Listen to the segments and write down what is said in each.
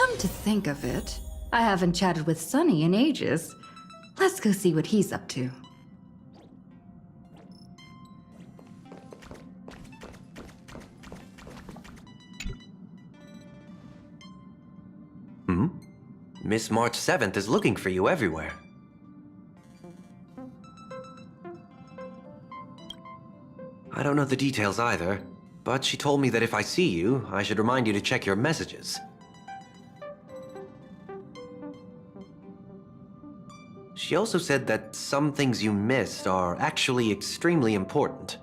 Come to think of it, I haven't chatted with Sunny in ages. Let's go see what he's up to. Miss March 7th is looking for you everywhere. I don't know the details either, but she told me that if I see you, I should remind you to check your messages. She also said that some things you missed are actually extremely important.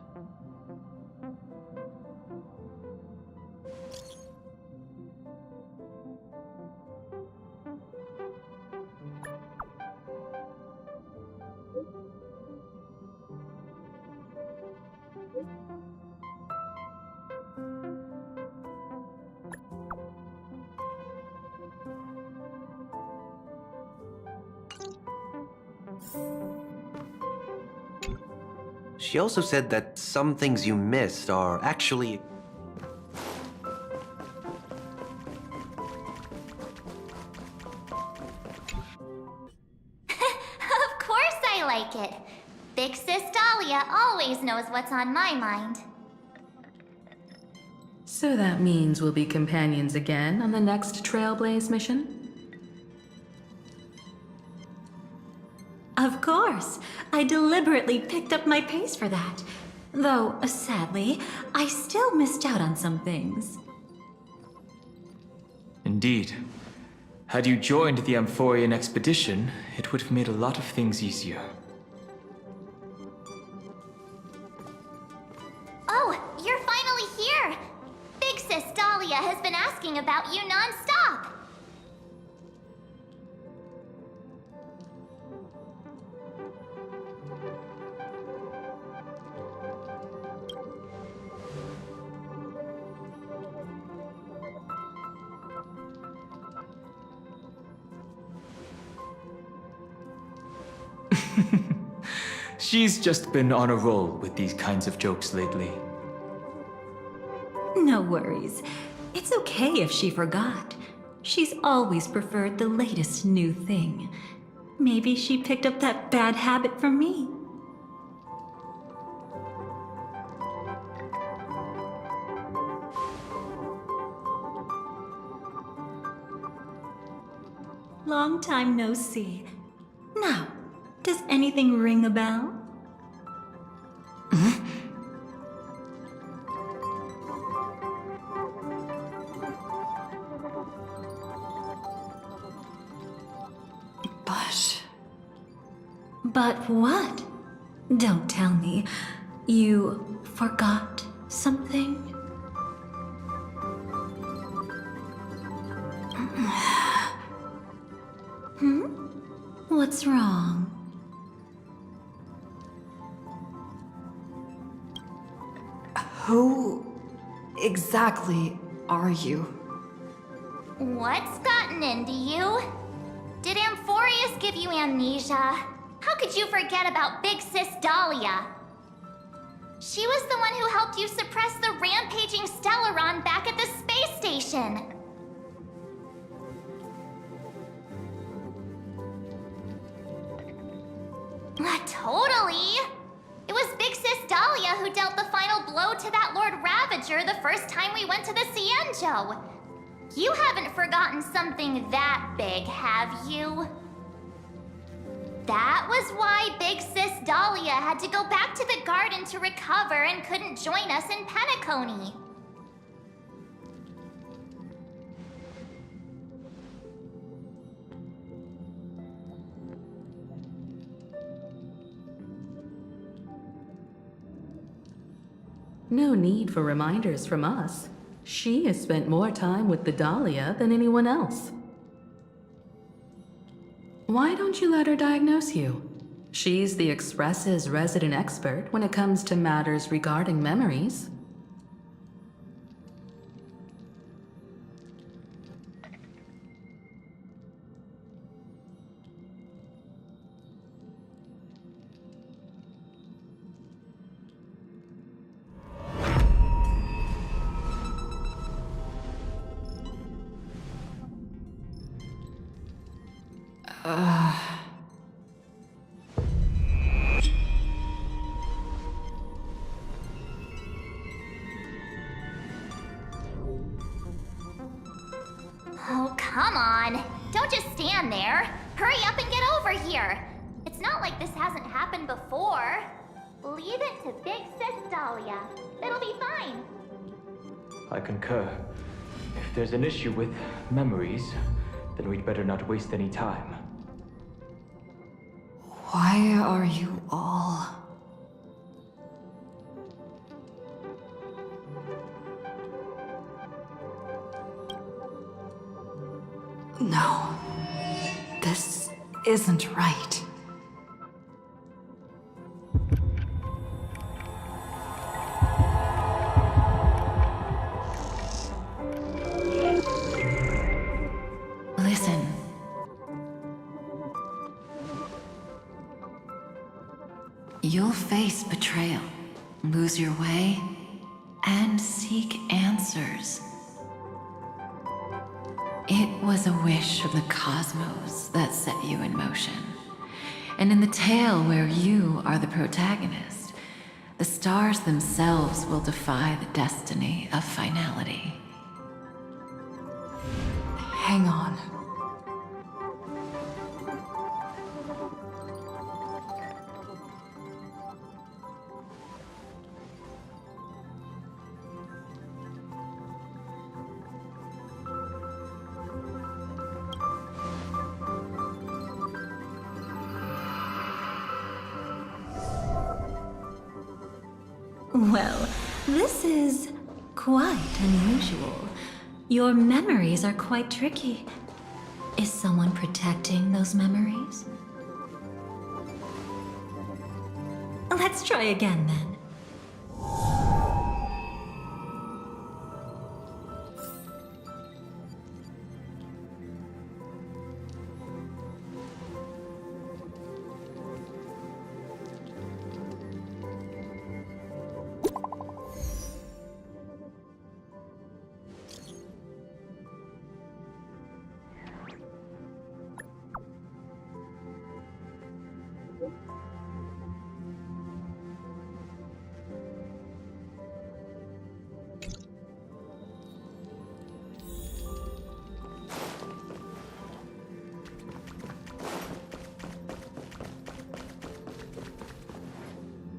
She also said that some things you missed are actually... Of course I like it. Big Sis Dahlia always knows what's on my mind. So that means we'll be companions again on the next Trailblaze mission? Of course. I deliberately picked up my pace for that. Though, sadly, I still missed out on some things. Indeed. Had you joined the Amphorian expedition, it would have made a lot of things easier. Oh, you're finally here! Big Sis Dahlia has been asking about you non-stop! She's just been on a roll with these kinds of jokes lately. No worries. It's okay if she forgot. She's always preferred the latest new thing. Maybe she picked up that bad habit from me. Long time no see. Now, does anything ring a bell? But what? Don't tell me. You forgot something? What's wrong? Who exactly are you? What's gotten into you? Did Amphorius give you amnesia? How could you forget about Big Sis Dahlia? She was the one who helped you suppress the rampaging Stellaron back at the space station. Totally! It was Big Sis Dahlia who dealt the final blow to that Lord Ravager the first time we went to the Cienjo. You haven't forgotten something that big, have you? That was why Big Sis Dahlia had to go back to the garden to recover and couldn't join us in Penacony. No need for reminders from us. She has spent more time with the Dahlia than anyone else. Why don't you let her diagnose you? She's the Express's resident expert when it comes to matters regarding memories. It's not like this hasn't happened before. Leave it to Big Sis Dahlia. It'll be fine. I concur. If there's an issue with memories, then we'd better not waste any time. Why are you all... No. This isn't right. Listen. You'll face betrayal, lose your way, and seek answers. It was a wish from the cosmos that set you in motion. And in the tale where you are the protagonist, the stars themselves will defy the destiny of finality. Hang on. Well, this is quite unusual. Your memories are quite tricky. Is someone protecting those memories? Let's try again then.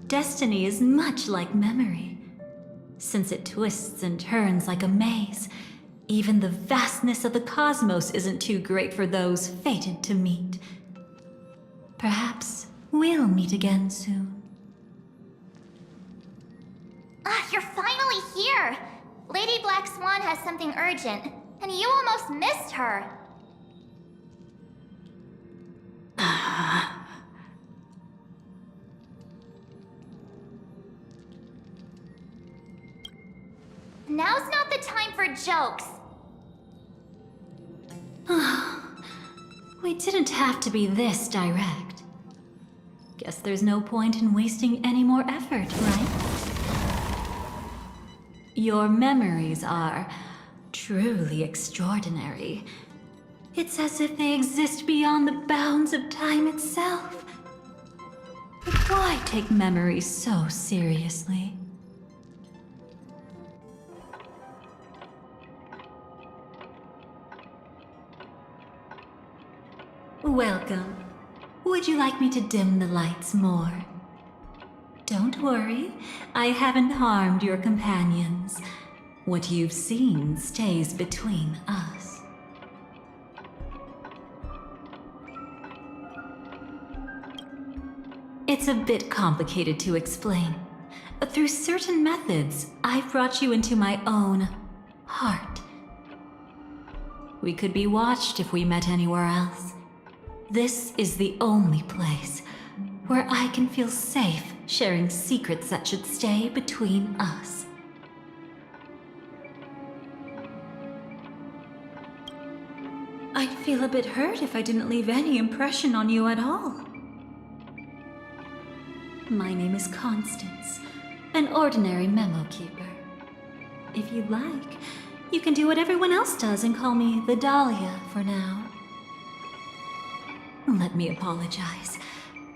Destiny is much like memory. Since it twists and turns like a maze, even the vastness of the cosmos isn't too great for those fated to meet. Perhaps we'll meet again soon. Ah, you're finally here! Lady Black Swan has something urgent, and you almost missed her. Now's not the time for jokes. We didn't have to be this direct. Guess there's no point in wasting any more effort, right? Your memories are truly extraordinary. It's as if they exist beyond the bounds of time itself. But why take memories so seriously? Welcome. Would you like me to dim the lights more? Don't worry, I haven't harmed your companions. What you've seen stays between us. It's a bit complicated to explain. Through certain methods, I've brought you into my own heart. We could be watched if we met anywhere else. This is the only place where I can feel safe sharing secrets that should stay between us. I'd feel a bit hurt if I didn't leave any impression on you at all. My name is Constance, an ordinary memo keeper. If you'd like, you can do what everyone else does and call me the Dahlia for now. Let me apologize.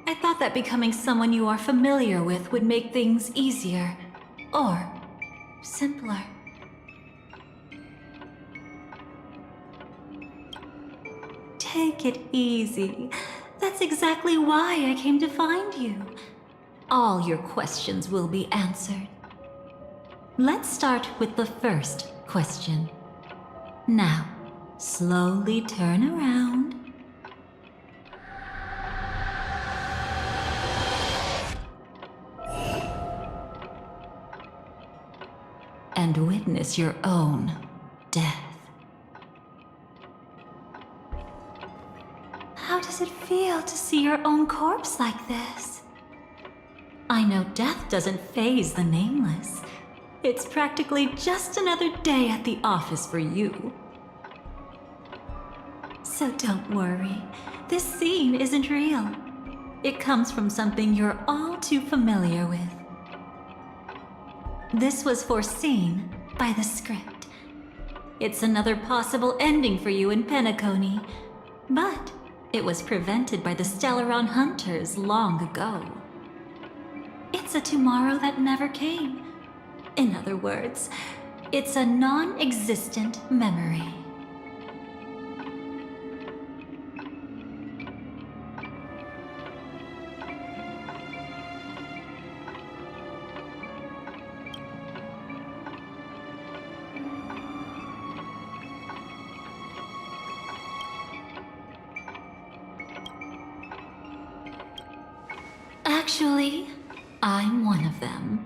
I thought that becoming someone you are familiar with would make things easier, or simpler. Take it easy. That's exactly why I came to find you. All your questions will be answered. Let's start with the first question. Now, slowly turn around. And witness your own death. How does it feel to see your own corpse like this? I know death doesn't faze the nameless. It's practically just another day at the office for you. So don't worry, this scene isn't real. It comes from something you're all too familiar with. This was foreseen by the script. It's another possible ending for you in Penacony, but it was prevented by the Stellaron Hunters long ago. It's a tomorrow that never came. In other words, it's a non-existent memory. Actually, I'm one of them.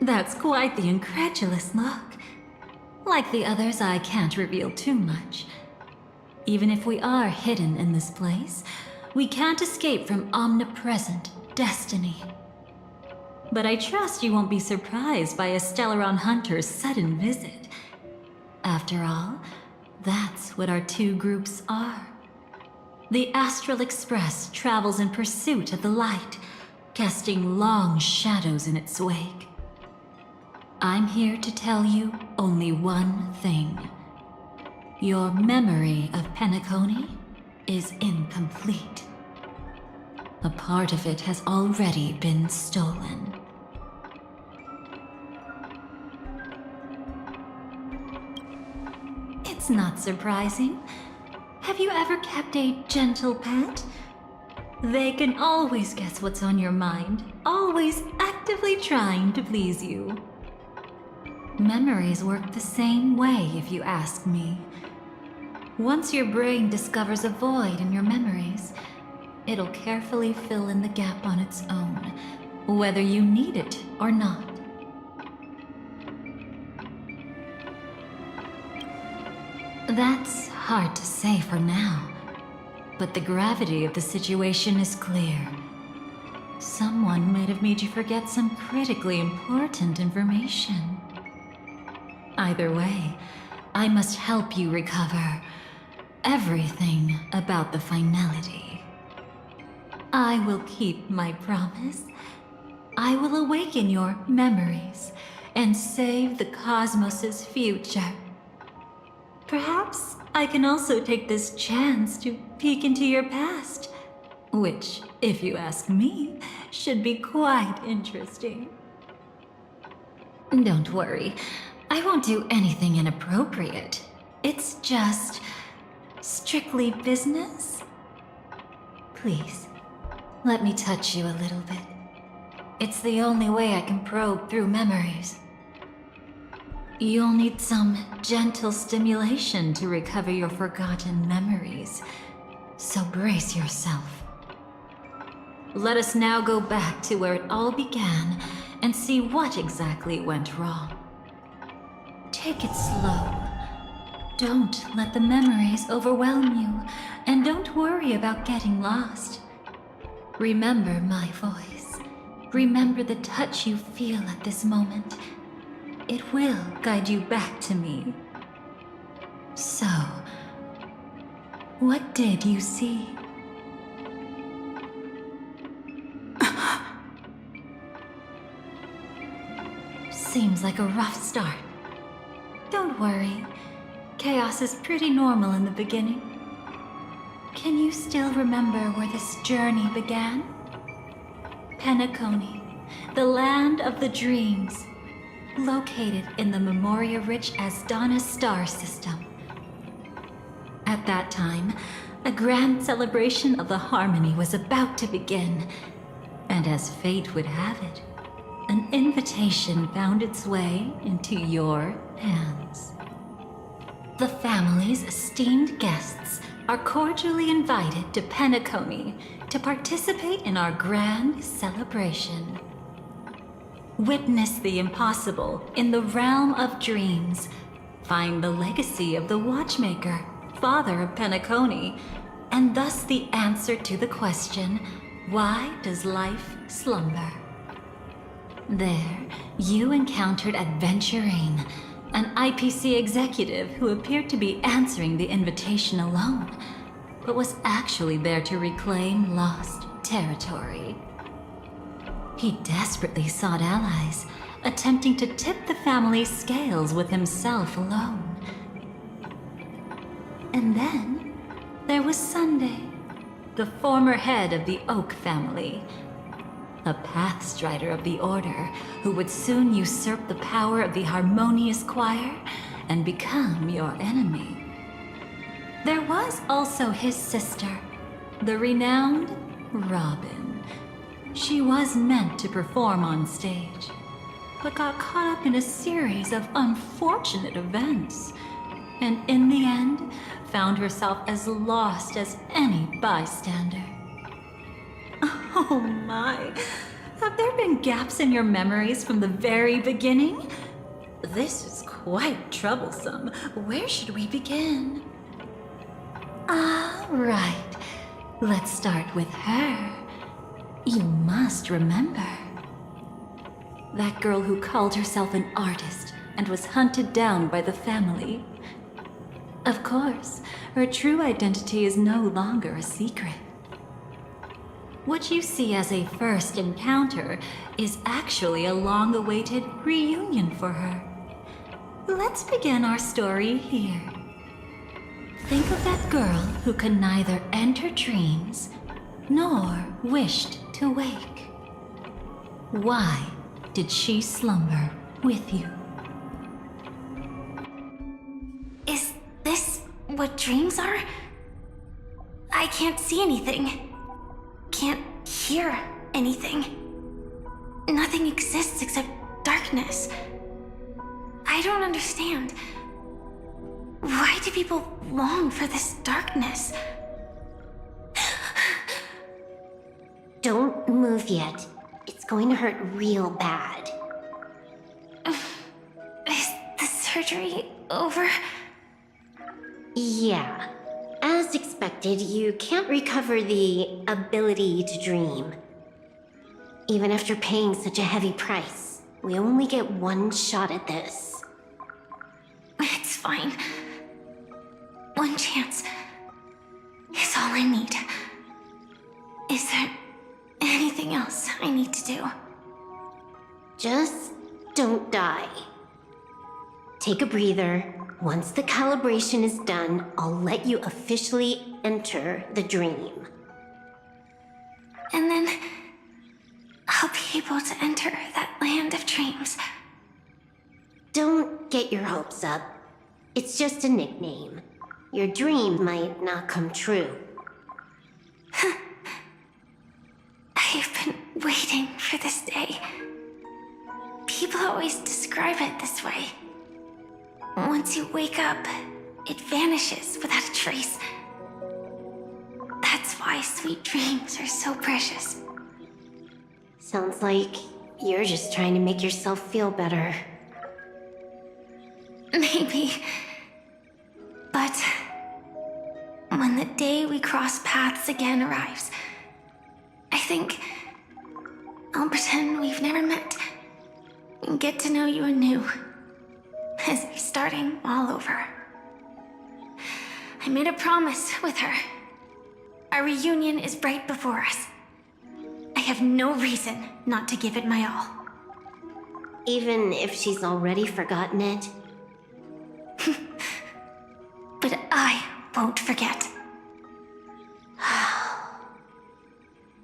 That's quite the incredulous look. Like the others, I can't reveal too much. Even if we are hidden in this place, we can't escape from omnipresent destiny. But I trust you won't be surprised by a Stellaron Hunter's sudden visit. After all, that's what our two groups are. The Astral Express travels in pursuit of the light, casting long shadows in its wake. I'm here to tell you only one thing. Your memory of Penacony is incomplete. A part of it has already been stolen. It's not surprising. Have you ever kept a gentle pet? They can always guess what's on your mind, always actively trying to please you. Memories work the same way, if you ask me. Once your brain discovers a void in your memories, it'll carefully fill in the gap on its own, whether you need it or not. That's hard to say for now, but the gravity of the situation is clear. Someone might have made you forget some critically important information. Either way, I must help you recover everything about the finality. I will keep my promise. I will awaken your memories and save the cosmos's future. Perhaps I can also take this chance to peek into your past, which, if you ask me, should be quite interesting. Don't worry, I won't do anything inappropriate. It's just strictly business. Please, let me touch you a little bit. It's the only way I can probe through memories. You'll need some gentle stimulation to recover your forgotten memories, so brace yourself. Let us now go back to where it all began and see what exactly went wrong. Take it slow. Don't let the memories overwhelm you, and don't worry about getting lost. Remember my voice. Remember the touch you feel at this moment. It will guide you back to me. So, what did you see? Seems like a rough start. Don't worry. Chaos is pretty normal in the beginning. Can you still remember where this journey began? Penacony, the land of the dreams, located in the Memoria-rich Asdana star system. At that time, a grand celebration of the harmony was about to begin. And as fate would have it, an invitation found its way into your hands. The family's esteemed guests are cordially invited to Penacony to participate in our grand celebration. Witness the impossible in the realm of dreams. Find the legacy of the Watchmaker, father of Penacony, and thus the answer to the question, why does life slumber? There, you encountered Adventurine, an IPC executive who appeared to be answering the invitation alone, but was actually there to reclaim lost territory. He desperately sought allies, attempting to tip the family's scales with himself alone. And then there was Sunday, the former head of the Oak family, a pathstrider of the Order who would soon usurp the power of the Harmonious Choir and become your enemy. There was also his sister, the renowned Robin. She was meant to perform on stage, but got caught up in a series of unfortunate events, and in the end, found herself as lost as any bystander. Oh my, have there been gaps in your memories from the very beginning? This is quite troublesome. Where should we begin? All right, let's start with her. You must remember. That girl who called herself an artist and was hunted down by the family. Of course, her true identity is no longer a secret. What you see as a first encounter is actually a long-awaited reunion for her. Let's begin our story here. Think of that girl who could neither enter dreams nor wished to wake. Why did she slumber with you? Is this what dreams are? I can't see anything. Can't hear anything. Nothing exists except darkness. I don't understand. Why do people long for this darkness? Don't move yet. It's going to hurt real bad. Is the surgery over? Yeah. As expected, you can't recover the ability to dream. Even after paying such a heavy price, we only get one shot at this. It's fine. One chance is all I need. Is there anything else I need to do? Just don't die. Take a breather. Once the calibration is done, I'll let you officially enter the dream. And then I'll be able to enter that land of dreams. Don't get your hopes up. It's just a nickname. Your dream might not come true. I've been waiting for this day. People always describe it this way. Once you wake up, it vanishes without a trace. That's why sweet dreams are so precious. Sounds like you're just trying to make yourself feel better. Maybe. But when the day we cross paths again arrives, I think I'll pretend we've never met and get to know you anew, as if starting all over. I made a promise with her. Our reunion is right before us. I have no reason not to give it my all. Even if she's already forgotten it? But I won't forget.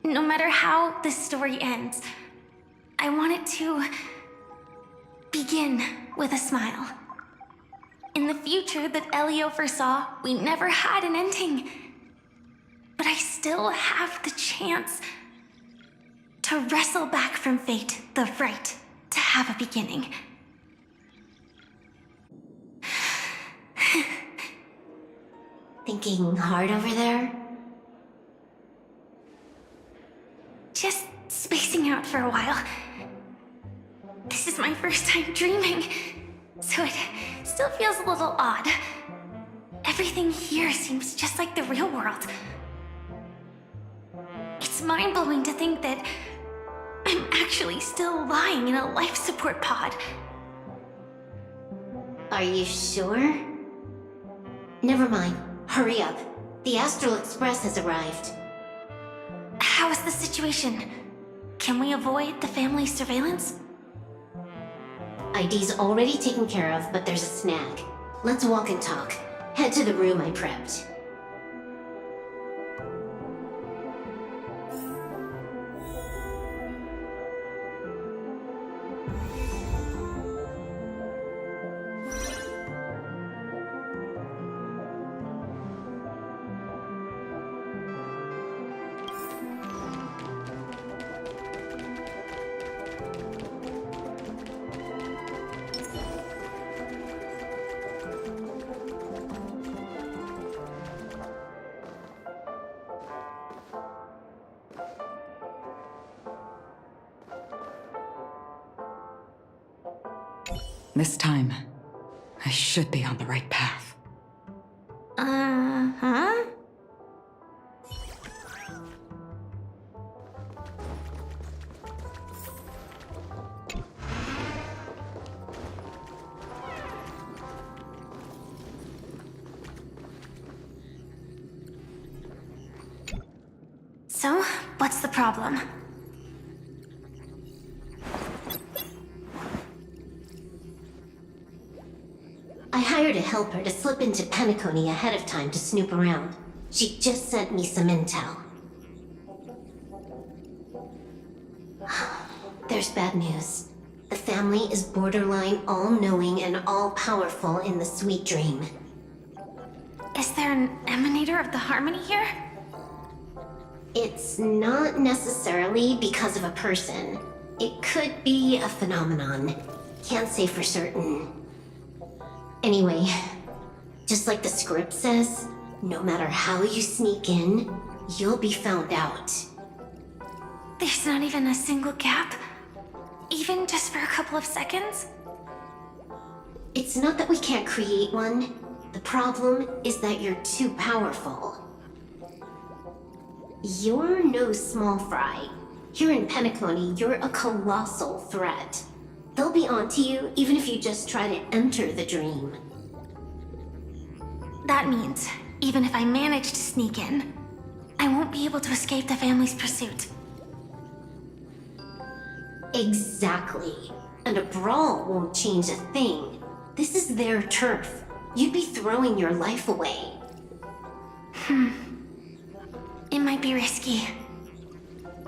No matter how this story ends, I want it to begin with a smile. In the future that Elio foresaw, we never had an ending. but I still have the chance to wrestle back from fate the right to have a beginning. Thinking hard over there? Just spacing out for a while. This is my first time dreaming, so it still feels a little odd. Everything here seems just like the real world. It's mind-blowing to think that I'm actually still lying in a life support pod. Are you sure? Never mind. Hurry up. The Astral Express has arrived. How is the situation? Can we avoid the family's surveillance? ID's already taken care of, but there's a snag. Let's walk and talk. Head to the room I prepped. This time, I should be on the right path. Uh-huh. So, what's the problem? I hired a helper to slip into Penacony ahead of time to snoop around. She just sent me some intel. There's bad news. The family is borderline all-knowing and all-powerful in the Sweet Dream. Is there an emanator of the harmony here? It's not necessarily because of a person. It could be a phenomenon. Can't say for certain. Anyway, just like the script says, no matter how you sneak in, you'll be found out. There's not even a single gap? Even just for a couple of seconds? It's not that we can't create one. The problem is that you're too powerful. You're no small fry. Here in Penacony, you're a colossal threat. They'll be onto you even if you just try to enter the dream. That means, even if I manage to sneak in, I won't be able to escape the family's pursuit. Exactly. And a brawl won't change a thing. This is their turf. You'd be throwing your life away. It might be risky,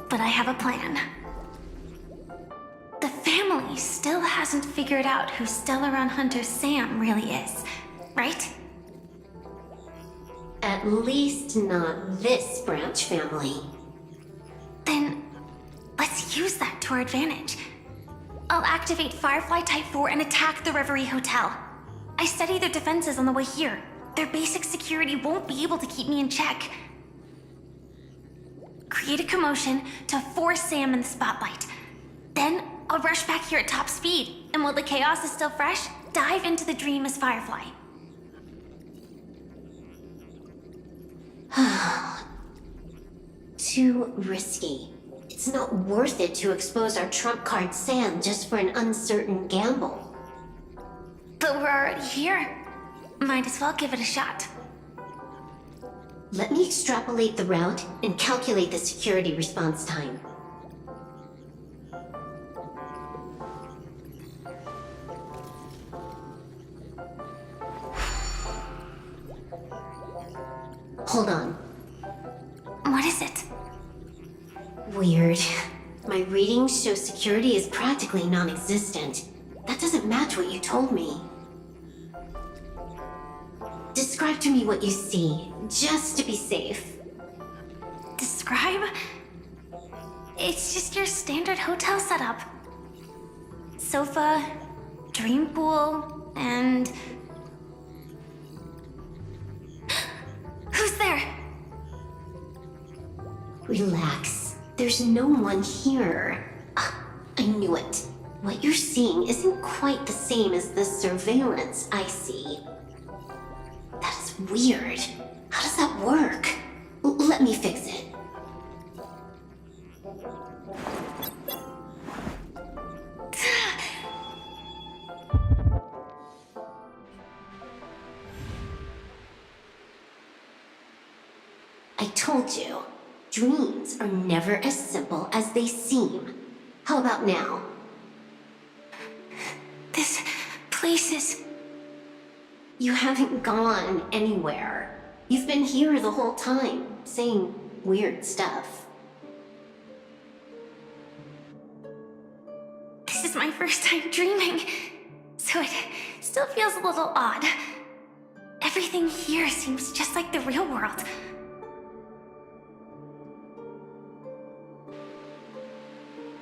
but I have a plan. The family still hasn't figured out who Stellaron Hunter Sam really is, right? At least not this branch family. Then, let's use that to our advantage. I'll activate Firefly Type 4 and attack the Reverie Hotel. I studied their defenses on the way here. Their basic security won't be able to keep me in check. Create a commotion to force Sam in the spotlight. Then, I'll rush back here at top speed, and while the chaos is still fresh, dive into the dream as Firefly. Too risky. It's not worth it to expose our trump card Sam just for an uncertain gamble. But we're already here. Might as well give it a shot. Let me extrapolate the route and calculate the security response time. Hold on. What is it? Weird. My readings show security is practically non-existent. That doesn't match what you told me. Describe to me what you see, just to be safe. describe. It's just your standard hotel setup. Sofa, dream pool, and... Who's there? Relax. There's no one here. Ah, I knew it. What you're seeing isn't quite the same as the surveillance I see. That is weird. How does that work? Let me fix it. I told you, dreams are never as simple as they seem. How about now? This place is... You haven't gone anywhere. You've been here the whole time, saying weird stuff. This is my first time dreaming, so it still feels a little odd. Everything here seems just like the real world.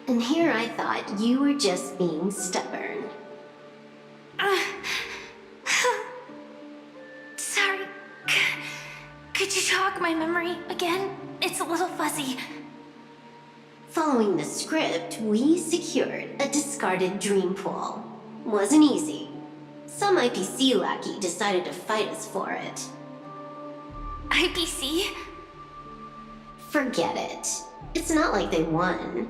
And here I thought you were just being stubborn. Sorry. Could you jog my memory again? It's a little fuzzy. Following the script, we secured a discarded dream pool. Wasn't easy. Some IPC lackey decided to fight us for it. IPC? Forget it. It's not like they won.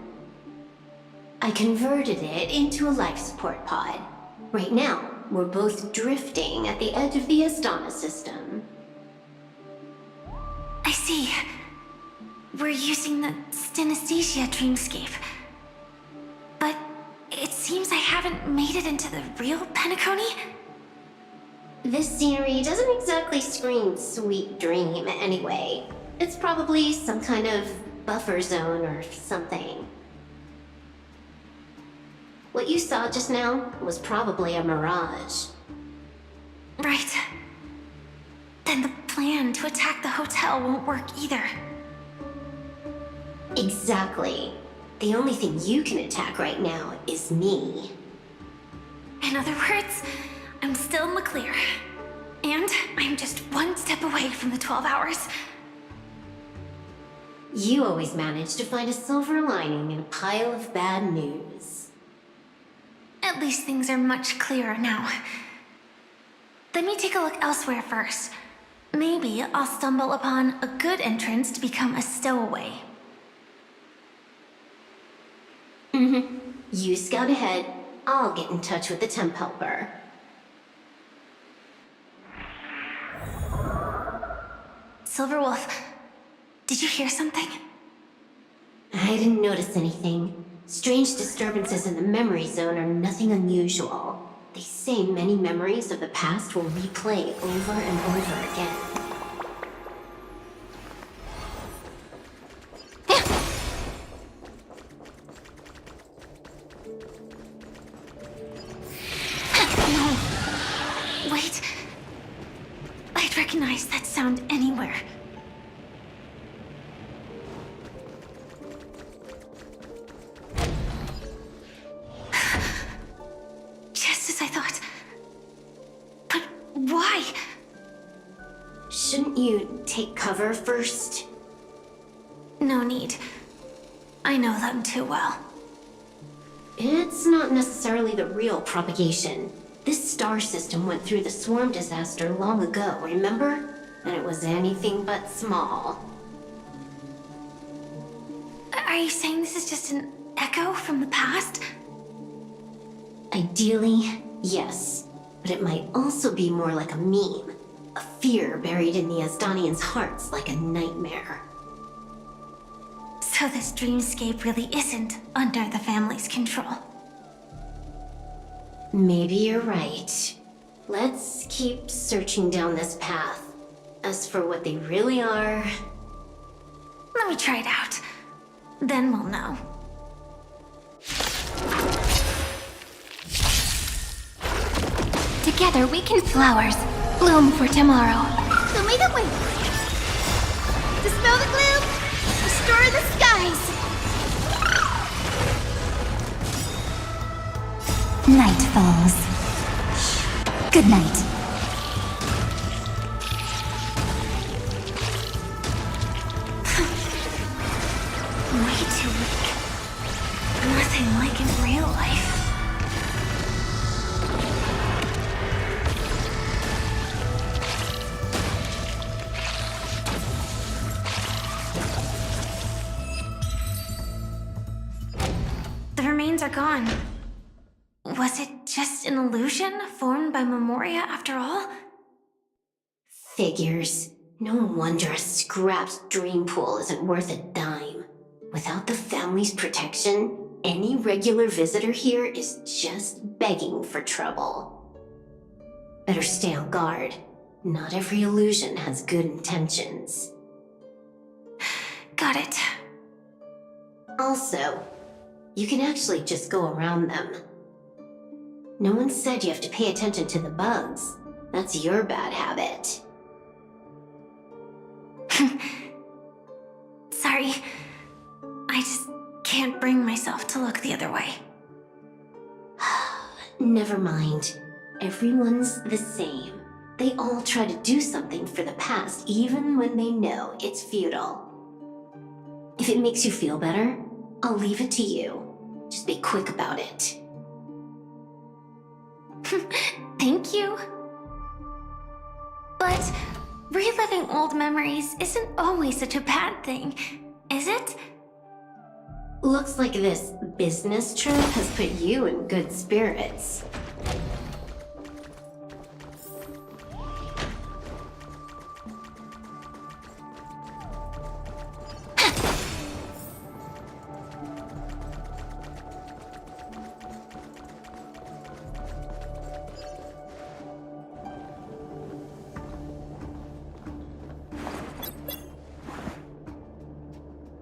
I converted it into a life support pod. Right now, we're both drifting at the edge of the Astana system. I see. We're using the synesthesia dreamscape. But it seems I haven't made it into the real Penacony? This scenery doesn't exactly scream sweet dream anyway. It's probably some kind of buffer zone or something. What you saw just now was probably a mirage. Right. Then the plan to attack the hotel won't work either. Exactly. The only thing you can attack right now is me. In other words, I'm still in the clear. And I'm just one step away from the 12 hours. You always manage to find a silver lining in a pile of bad news. At least things are much clearer now. Let me take a look elsewhere first. Maybe I'll stumble upon a good entrance to become a stowaway. You scout ahead. I'll get in touch with the temp helper. Silverwolf, did you hear something? I didn't notice anything. Strange disturbances in the memory zone are nothing unusual. They say many memories of the past will replay over and over again. No. Wait. I'd recognize that sound anywhere. Just as I thought. But why? Shouldn't you take cover first? No need. I know them too well. It's not necessarily the real propagation. This star system went through the swarm disaster long ago, remember? And it was anything but small. Are you saying this is just an echo from the past? Ideally, yes. But it might also be more like a meme. A fear buried in the Asdanians' hearts like a nightmare. So this dreamscape really isn't under the family's control. Maybe you're right. Let's keep searching down this path. As for what they really are... Let me try it out. Then we'll know. Together we can flowers bloom for tomorrow. Show me the way. Dispel the gloom. Restore the skies! Night falls. Good night. Way too weak. Nothing like in real life. The remains are gone. Was it just an illusion formed by Memoria after all? Figures. No wonder a scrapped dream pool isn't worth a dime. Without the family's protection, any regular visitor here is just begging for trouble. Better stay on guard. Not every illusion has good intentions. Got it. Also, you can actually just go around them. No one said you have to pay attention to the bugs. That's your bad habit. Sorry. I just can't bring myself to look the other way. Never mind. Everyone's the same. They all try to do something for the past, even when they know it's futile. If it makes you feel better, I'll leave it to you. Just be quick about it. Thank you. But reliving old memories isn't always such a bad thing, is it? Looks like this business trip has put you in good spirits.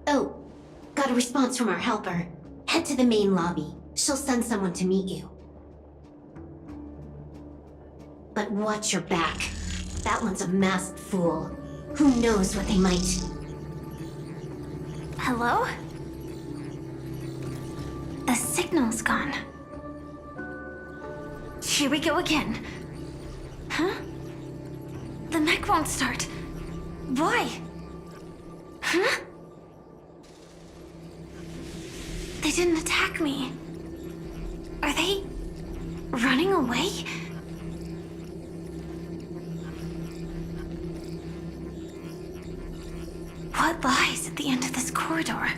Oh, got a response from our helper. Head to the main lobby. She'll send someone to meet you. But watch your back. That one's a masked fool. Who knows what they might... Hello? The signal's gone. Here we go again. Huh? The mech won't start. Why? Huh? They didn't attack me. Are they running away? What lies at the end of this corridor?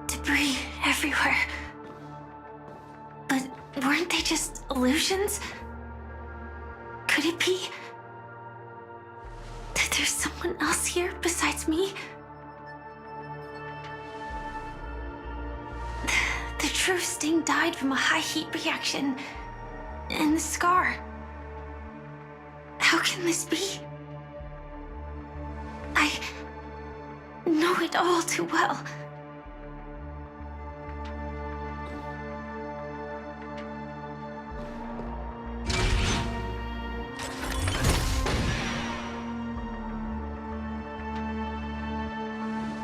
Debris everywhere. But weren't they just illusions? Could it be that there's someone else here besides me? The true Sting died from a high heat reaction. And the scar. How can this be? I know it all too well.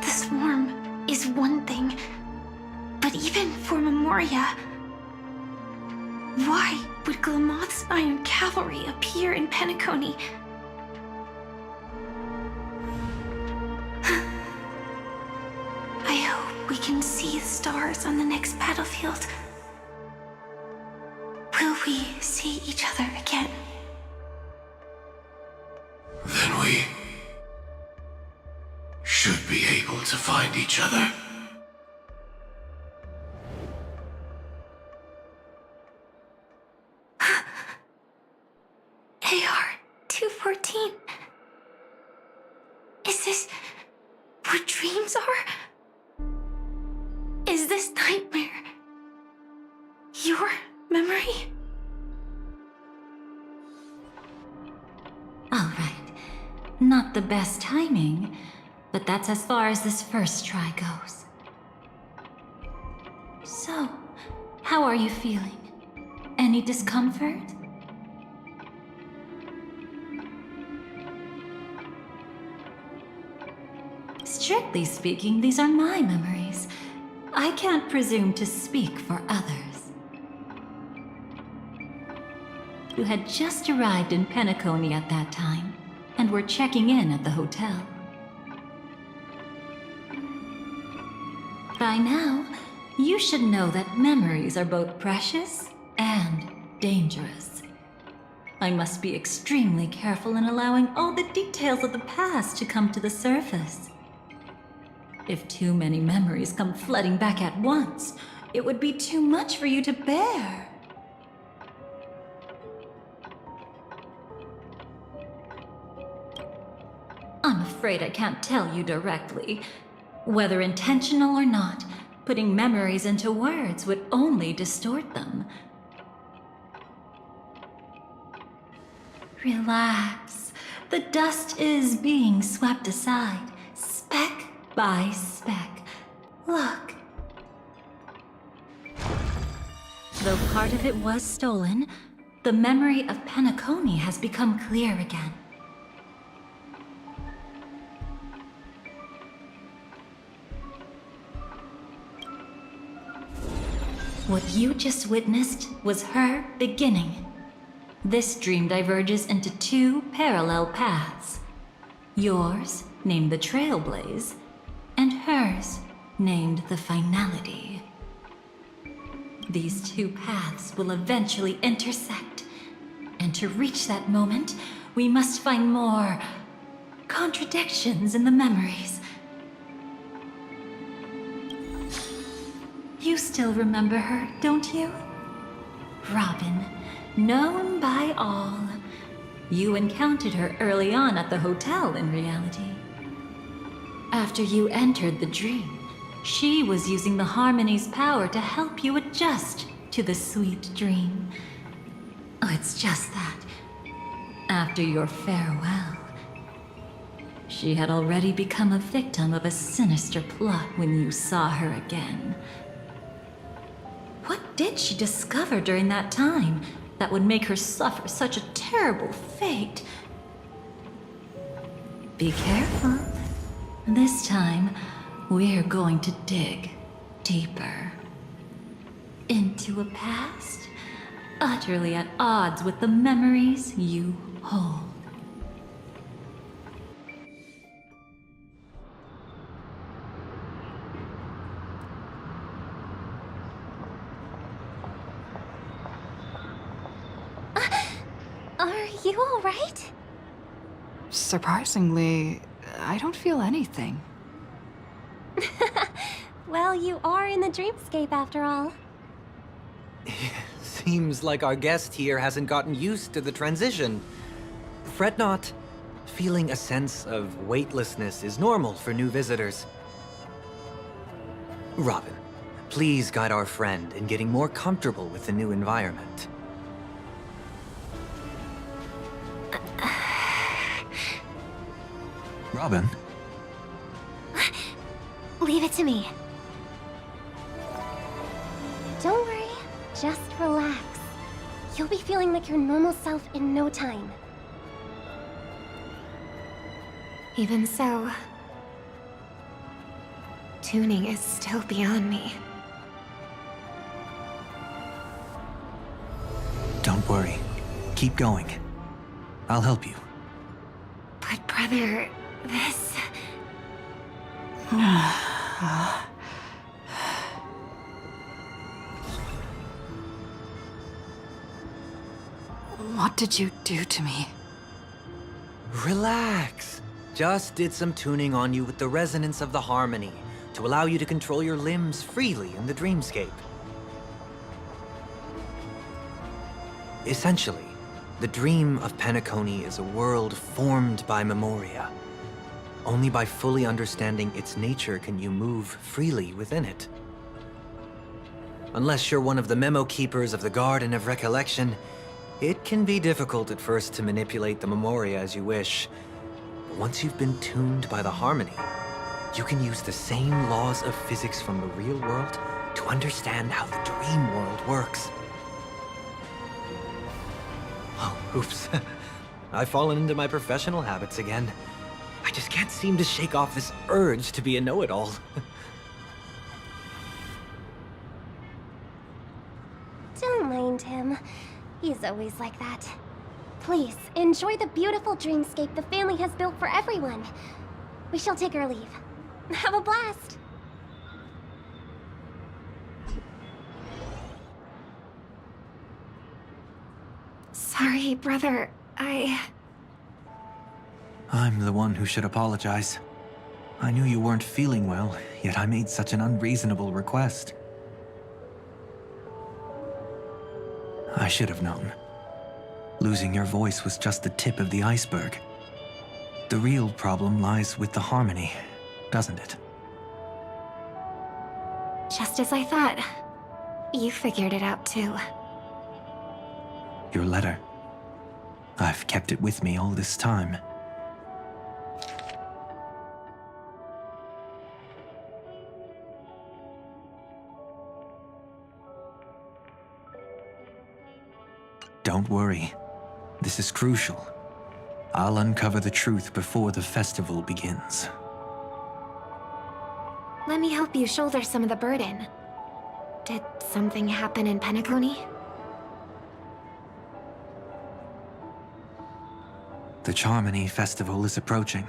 The swarm is one thing, but even for Memoria, why would Glamoth's Iron Cavalry appear in Penacony? I hope we can see the stars on the next battlefield. Will we see each other again? Then we should be able to find each other. AR-214. Is this what dreams are? Is this nightmare your memory? All right. Not the best timing, but that's as far as this first try goes. So, how are you feeling? Any discomfort? Strictly speaking, these are my memories. I can't presume to speak for others. You had just arrived in Penacony at that time, and were checking in at the hotel. By now, you should know that memories are both precious and dangerous. I must be extremely careful in allowing all the details of the past to come to the surface. If too many memories come flooding back at once, it would be too much for you to bear. I'm afraid I can't tell you directly. Whether intentional or not, putting memories into words would only distort them. Relax. The dust is being swept aside, speck by speck. Look. Though part of it was stolen, the memory of Penacony has become clear again. What you just witnessed was her beginning. This dream diverges into two parallel paths. Yours, named the Trailblaze, and hers, named the Finality. These two paths will eventually intersect, and to reach that moment, we must find more contradictions in the memories. You still remember her, don't you? Robin, known by all. You encountered her early on at the hotel in reality. After you entered the dream, she was using the Harmony's power to help you adjust to the sweet dream. Oh, it's just that. After your farewell, she had already become a victim of a sinister plot when you saw her again. What did she discover during that time that would make her suffer such a terrible fate? Be careful. This time, we're going to dig deeper. Into a past utterly at odds with the memories you hold. Are you all right? Surprisingly, I don't feel anything. Well, you are in the dreamscape after all. Seems like our guest here hasn't gotten used to the transition. Fret not. Feeling a sense of weightlessness is normal for new visitors. Robin, please guide our friend in getting more comfortable with the new environment. Robin? Leave it to me. Don't worry, just relax. You'll be feeling like your normal self in no time. Even so, tuning is still beyond me. Don't worry. Keep going. I'll help you. But brother, this... What did you do to me? Relax. Just did some tuning on you with the resonance of the harmony to allow you to control your limbs freely in the dreamscape. Essentially, the dream of Penacony is a world formed by memoria. Only by fully understanding its nature can you move freely within it. Unless you're one of the memo keepers of the Garden of Recollection, It can be difficult at first to manipulate the memoria as you wish. But once you've been tuned by the harmony, you can use the same laws of physics from the real world to understand how the dream world works. Oh, oops. I've fallen into my professional habits again. I just can't seem to shake off this urge to be a know-it-all. Don't mind him. He's always like that. Please, enjoy the beautiful dreamscape the family has built for everyone. We shall take our leave. Have a blast! Sorry, brother. I'm the one who should apologize. I knew you weren't feeling well, yet I made such an unreasonable request. I should have known. Losing your voice was just the tip of the iceberg. The real problem lies with the harmony, doesn't it? Just as I thought. You figured it out too. Your letter. I've kept it with me all this time. Don't worry. This is crucial. I'll uncover the truth before the festival begins. Let me help you shoulder some of the burden. Did something happen in Penacony? The Charmony Festival is approaching,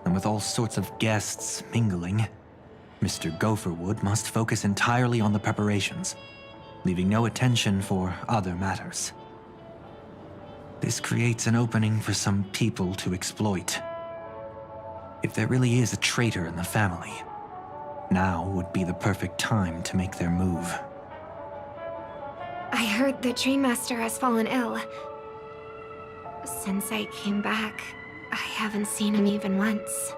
and with all sorts of guests mingling, Mr. Gopherwood must focus entirely on the preparations, leaving no attention for other matters. This creates an opening for some people to exploit. If there really is a traitor in the family, now would be the perfect time to make their move. I heard the Dream Master has fallen ill. Since I came back, I haven't seen him even once.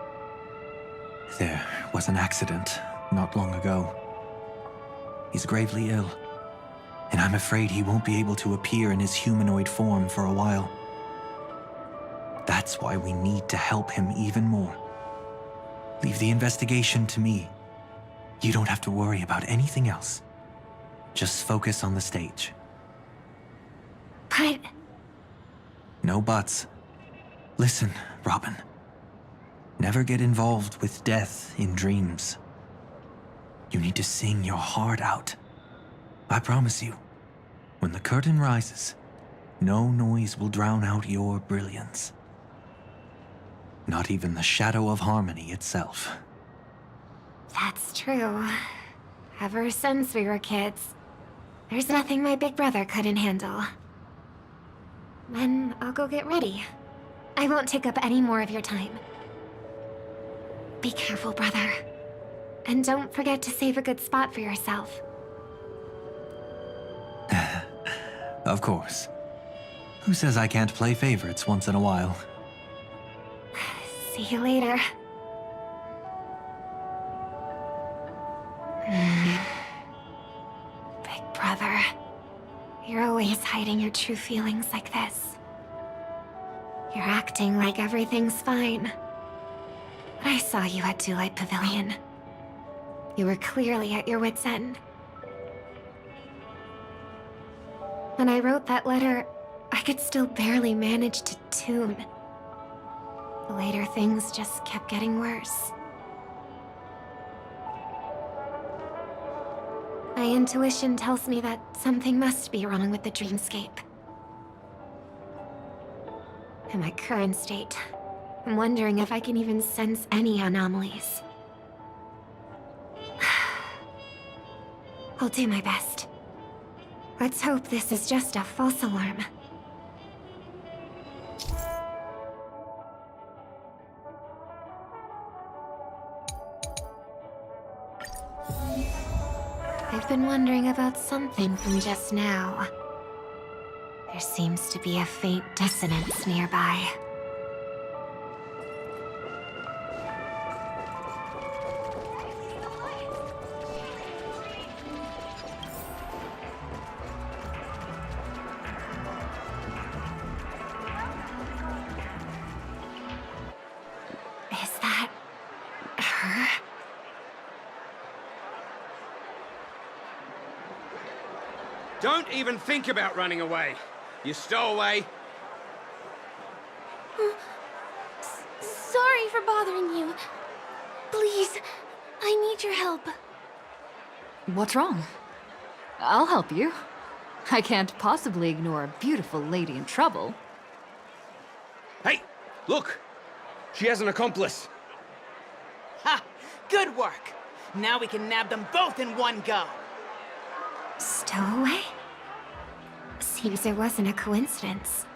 There was an accident not long ago. He's gravely ill, and I'm afraid he won't be able to appear in his humanoid form for a while. That's why we need to help him even more. Leave the investigation to me. You don't have to worry about anything else. Just focus on the stage. But... No buts. Listen, Robin. Never get involved with death in dreams. You need to sing your heart out. I promise you, when the curtain rises, no noise will drown out your brilliance. Not even the shadow of harmony itself. that's true. Ever since we were kids, there's nothing my big brother couldn't handle. Then I'll go get ready. I won't take up any more of your time. Be careful, brother. And don't forget to save a good spot for yourself. Of course. Who says I can't play favorites once in a while? See you later. Big brother, you're always hiding your true feelings like this. You're acting like everything's fine. But I saw you at Daylight Pavilion. You were clearly at your wit's end. When I wrote that letter, I could still barely manage to tune. Later, things just kept getting worse. My intuition tells me that something must be wrong with the dreamscape. In my current state, I'm wondering if I can even sense any anomalies. I'll do my best. Let's hope this is just a false alarm. I've been wondering about something from just now. There seems to be a faint dissonance nearby. Don't even think about running away. You stowaway. Sorry for bothering you. Please, I need your help. What's wrong? I'll help you. I can't possibly ignore a beautiful lady in trouble. Hey, look! She has an accomplice. Ha! Good work! Now we can nab them both in one go! Stowaway? Seems it wasn't a coincidence.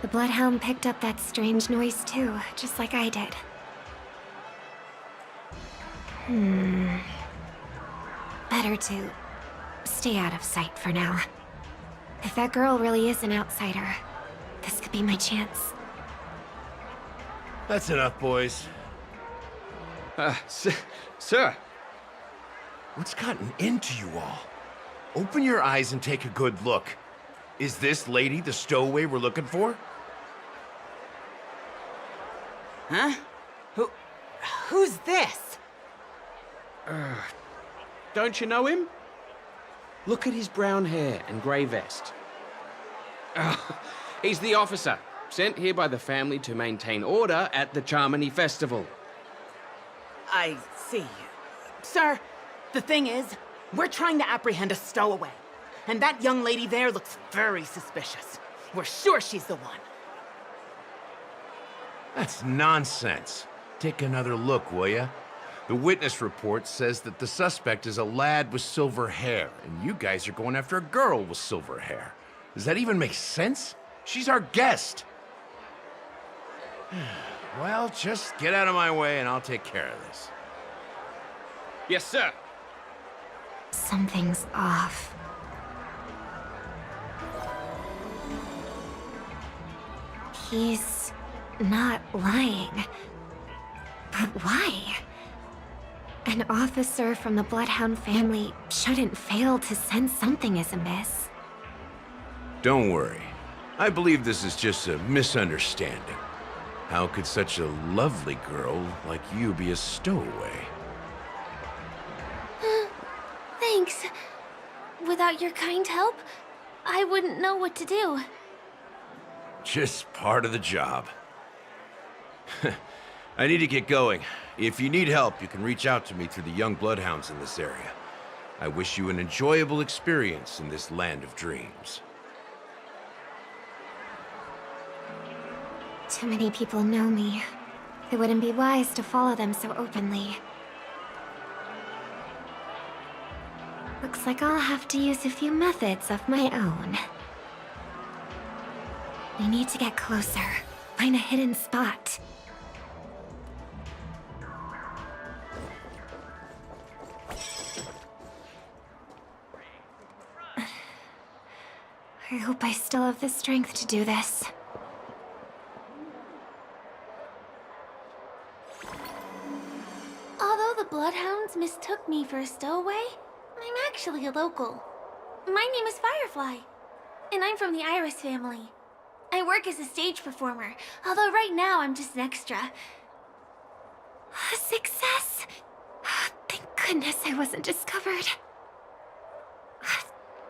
The Bloodhound picked up that strange noise too, just like I did. Better to stay out of sight for now. If that girl really is an outsider, this could be my chance. That's enough, boys. Sir. What's gotten into you all? Open your eyes and take a good look. Is this lady the stowaway we're looking for? Huh? Who's this? Don't you know him? Look at his brown hair and grey vest. He's the officer, sent here by the family to maintain order at the Charmony Festival. I see. Sir, the thing is, we're trying to apprehend a stowaway. And that young lady there looks very suspicious. We're sure she's the one. That's nonsense. Take another look, will ya? The witness report says that the suspect is a lad with silver hair, and you guys are going after a girl with silver hair. Does that even make sense? She's our guest. Well, just get out of my way and I'll take care of this. Yes, sir. Something's off. He's not lying. But why? An officer from the Bloodhound family shouldn't fail to sense something is amiss. Don't worry. I believe this is just a misunderstanding. How could such a lovely girl like you be a stowaway? Thanks. Without your kind help, I wouldn't know what to do. Just part of the job. I need to get going. If you need help, you can reach out to me through the young bloodhounds in this area. I wish you an enjoyable experience in this land of dreams. Too many people know me. It wouldn't be wise to follow them so openly. Looks like I'll have to use a few methods of my own. We need to get closer. Find a hidden spot. I hope I still have the strength to do this. Although the Bloodhounds mistook me for a stowaway, I'm actually a local. My name is Firefly, and I'm from the Iris family. I work as a stage performer, although right now I'm just an extra. A success! Thank goodness I wasn't discovered.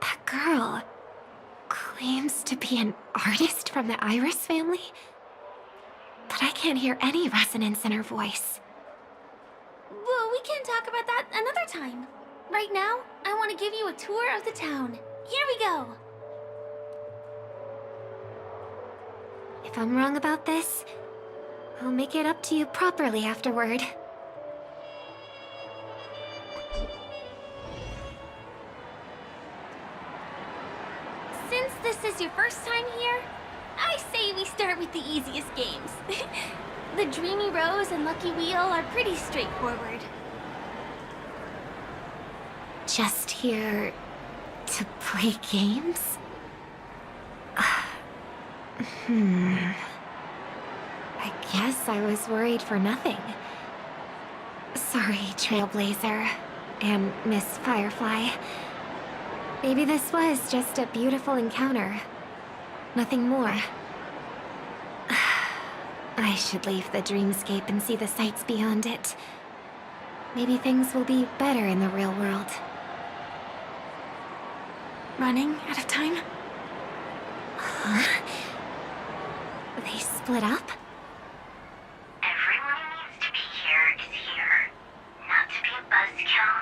That girl claims to be an artist from the Iris family, but I can't hear any resonance in her voice. Well, we can talk about that another time. Right now, I want to give you a tour of the town. Here we go. If I'm wrong about this, I'll make it up to you properly afterward. Since this is your first time here, I say we start with the easiest games. The Dreamy Rose and Lucky Wheel are pretty straightforward. Just here to play games? I guess I was worried for nothing. Sorry, Trailblazer and Miss Firefly. Maybe this was just a beautiful encounter. Nothing more. I should leave the dreamscape and see the sights beyond it. Maybe things will be better in the real world. running out of time? They split up? Everyone who needs to be here is here. Not to be a buzzkill,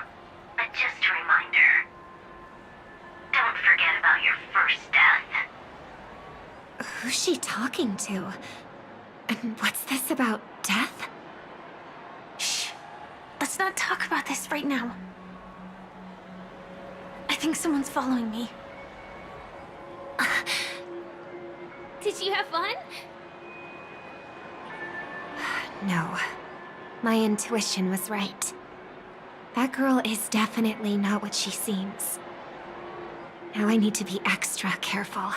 but just a reminder. Don't forget about your first death. Who's she talking to? And what's this about death? Shh. Let's not talk about this right now. I think someone's following me. Did you have fun? No. My intuition was right. That girl is definitely not what she seems. Now I need to be extra careful.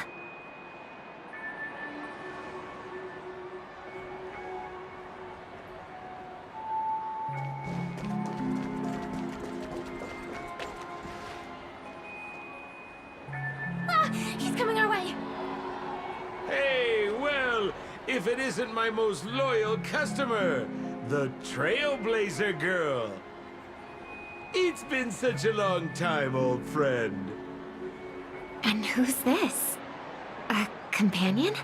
He's coming our way. Hey, well, if it isn't my most loyal customer, the Trailblazer Girl. It's been such a long time, old friend. And who's this? A companion?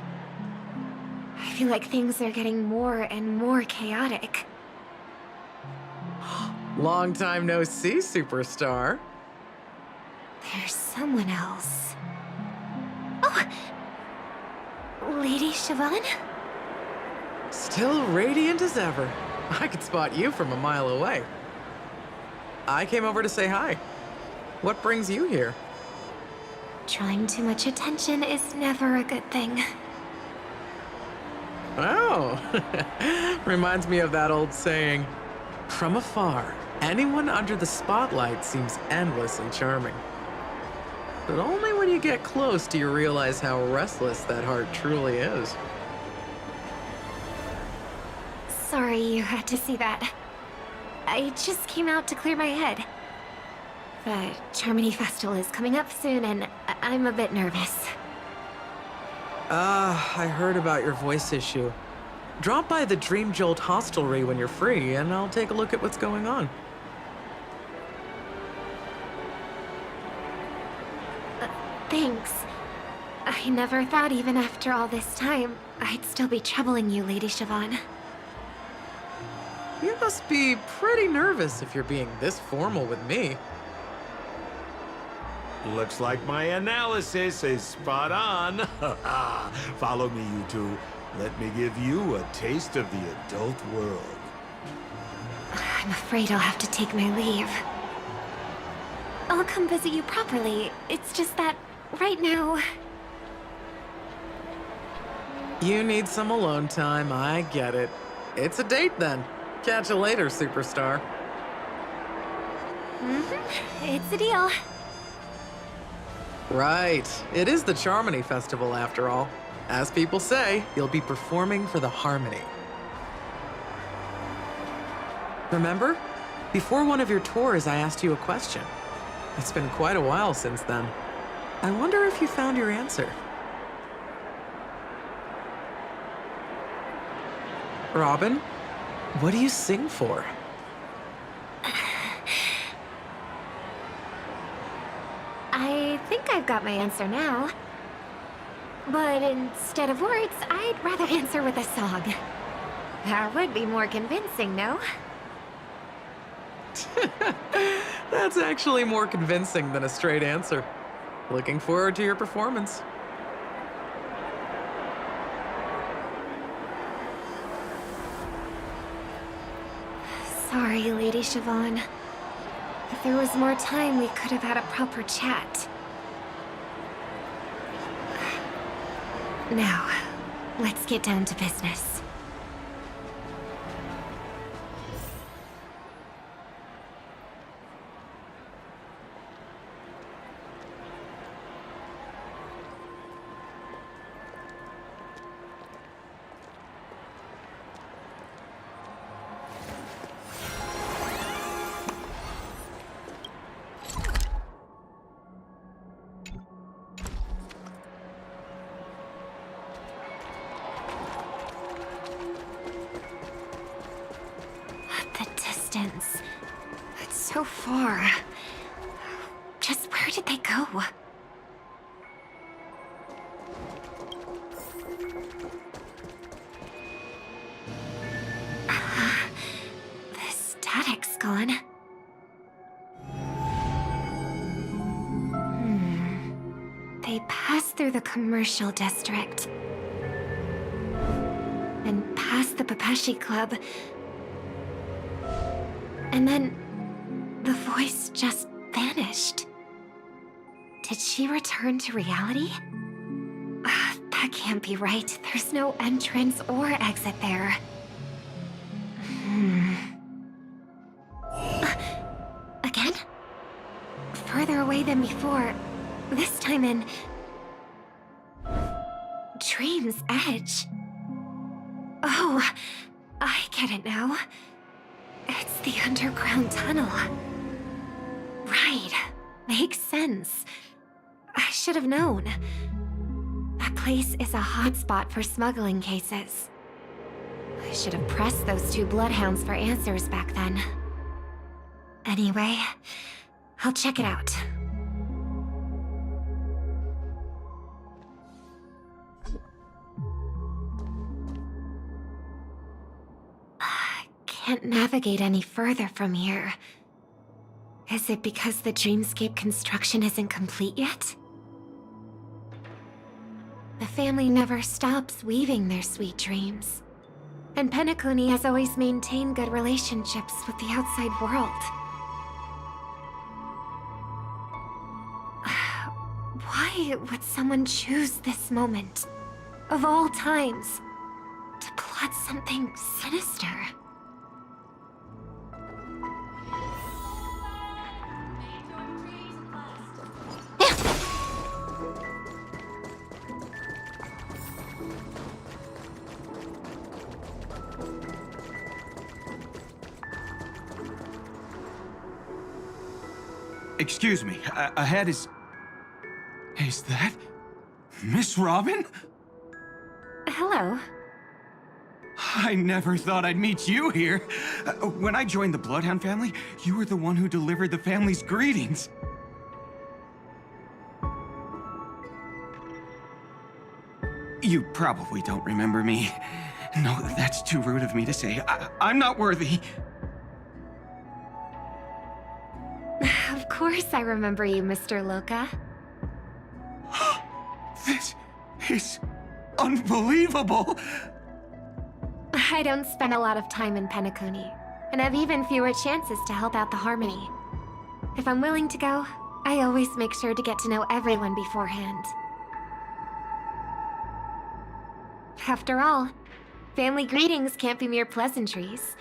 I feel like things are getting more and more chaotic. Long time no see, superstar. There's someone else. Oh! Lady Siobhan? Still radiant as ever. I could spot you from a mile away. I came over to say hi. What brings you here? Drawing too much attention is never a good thing. Oh, reminds me of that old saying, from afar, anyone under the spotlight seems endlessly charming. But only when you get close do you realize how restless that heart truly is. Sorry you had to see that. I just came out to clear my head. The Charmony Festival is coming up soon, and I'm a bit nervous. I heard about your voice issue. Drop by the Dream Jolt hostelry when you're free, and I'll take a look at what's going on. Thanks. I never thought even after all this time, I'd still be troubling you, Lady Siobhan. You must be pretty nervous if you're being this formal with me. Looks like my analysis is spot on. Follow me, you two. Let me give you a taste of the adult world. I'm afraid I'll have to take my leave. I'll come visit you properly. It's just that, right now... You need some alone time, I get it. It's a date then. Catch you later, superstar. It's a deal. Right. It is the Charmony Festival, after all. As people say, you'll be performing for the Harmony. Remember? Before one of your tours, I asked you a question. It's been quite a while since then. I wonder if you found your answer. Robin, what do you sing for? I think I've got my answer now. But instead of words, I'd rather answer with a song. That would be more convincing, no? That's actually more convincing than a straight answer. Looking forward to your performance. Sorry, Lady Siobhan. If there was more time, we could have had a proper chat. Now, let's get down to business. It's so far. Just where did they go? the commercial district. And past the Papeshi Club. And then the voice just vanished. Did she return to reality? That can't be right. There's no entrance or exit there. Again? Further away than before. This time in... Dream's Edge. Oh, I get it now. It's the underground tunnel. Right. Makes sense. I should have known. That place is a hotspot for smuggling cases. I should have pressed those two bloodhounds for answers back then. Anyway, I'll check it out. Can't navigate any further from here. Is it because the dreamscape construction isn't complete yet? The family never stops weaving their sweet dreams. And Penacony has always maintained good relationships with the outside world. Why would someone choose this moment, of all times, to plot something sinister? Excuse me, ahead is... Is that... Miss Robin? Hello. I never thought I'd meet you here. When I joined the Bloodhound family, you were the one who delivered the family's greetings. You probably don't remember me. No, that's too rude of me to say. I'm not worthy. Of course I remember you, Mr. Loka. This is unbelievable! I don't spend a lot of time in Penacony, and have even fewer chances to help out the Harmony. If I'm willing to go, I always make sure to get to know everyone beforehand. After all, family greetings can't be mere pleasantries.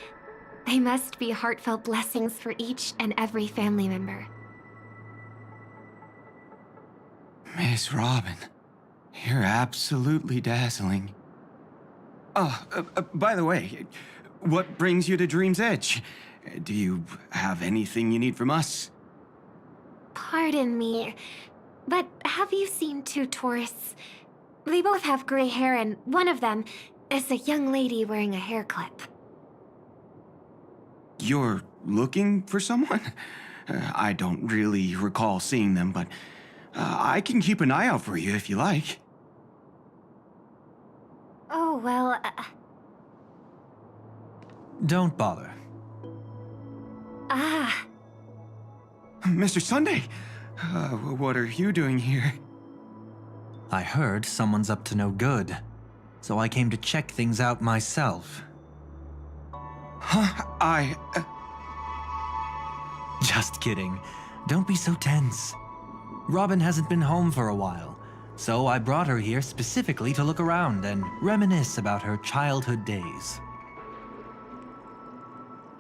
They must be heartfelt blessings for each and every family member. Miss Robin, you're absolutely dazzling. Oh, by the way, what brings you to Dream's Edge? Do you have anything you need from us? Pardon me, but have you seen two tourists? They both have gray hair, and one of them is a young lady wearing a hair clip. You're looking for someone? I don't really recall seeing them, but I can keep an eye out for you if you like. Oh, well... Don't bother. Ah. Mr. Sunday, what are you doing here? I heard someone's up to no good, so I came to check things out myself. Huh? Just kidding. Don't be so tense. Robin hasn't been home for a while, so I brought her here specifically to look around and reminisce about her childhood days.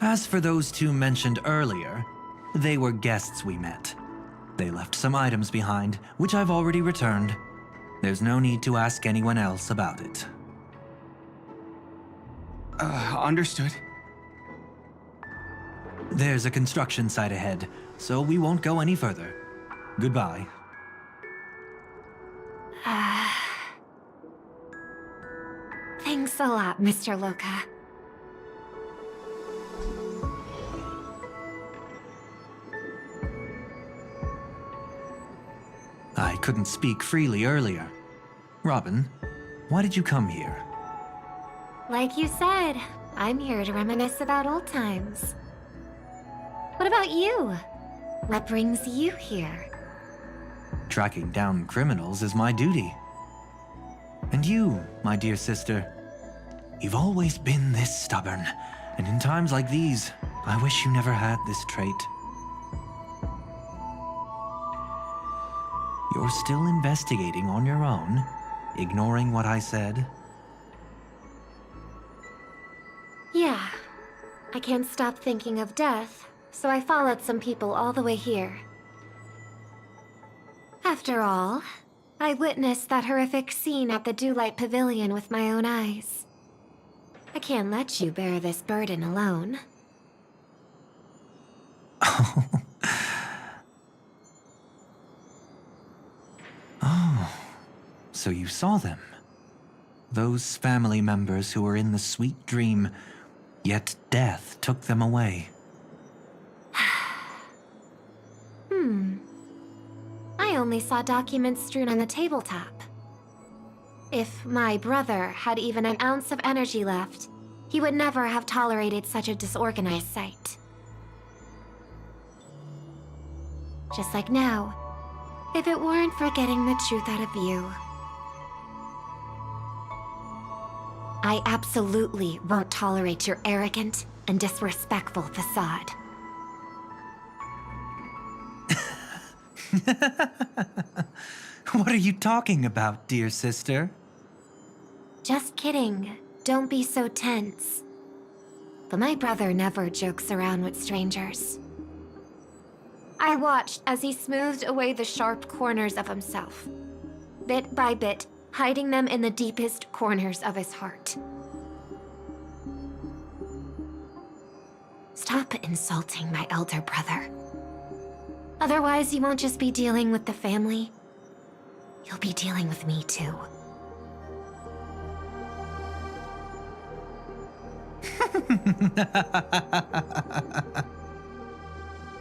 As for those two mentioned earlier, they were guests we met. They left some items behind, which I've already returned. There's no need to ask anyone else about it. Understood. There's a construction site ahead, so we won't go any further. Goodbye. Thanks a lot, Mr. Loka. I couldn't speak freely earlier. Robin, why did you come here? Like you said, I'm here to reminisce about old times. What about you? What brings you here? Tracking down criminals is my duty. And you, my dear sister, you've always been this stubborn, and in times like these, I wish you never had this trait. You're still investigating on your own, ignoring what I said? Yeah. I can't stop thinking of death, so I followed some people all the way here. After all, I witnessed that horrific scene at the Dewlight Pavilion with my own eyes. I can't let you bear this burden alone. Oh, so you saw them. Those family members who were in the sweet dream, yet death took them away. I only saw documents strewn on the tabletop. If my brother had even an ounce of energy left, he would never have tolerated such a disorganized sight. Just like now, if it weren't for getting the truth out of you. I absolutely won't tolerate your arrogant and disrespectful facade. What are you talking about, dear sister? Just kidding. Don't be so tense. But my brother never jokes around with strangers. I watched as he smoothed away the sharp corners of himself, bit by bit, hiding them in the deepest corners of his heart. Stop insulting my elder brother. Otherwise, you won't just be dealing with the family. You'll be dealing with me too.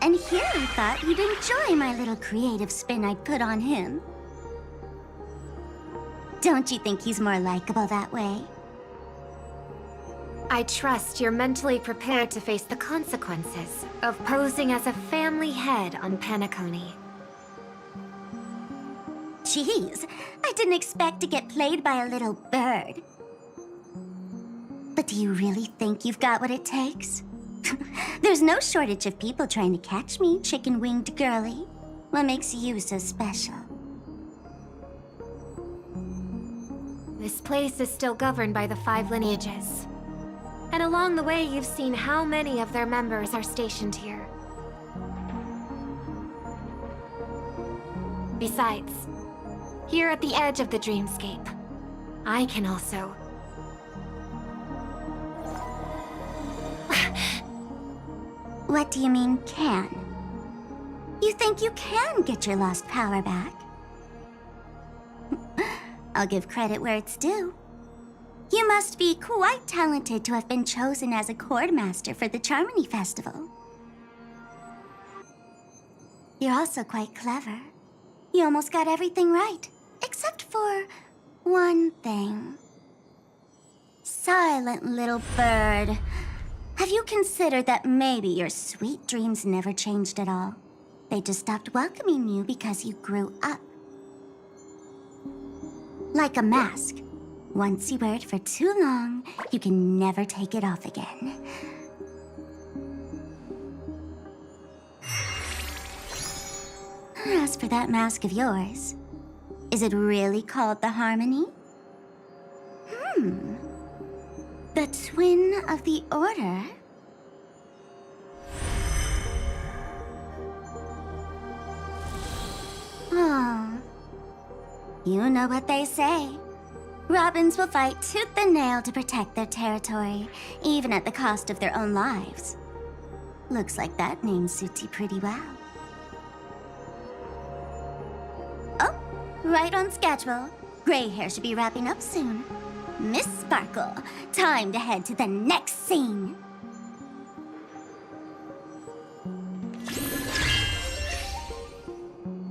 And here I thought you'd enjoy my little creative spin I'd put on him. Don't you think he's more likable that way? I trust you're mentally prepared to face the consequences of posing as a family head on Penacony. Jeez, I didn't expect to get played by a little bird. But do you really think you've got what it takes? There's no shortage of people trying to catch me, chicken-winged girly. What makes you so special? This place is still governed by the 5 lineages. And along the way, you've seen how many of their members are stationed here. Besides, here at the edge of the dreamscape, I can also... What do you mean, can? You think you can get your lost power back? I'll give credit where it's due. You must be quite talented to have been chosen as a chord master for the Charmony Festival. You're also quite clever. You almost got everything right, except for one thing. Silent little bird. Have you considered that maybe your sweet dreams never changed at all? They just stopped welcoming you because you grew up. Like a mask. Once you wear it for too long, you can never take it off again. As for that mask of yours, is it really called the Harmony? The Twin of the Order? Oh. You know what they say. Robins will fight tooth and nail to protect their territory, even at the cost of their own lives. Looks like that name suits you pretty well. Oh, right on schedule. Gray hair should be wrapping up soon. Miss Sparkle, time to head to the next scene.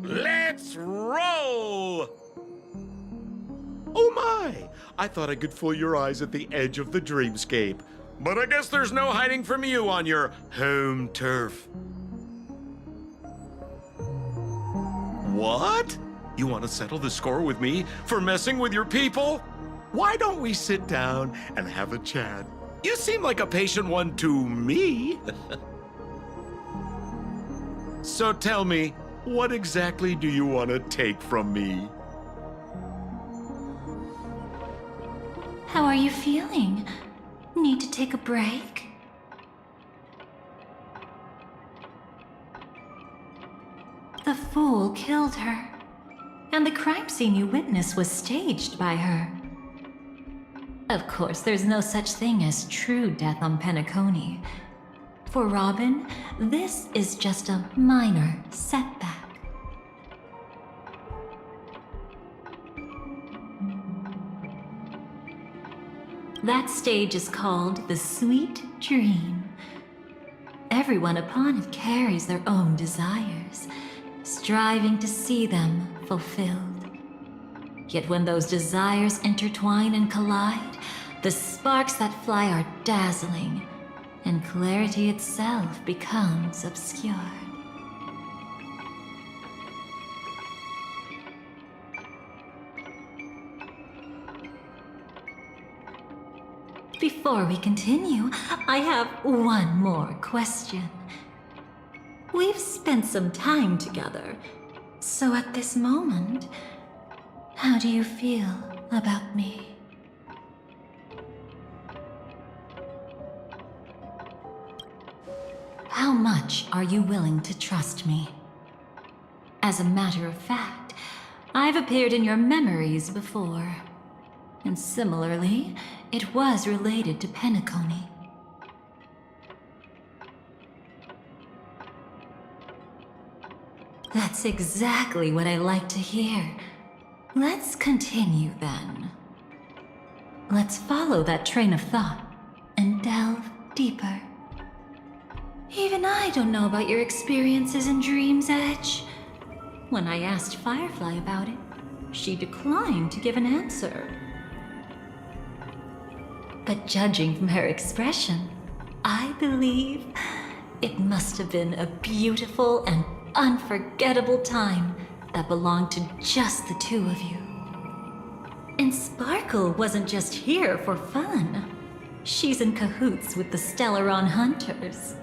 Let's roll! Oh my! I thought I could fool your eyes at the edge of the dreamscape. But I guess there's no hiding from you on your home turf. What? You want to settle the score with me for messing with your people? Why don't we sit down and have a chat? You seem like a patient one to me. So tell me, what exactly do you want to take from me? How are you feeling? Need to take a break? The fool killed her, and the crime scene you witnessed was staged by her. Of course, there's no such thing as true death on Penacony. For Robin, this is just a minor setback. That stage is called the Sweet Dream. Everyone upon it carries their own desires, striving to see them fulfilled. Yet when those desires intertwine and collide, the sparks that fly are dazzling, and clarity itself becomes obscured. Before we continue, I have one more question. We've spent some time together, so at this moment, how do you feel about me? How much are you willing to trust me? As a matter of fact, I've appeared in your memories before. And similarly, it was related to Penacony. That's exactly what I like to hear. Let's continue then. Let's follow that train of thought and delve deeper. Even I don't know about your experiences in Dream's Edge. When I asked Firefly about it, she declined to give an answer. But judging from her expression, I believe it must have been a beautiful and unforgettable time that belonged to just the two of you. And Sparkle wasn't just here for fun. She's in cahoots with the Stellaron Hunters.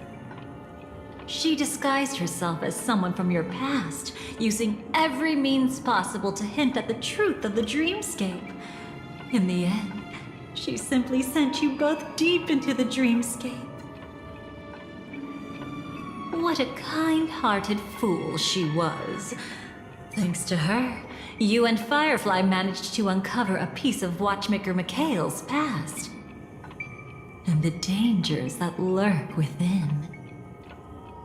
She disguised herself as someone from your past, using every means possible to hint at the truth of the dreamscape. In the end, she simply sent you both deep into the dreamscape. What a kind-hearted fool she was. Thanks to her, you and Firefly managed to uncover a piece of Watchmaker Mikhail's past. And the dangers that lurk within.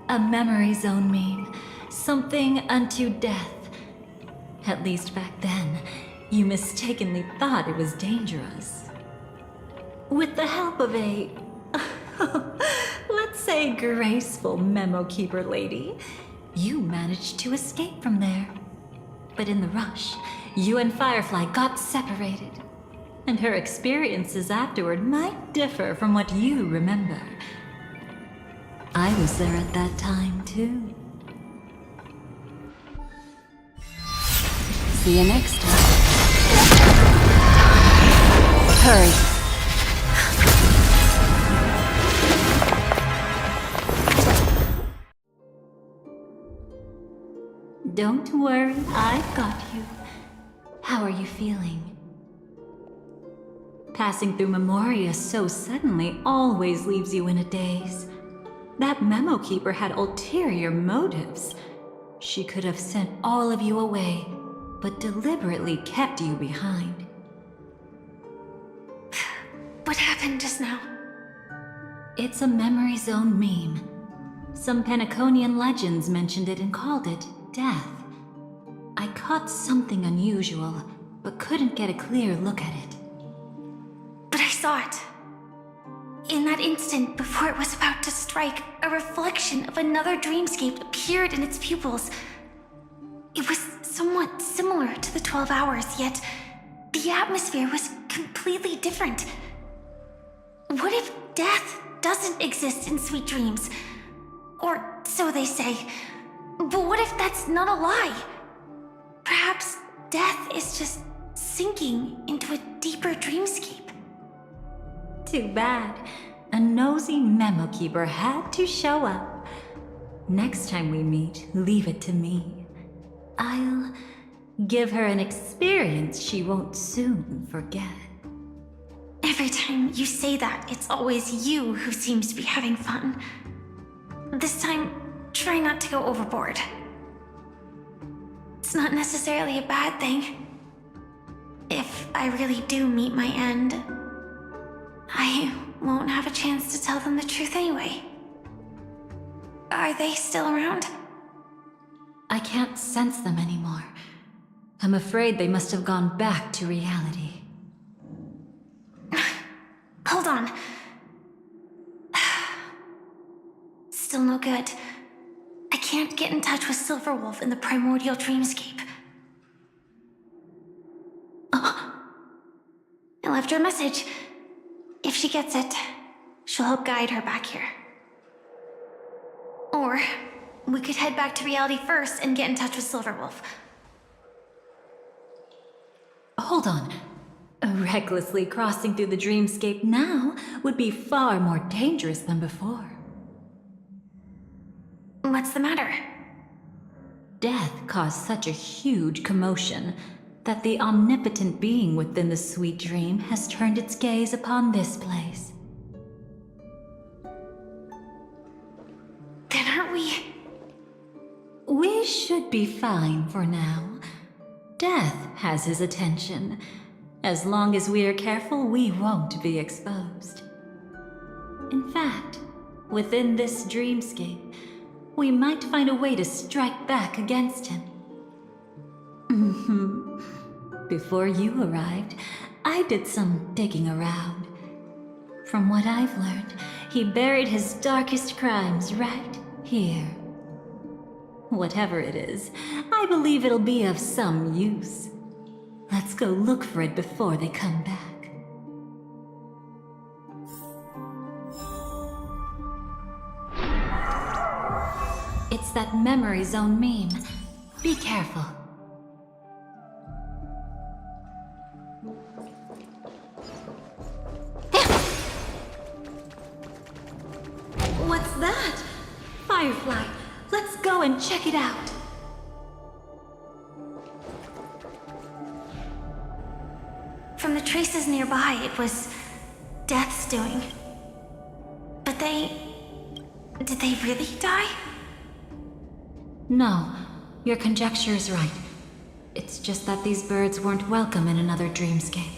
A memory zone meme, something unto death. At least back then, you mistakenly thought it was dangerous. With the help of a, let's say, graceful memo keeper lady, you managed to escape from there. But in the rush, you and Firefly got separated. And her experiences afterward might differ from what you remember. I was there at that time, too. See you next time. Hurry. Don't worry, I've got you. How are you feeling? Passing through Memoria so suddenly always leaves you in a daze. That memo keeper had ulterior motives. She could have sent all of you away, but deliberately kept you behind. What happened just now? It's a memory zone meme. Some Penaconian legends mentioned it and called it death. I caught something unusual, but couldn't get a clear look at it. But I saw it. In that instant, before it was about to strike, a reflection of another dreamscape appeared in its pupils. It was somewhat similar to the 12 Hours, yet the atmosphere was completely different. What if death doesn't exist in Sweet Dreams? Or so they say. But what if that's not a lie? Perhaps Death is just sinking into a deeper dreamscape. Too bad. A nosy memo keeper had to show up. Next time we meet, leave it to me. I'll give her an experience she won't soon forget. Every time you say that, it's always you who seems to be having fun. This time, try not to go overboard. It's not necessarily a bad thing. If I really do meet my end, I won't have a chance to tell them the truth anyway. Are they still around? I can't sense them anymore. I'm afraid they must have gone back to reality. Hold on. Still no good. I can't get in touch with Silverwolf in the primordial dreamscape. Oh. I left her a message. If she gets it, she'll help guide her back here. Or we could head back to reality first and get in touch with Silverwolf. Hold on. Recklessly crossing through the dreamscape now would be far more dangerous than before. What's the matter? Death caused such a huge commotion that the omnipotent being within the sweet dream has turned its gaze upon this place. Then aren't we? We should be fine for now. Death has his attention. As long as we are careful, we won't be exposed. In fact, within this dreamscape, we might find a way to strike back against him. Before you arrived, I did some digging around. From what I've learned, he buried his darkest crimes right here. Whatever it is, I believe it'll be of some use. Let's go look for it before they come back. It's that memory zone meme. Be careful. What's that? Firefly, let's go and check it out. From the traces nearby, it was Death's doing. But did they really die? No, your conjecture is right. It's just that these birds weren't welcome in another dreamscape.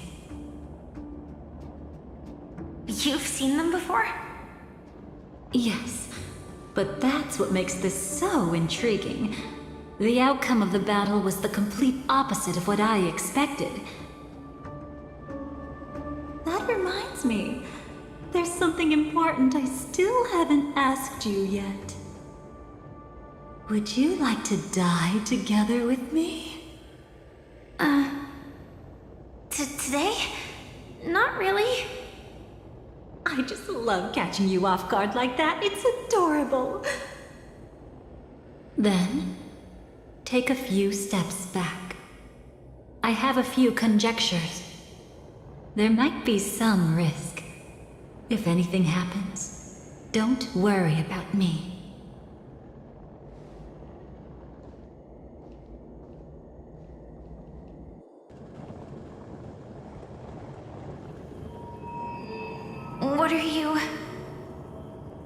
You've seen them before? Yes, but that's what makes this so intriguing. The outcome of the battle was the complete opposite of what I expected. That reminds me, there's something important I still haven't asked you yet. Would you like to die together with me? Today? Not really. I just love catching you off guard like that. It's adorable. Then, take a few steps back. I have a few conjectures. There might be some risk. If anything happens, don't worry about me. What are you?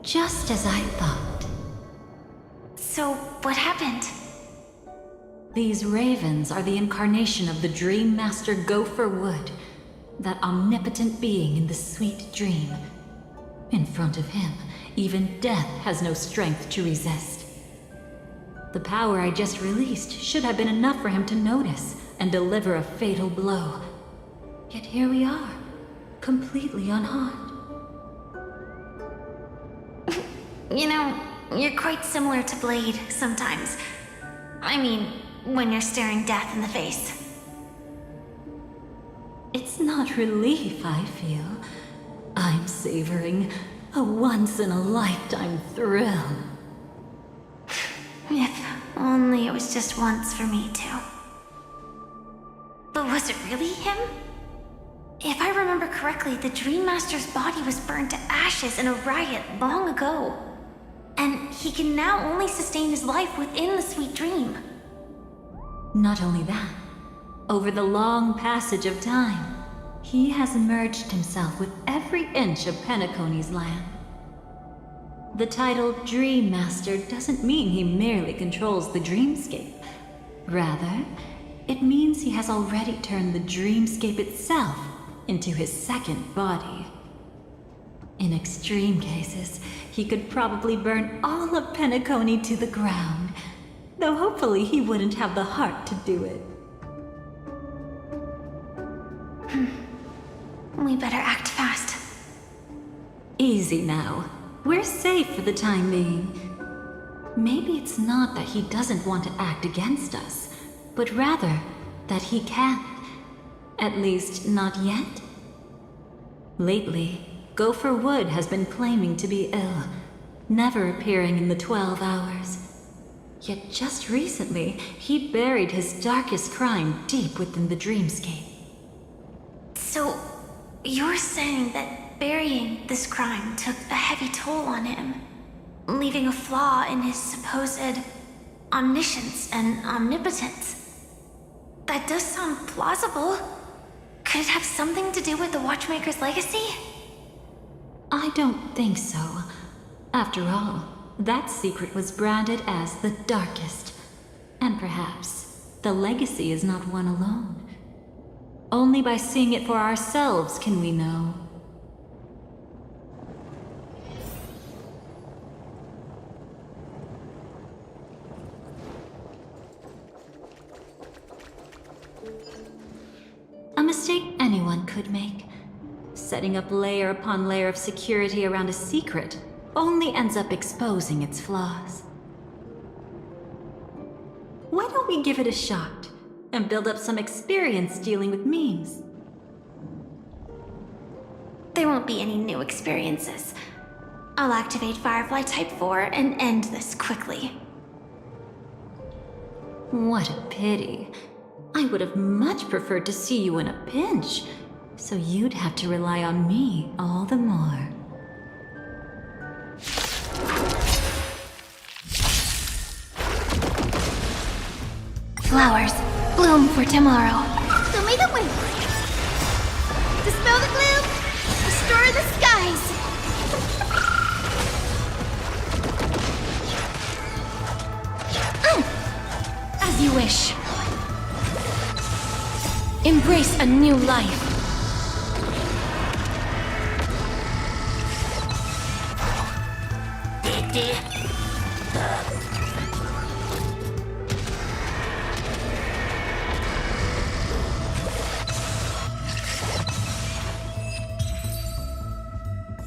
Just as I thought. So, what happened? These ravens are the incarnation of the Dream Master Gopher Wood, that omnipotent being in the sweet dream. In front of him, even death has no strength to resist. The power I just released should have been enough for him to notice and deliver a fatal blow. Yet here we are, completely unharmed. You know, you're quite similar to Blade sometimes. I mean, when you're staring death in the face. It's not relief I feel. I'm savoring a once-in-a-lifetime thrill. If only it was just once for me too. him? If I remember correctly, the Dream Master's body was burned to ashes in a riot long ago. And he can now only sustain his life within the sweet dream. Not only that, over the long passage of time, he has merged himself with every inch of Penacony's land. The title Dream Master doesn't mean he merely controls the dreamscape. Rather, it means he has already turned the dreamscape itself into his second body. In extreme cases, he could probably burn all of Penacony to the ground, though hopefully he wouldn't have the heart to do it. We better act fast. Easy now. We're safe for the time being. Maybe it's not that he doesn't want to act against us, but rather that he can't. At least, not yet. Lately, Gopher Wood has been claiming to be ill, never appearing in the 12 hours. Yet just recently, he buried his darkest crime deep within the dreamscape. So, you're saying that burying this crime took a heavy toll on him, leaving a flaw in his supposed omniscience and omnipotence? That does sound plausible. Could it have something to do with the Watchmaker's legacy? I don't think so. After all, that secret was branded as the darkest. And perhaps the legacy is not one alone. Only by seeing it for ourselves can we know. A mistake anyone could make. Setting up layer upon layer of security around a secret only ends up exposing its flaws. Why don't we give it a shot and build up some experience dealing with memes? There won't be any new experiences. I'll activate Firefly Type 4 and end this quickly. What a pity. I would have much preferred to see you in a pinch, so you'd have to rely on me all the more. Flowers, bloom for tomorrow. So may the wind dispel the gloom, restore the skies. As you wish. Embrace a new life.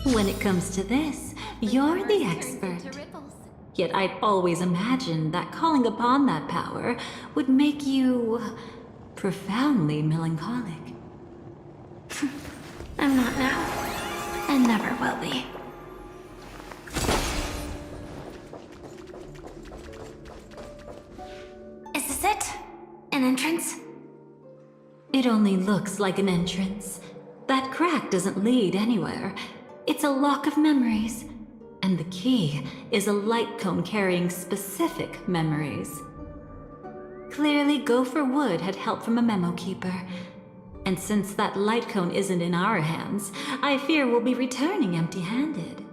When it comes to this, you're the expert. Yet I'd always imagined that calling upon that power would make you profoundly melancholic. I'm not now, and never will be. Is this it? An entrance? It only looks like an entrance. That crack doesn't lead anywhere. It's a lock of memories. And the key is a light cone carrying specific memories. Clearly, Gopher Wood had help from a memo keeper. And since that light cone isn't in our hands, I fear we'll be returning empty-handed.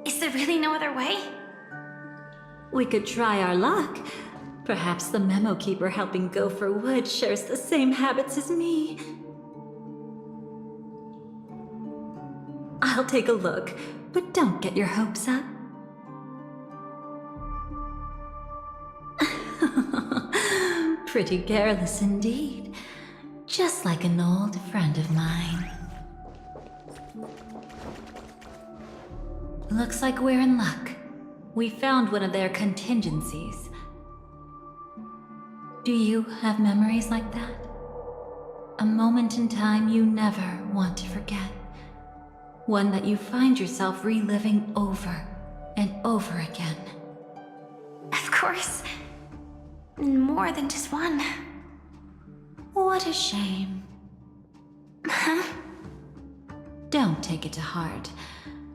Is there really no other way? We could try our luck. Perhaps the memo keeper helping Gopher Wood shares the same habits as me. I'll take a look, but don't get your hopes up. Pretty careless indeed. Just like an old friend of mine. Looks like we're in luck. We found one of their contingencies. Do you have memories like that? A moment in time you never want to forget. One that you find yourself reliving over and over again. Of course. More than just one. What a shame. Huh? Don't take it to heart.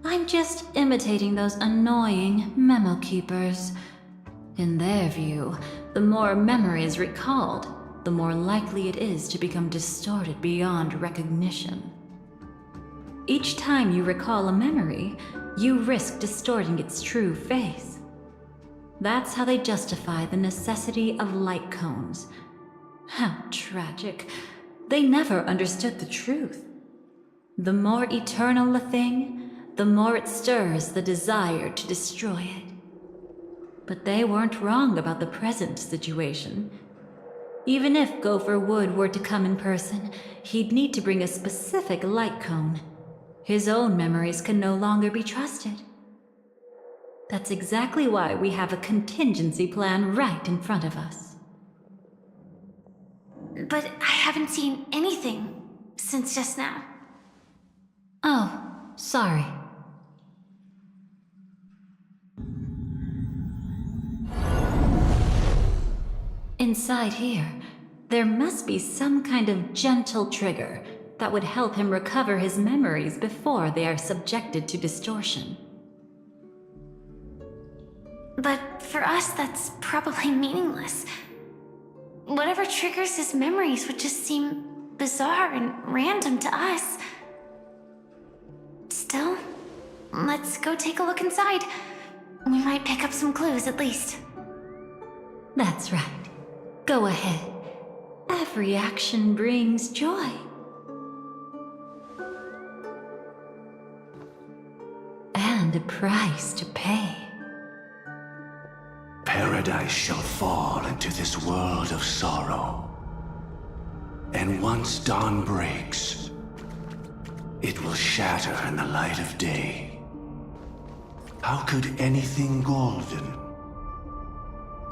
I'm just imitating those annoying memo keepers. In their view, the more memories recalled, the more likely it is to become distorted beyond recognition. Each time you recall a memory, you risk distorting its true face. That's how they justify the necessity of light cones. How tragic. They never understood the truth. The more eternal a thing, the more it stirs the desire to destroy it. But they weren't wrong about the present situation. Even if Gopher Wood were to come in person, he'd need to bring a specific light cone. His own memories can no longer be trusted. That's exactly why we have a contingency plan right in front of us. But I haven't seen anything since just now. Oh, sorry. Inside here, there must be some kind of gentle trigger that would help him recover his memories before they are subjected to distortion. But for us, that's probably meaningless. Whatever triggers his memories would just seem bizarre and random to us. Still, let's go take a look inside. We might pick up some clues at least. That's right. Go ahead. Every action brings joy. And a price to pay. Paradise shall fall into this world of sorrow. And once dawn breaks, it will shatter in the light of day. How could anything golden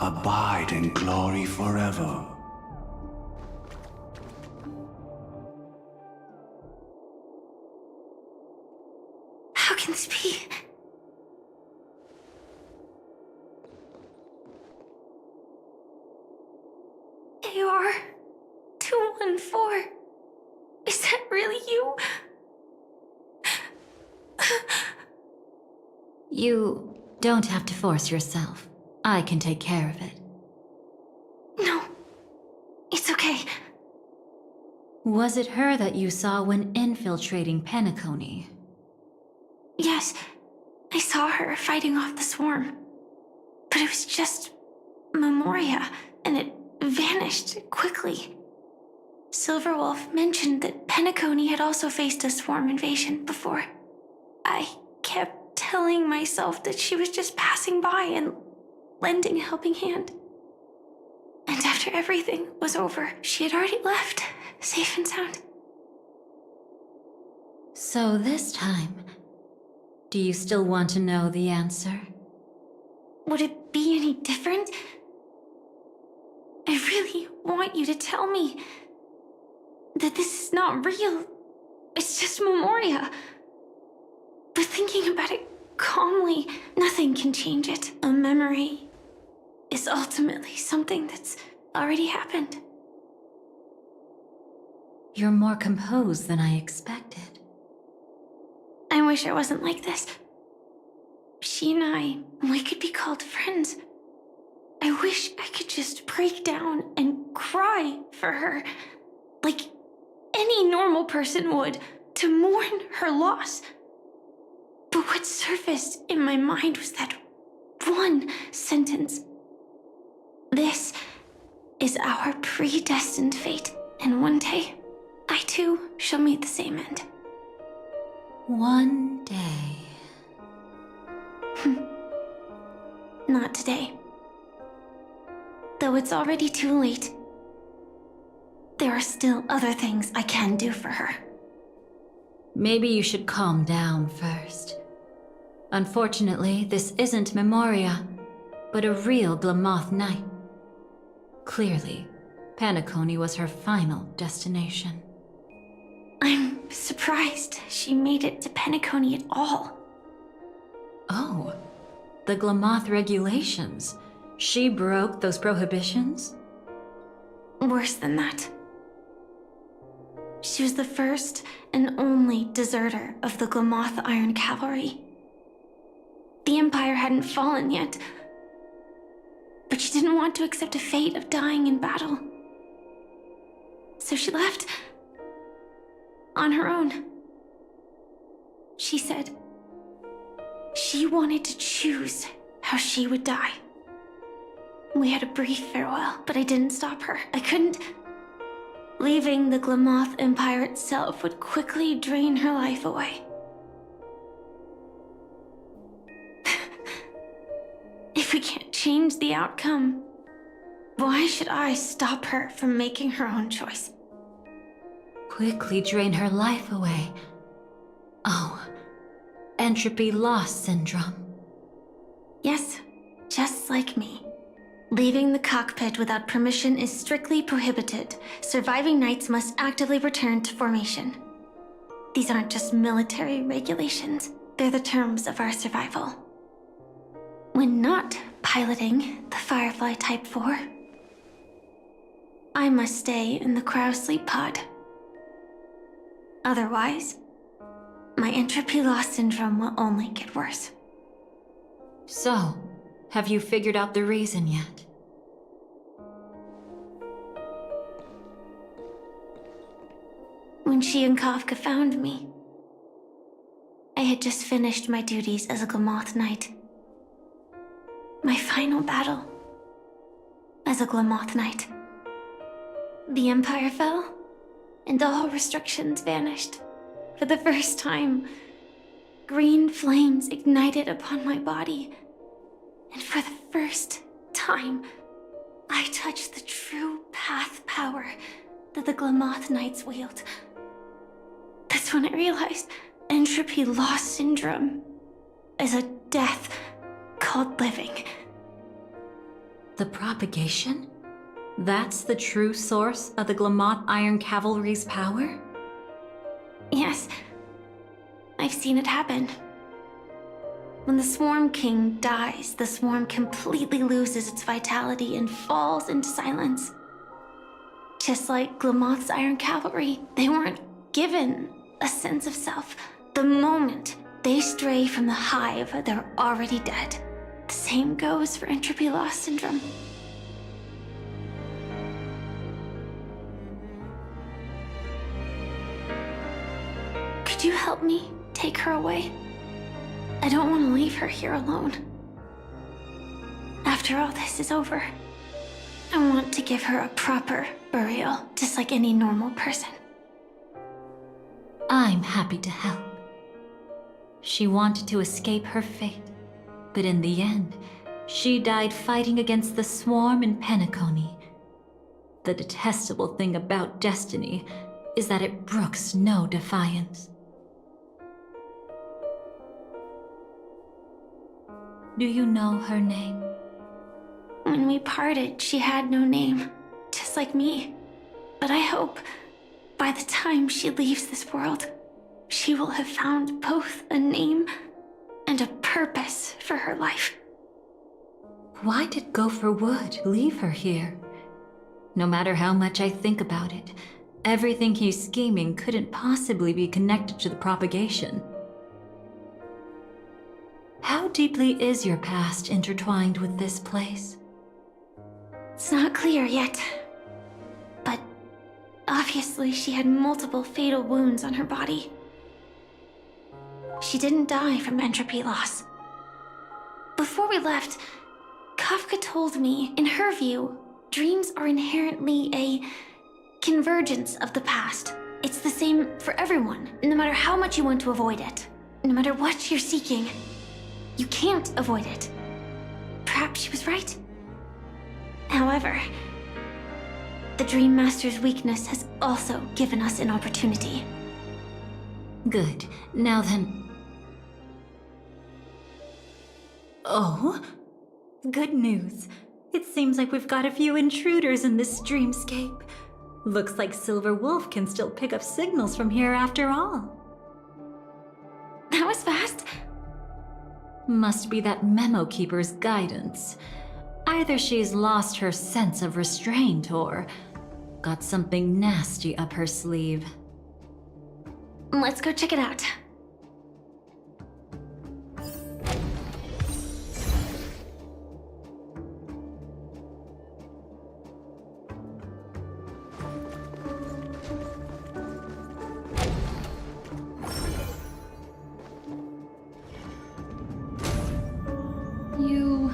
abide in glory forever? How can this be? AR 214. Is that really you? You don't have to force yourself. I can take care of it. No, it's okay. Was it her that you saw when infiltrating Penacony? Yes, I saw her fighting off the swarm. But it was just Memoria, and it vanished quickly. Silverwolf mentioned that Penacony had also faced a swarm invasion before. I kept telling myself that she was just passing by and lending a helping hand. And after everything was over, she had already left, safe and sound. So this time, do you still want to know the answer? Would it be any different? I really want you to tell me that this is not real. It's just Memoria. But thinking about it calmly, nothing can change it. A memory is ultimately something that's already happened. You're more composed than I expected. I wish I wasn't like this. She and we could be called friends. I wish I could just break down and cry for her, like any normal person would, to mourn her loss. But what surfaced in my mind was that one sentence. This is our predestined fate, and one day, I too shall meet the same end. One day. Not today. Though it's already too late, there are still other things I can do for her. Maybe you should calm down first. Unfortunately, this isn't Memoria, but a real Glamoth Knight. Clearly, Penacony was her final destination. I'm surprised she made it to Penacony at all. Oh, the Glamoth regulations. She broke those prohibitions? Worse than that. She was the first and only deserter of the Glamoth Iron Cavalry. The Empire hadn't fallen yet, but she didn't want to accept a fate of dying in battle. So she left on her own. She said she wanted to choose how she would die. We had a brief farewell, but I didn't stop her. I couldn't. Leaving the Glamoth Empire itself would quickly drain her life away. If we can't change the outcome, why should I stop her from making her own choice? Quickly drain her life away. Oh, entropy loss syndrome. Yes, just like me. Leaving the cockpit without permission is strictly prohibited. Surviving knights must actively return to formation. These aren't just military regulations, they're the terms of our survival. When not piloting the Firefly Type 4, I must stay in the Crow Sleep Pod. Otherwise, my entropy loss syndrome will only get worse. So, have you figured out the reason yet? When she and Kafka found me, I had just finished my duties as a Glamoth Knight. My final battle as a Glamoth Knight. The Empire fell, and all restrictions vanished. For the first time, green flames ignited upon my body. And for the first time, I touched the true path power that the Glamoth Knights wield. That's when I realized entropy loss syndrome is a death called living. The propagation? That's the true source of the Glamoth Iron Cavalry's power? Yes, I've seen it happen. When the Swarm King dies, the Swarm completely loses its vitality and falls into silence. Just like Glamoth's Iron Cavalry, they weren't given a sense of self. The moment they stray from the hive, they're already dead. The same goes for entropy loss syndrome. Could you help me take her away? I don't want to leave her here alone. After all this is over, I want to give her a proper burial, just like any normal person. I'm happy to help. She wanted to escape her fate, but in the end, she died fighting against the Swarm in Penacony. The detestable thing about destiny is that it brooks no defiance. Do you know her name? When we parted, she had no name, just like me. But I hope, by the time she leaves this world, she will have found both a name and a purpose for her life. Why did Gopher Wood leave her here? No matter how much I think about it, everything he's scheming couldn't possibly be connected to the propagation. How deeply is your past intertwined with this place? It's not clear yet, but obviously she had multiple fatal wounds on her body. She didn't die from entropy loss. Before we left, Kafka told me, in her view, dreams are inherently a convergence of the past. It's the same for everyone, no matter how much you want to avoid it. No matter what you're seeking, you can't avoid it. Perhaps she was right. However, the Dream Master's weakness has also given us an opportunity. Good. Now then... Oh? Good news. It seems like we've got a few intruders in this dreamscape. Looks like Silver Wolf can still pick up signals from here after all. That was fast. Must be that Memo Keeper's guidance. Either she's lost her sense of restraint or got something nasty up her sleeve. Let's go check it out. You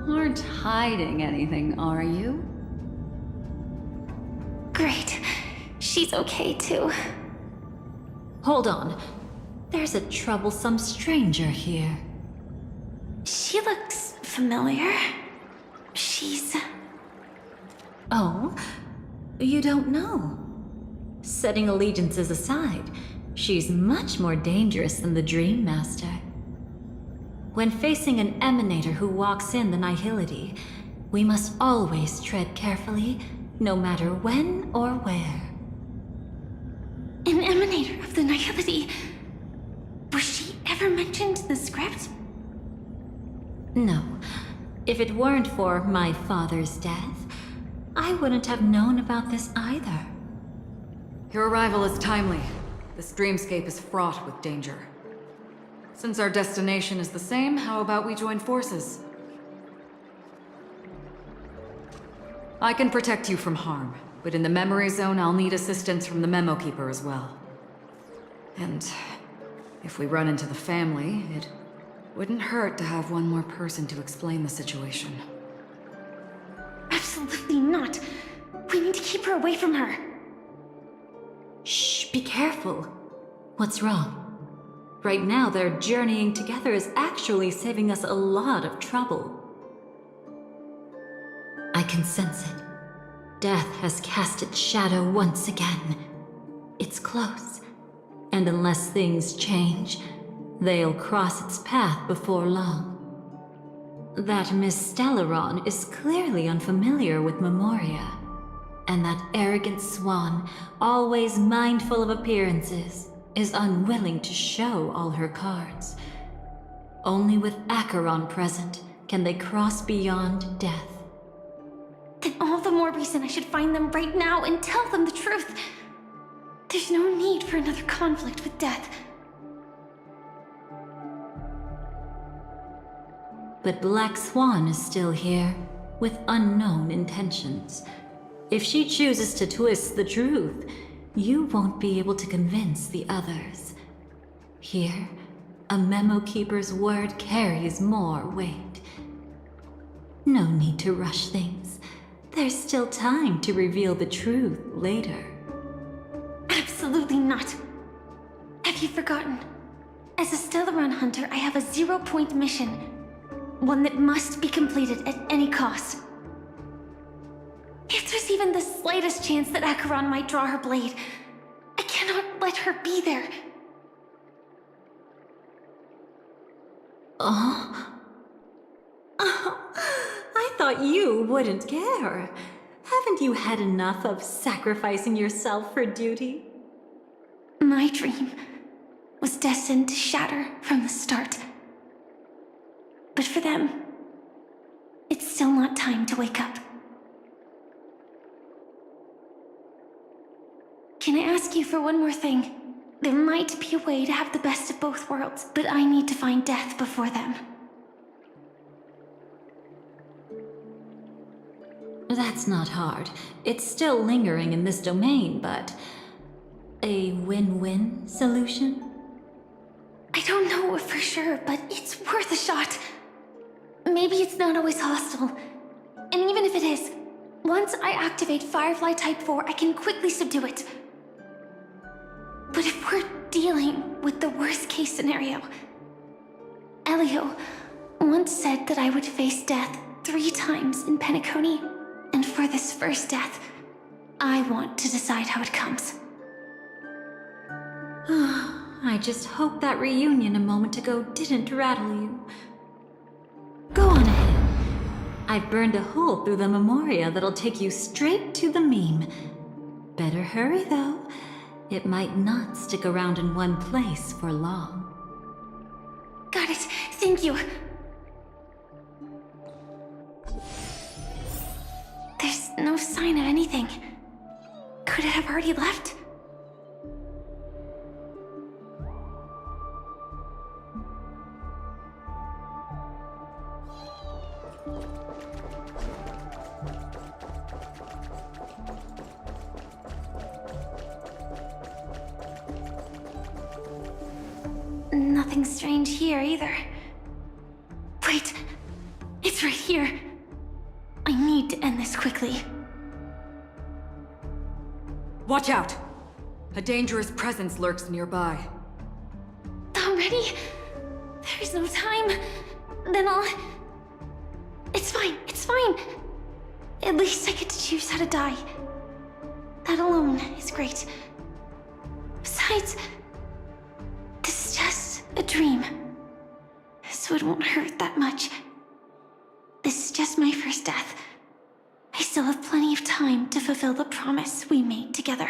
aren't hiding anything, are you? Great. She's okay too. Hold on. There's a troublesome stranger here. She looks familiar. She's... Oh? You don't know? Setting allegiances aside, she's much more dangerous than the Dream Master. When facing an emanator who walks in the nihility, we must always tread carefully, no matter when or where. An emanator of the nihility. Was she ever mentioned in the script? No. If it weren't for my father's death, I wouldn't have known about this either. Your arrival is timely. This dreamscape is fraught with danger. Since our destination is the same, how about we join forces? I can protect you from harm, but in the memory zone, I'll need assistance from the Memo Keeper as well. And if we run into the family, it wouldn't hurt to have one more person to explain the situation. Absolutely not. We need to keep her away from her. Shh, be careful. What's wrong? Right now, their journeying together is actually saving us a lot of trouble. I can sense it. Death has cast its shadow once again. It's close, and unless things change, they'll cross its path before long. That Miss Stellaron is clearly unfamiliar with Memoria, and that arrogant swan, always mindful of appearances, is unwilling to show all her cards. Only with Acheron present can they cross beyond death. Then all the more reason I should find them right now and tell them the truth. There's no need for another conflict with death. But Black Swan is still here, with unknown intentions. If she chooses to twist the truth, you won't be able to convince the others. Here, a Memo Keeper's word carries more weight. No need to rush things. There's still time to reveal the truth later. Absolutely not. Have you forgotten? As a Stellaron hunter, I have a 0-point mission. One that must be completed at any cost. If there's even the slightest chance that Acheron might draw her blade, I cannot let her be there. Oh? I thought you wouldn't care. Haven't you had enough of sacrificing yourself for duty? My dream was destined to shatter from the start. But for them, it's still not time to wake up. Can I ask you for one more thing? There might be a way to have the best of both worlds, but I need to find death before them. That's not hard. It's still lingering in this domain, but... a win-win solution? I don't know for sure, but it's worth a shot. Maybe it's not always hostile. And even if it is, once I activate Firefly Type 4, I can quickly subdue it. But if we're dealing with the worst-case scenario, Elio once said that I would face death 3 times in Penacony, and for this first death, I want to decide how it comes. I just hope that reunion a moment ago didn't rattle you. Go on ahead. I've burned a hole through the Memoria that'll take you straight to the meme. Better hurry, though. It might not stick around in one place for long. Got it. Thank you. There's no sign of anything. Could it have already left? Nothing strange here either. Wait, it's right here. I need to end this quickly. Watch out! A dangerous presence lurks nearby. Already? There's no time. Then I'll... It's fine, it's fine. At least I get to choose how to die. That alone is great. Besides, this is just a dream. So it won't hurt that much. This is just my first death. I still have plenty of time to fulfill the promise we made together.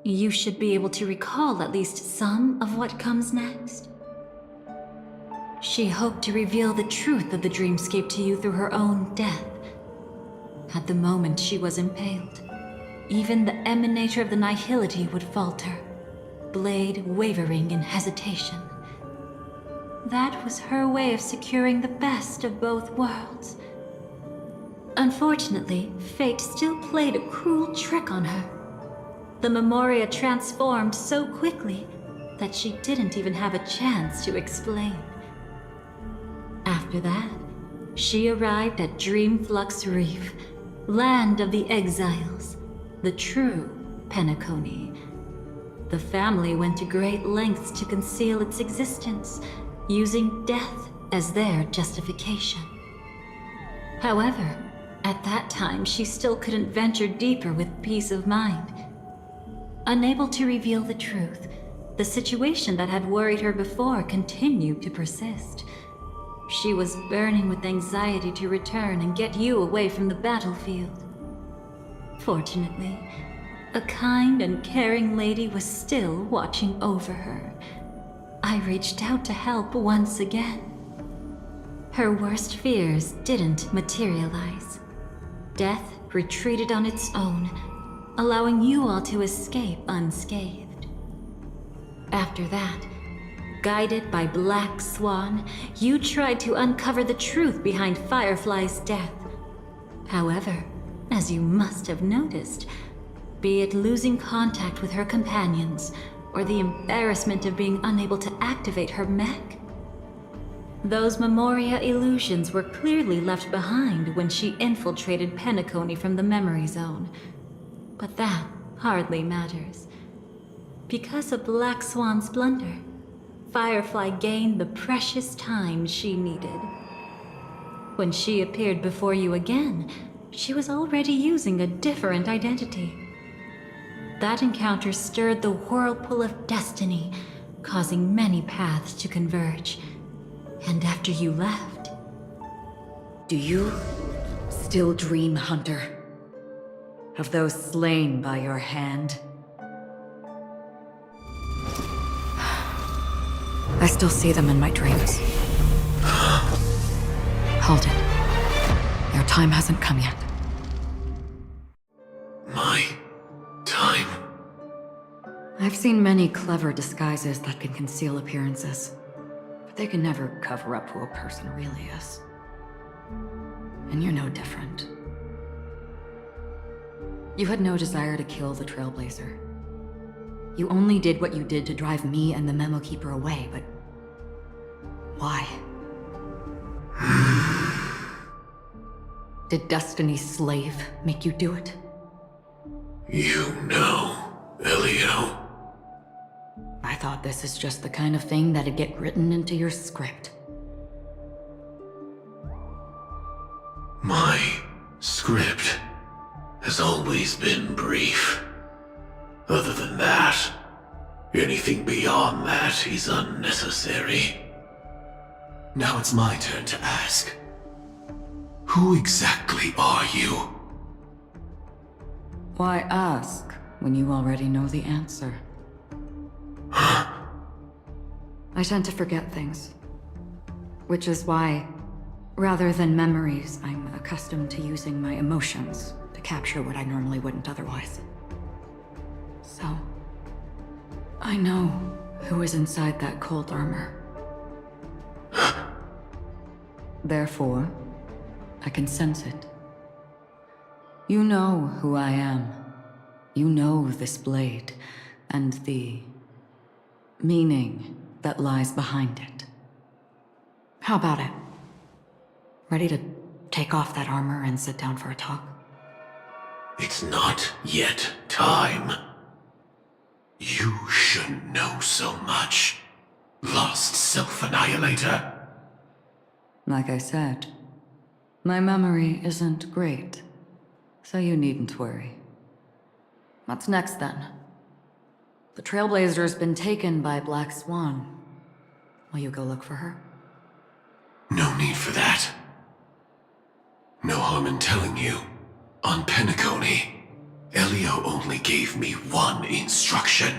You should be able to recall at least some of what comes next. She hoped to reveal the truth of the dreamscape to you through her own death. At the moment she was impaled, even the emanator of the nihility would falter, blade wavering in hesitation. That was her way of securing the best of both worlds. Unfortunately, fate still played a cruel trick on her. The Memoria transformed so quickly that she didn't even have a chance to explain. After that, she arrived at Dreamflux Reef, land of the exiles, the true Penacony. The family went to great lengths to conceal its existence, using death as their justification. However, at that time she still couldn't venture deeper with peace of mind. Unable to reveal the truth, the situation that had worried her before continued to persist. She was burning with anxiety to return and get you away from the battlefield. Fortunately, a kind and caring lady was still watching over her. I reached out to help once again. Her worst fears didn't materialize. Death retreated on its own, allowing you all to escape unscathed. After that, guided by Black Swan, you tried to uncover the truth behind Firefly's death. However, as you must have noticed, be it losing contact with her companions, or the embarrassment of being unable to activate her mech, those Memoria illusions were clearly left behind when she infiltrated Penacony from the memory zone. But that hardly matters. Because of Black Swan's blunder, Firefly gained the precious time she needed. When she appeared before you again, she was already using a different identity. That encounter stirred the whirlpool of destiny, causing many paths to converge. And after you left... Do you still dream, Hunter? Of those slain by your hand? I still see them in my dreams. Hold it. Your time hasn't come yet. My time? I've seen many clever disguises that can conceal appearances, but they can never cover up who a person really is. And you're no different. You had no desire to kill the Trailblazer. You only did what you did to drive me and the Memo Keeper away, but... why? Did Destiny's slave make you do it? You know, Elio. I thought this is just the kind of thing that'd get written into your script. My script has always been brief. Other than that, anything beyond that is unnecessary. Now it's my turn to ask. Who exactly are you? Why ask when you already know the answer? I tend to forget things. Which is why, rather than memories, I'm accustomed to using my emotions to capture what I normally wouldn't otherwise. So, I know who is inside that cold armor. Therefore, I can sense it. You know who I am. You know this blade, and the meaning that lies behind it. How about it? Ready to take off that armor and sit down for a talk? It's not yet time. You shouldn't know so much, lost self-annihilator. Like I said, my memory isn't great, so you needn't worry. What's next then? The Trailblazer's been taken by Black Swan. Will you go look for her? No need for that. No harm in telling you. On Penacony, Elio only gave me one instruction.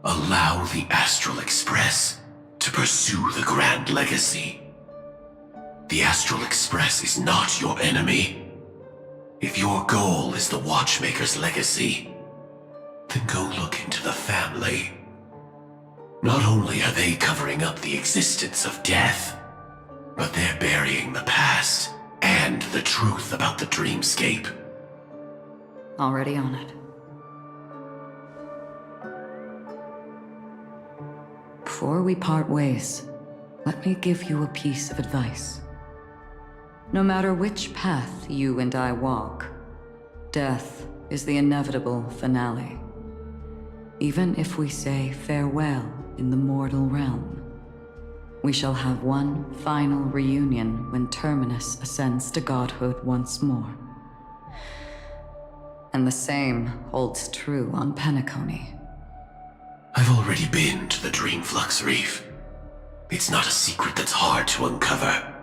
Allow the Astral Express to pursue the Grand Legacy. The Astral Express is not your enemy. If your goal is the Watchmaker's legacy, then go look into the family. Not only are they covering up the existence of death, but they're burying the past and the truth about the dreamscape. Already on it. Before we part ways, let me give you a piece of advice. No matter which path you and I walk, death is the inevitable finale. Even if we say farewell in the mortal realm, we shall have one final reunion when Terminus ascends to godhood once more. And the same holds true on Penacony. I've already been to the Dreamflux Reef. It's not a secret that's hard to uncover.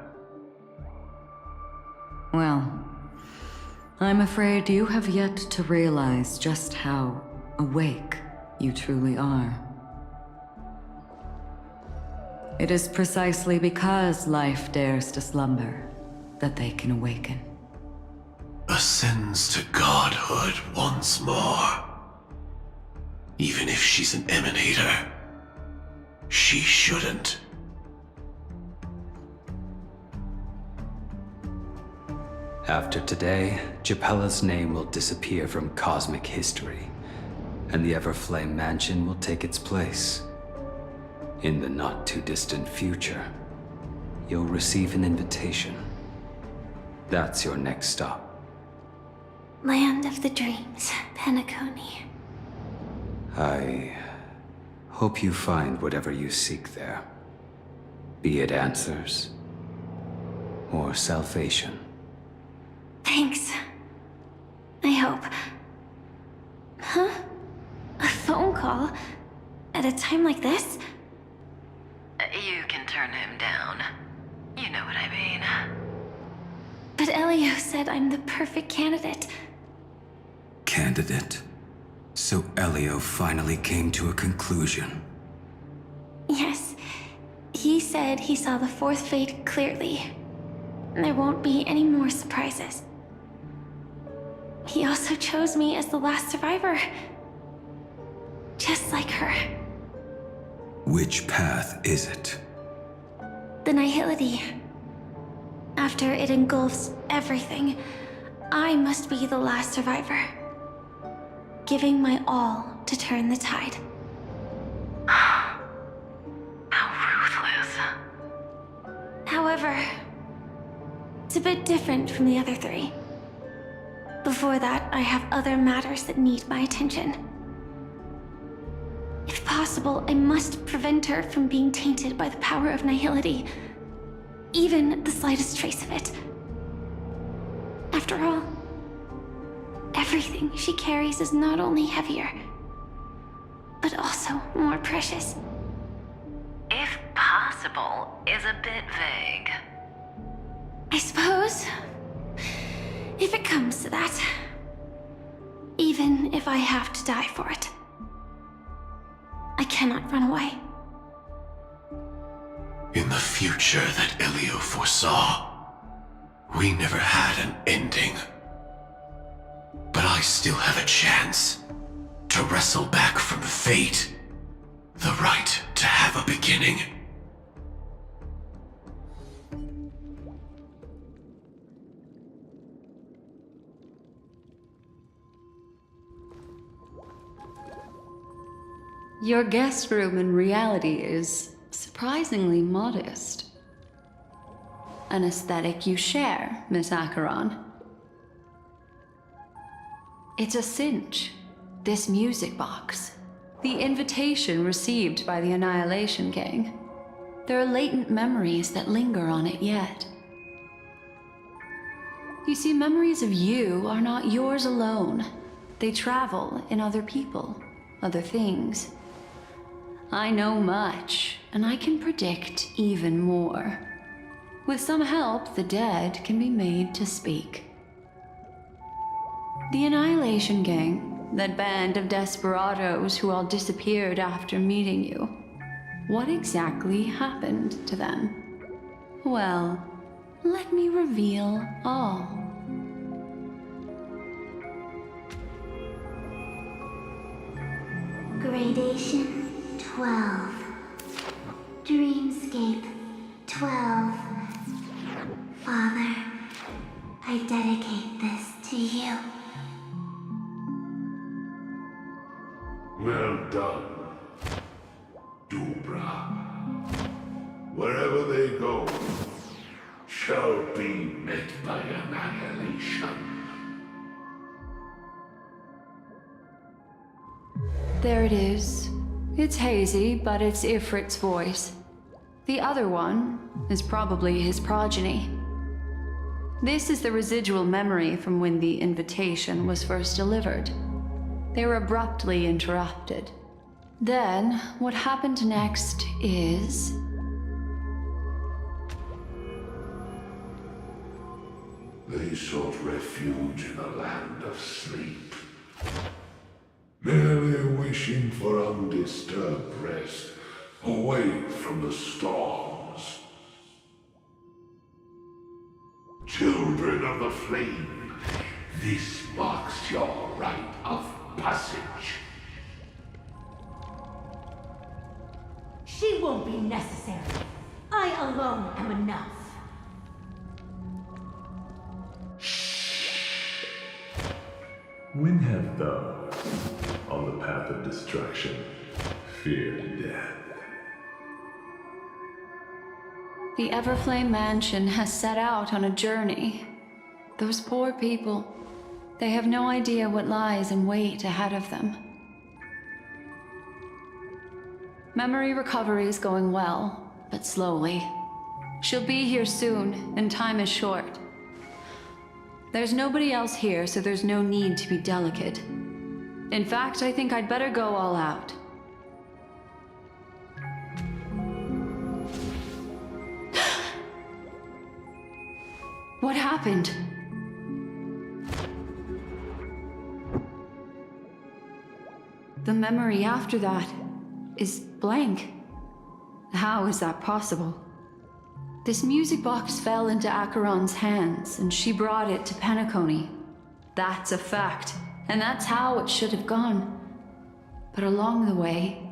Well, I'm afraid you have yet to realize just how awake you truly are. It is precisely because life dares to slumber that they can awaken. Ascends to godhood once more. Even if she's an emanator, she shouldn't. After today, Japella's name will disappear from cosmic history, and the Everflame Mansion will take its place. In the not-too-distant future, you'll receive an invitation. That's your next stop. Land of the Dreams, Penacony. I hope you find whatever you seek there. Be it answers or salvation. Thanks. I hope. Huh? A phone call? At a time like this? You can turn him down. You know what I mean. But Elio said I'm the perfect candidate. Candidate? So Elio finally came to a conclusion. Yes. He said he saw the fourth fate clearly. There won't be any more surprises. He also chose me as the last survivor. Just like her. Which path is it? The nihility. After it engulfs everything, I must be the last survivor. Giving my all to turn the tide. How ruthless. However, it's a bit different from the other three. Before that, I have other matters that need my attention. If possible, I must prevent her from being tainted by the power of nihility. Even the slightest trace of it. After all, everything she carries is not only heavier, but also more precious. If possible is a bit vague. I suppose, if it comes to that, even if I have to die for it, I cannot run away. In the future that Elio foresaw, we never had an ending. But I still have a chance to wrestle back from fate the right to have a beginning. Your guest room in reality is surprisingly modest. An aesthetic you share, Miss Acheron. It's a cinch, this music box. The invitation received by the Annihilation Gang. There are latent memories that linger on it yet. You see, memories of you are not yours alone. They travel in other people, other things. I know much, and I can predict even more. With some help, the dead can be made to speak. The Annihilation Gang, that band of desperados who all disappeared after meeting you. What exactly happened to them? Well, let me reveal all. Gradation 12. Dreamscape 12. Father, I dedicate this to you. Well done, Dubra. Wherever they go, shall be met by annihilation. There it is. It's hazy, but it's Ifrit's voice. The other one is probably his progeny. This is the residual memory from when the invitation was first delivered. They were abruptly interrupted. Then, what happened next is... They sought refuge in a land of sleep, merely wishing for undisturbed rest, away from the storms. Children of the flame, this marks your rite of passage. She won't be necessary. I alone am enough. When have those on the path of destruction feared death? The Everflame Mansion has set out on a journey. Those poor people, they have no idea what lies in wait ahead of them. Memory recovery is going well, but slowly. She'll be here soon, and time is short. There's nobody else here, so there's no need to be delicate. In fact, I think I'd better go all out. What happened? The memory after that is blank. How is that possible? This music box fell into Acheron's hands, and she brought it to Penacony. That's a fact, and that's how it should have gone. But along the way...